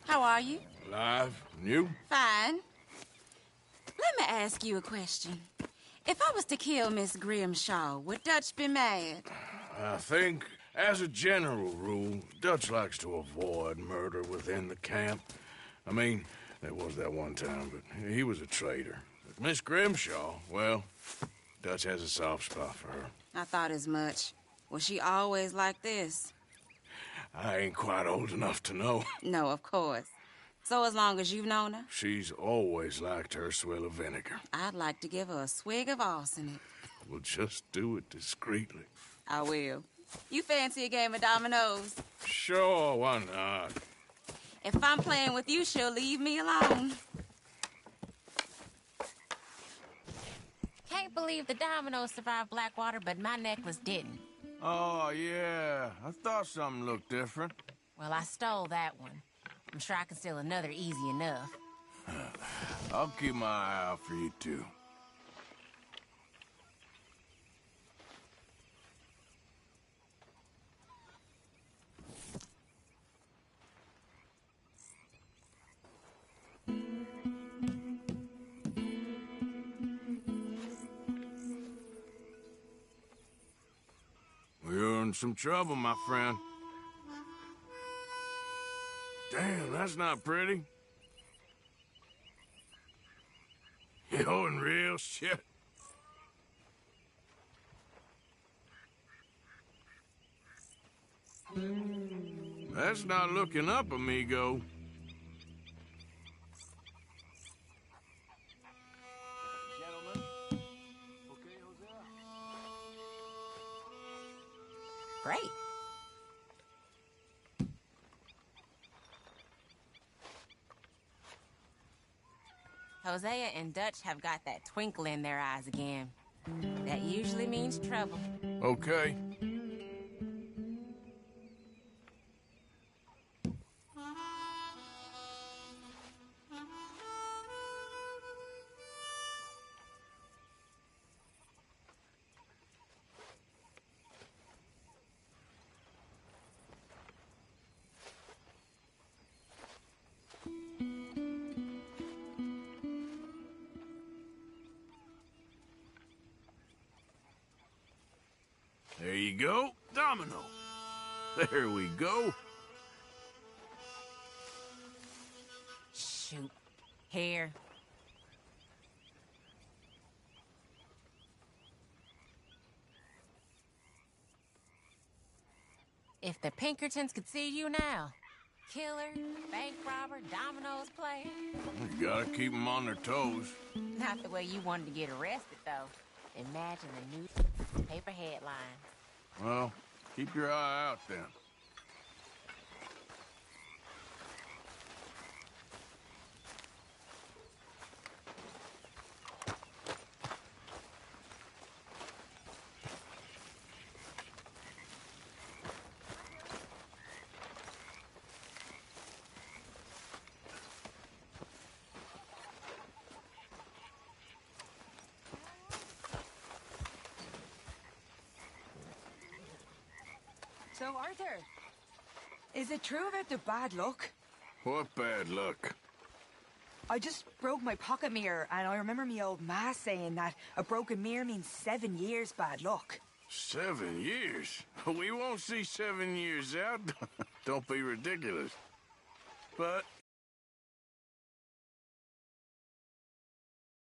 How are you? Alive? And you? Fine. Let me ask you a question. If I was to kill Miss Grimshaw, would Dutch be mad? I think, as a general rule, Dutch likes to avoid murder within the camp. I mean, there was that one time, but he was a traitor. But Miss Grimshaw, well, Dutch has a soft spot for her. I thought as much. Was she always like this? I ain't quite old enough to know. No, of course. So as long as you've known her? She's always liked her swill of vinegar. I'd like to give her a swig of arsenic. We'll just do it discreetly. I will. You fancy a game of dominoes? Sure, why not? If I'm playing with you, she'll leave me alone. Can't believe the dominoes survived Blackwater, but my necklace didn't. Oh, yeah. I thought something looked different. Well, I stole that one. I'm sure I can steal another easy enough. I'll keep my eye out for you, too. You're in some trouble, my friend. Damn, that's not pretty. You're in real shit. That's not looking up, amigo. Great. Hosea and Dutch have got that twinkle in their eyes again. That usually means trouble. Okay. There you go. Domino. There we go. Shoot. Here. If the Pinkertons could see you now. Killer, bank robber, dominoes player. You gotta keep them on their toes. Not the way you wanted to get arrested, though. Imagine the newspaper headline. Well, keep your eye out then. So, Arthur, is it true about the bad luck? What bad luck? I just broke my pocket mirror, and I remember me old ma saying that a broken mirror means 7 years bad luck. 7 years? We won't see 7 years out. Don't be ridiculous. But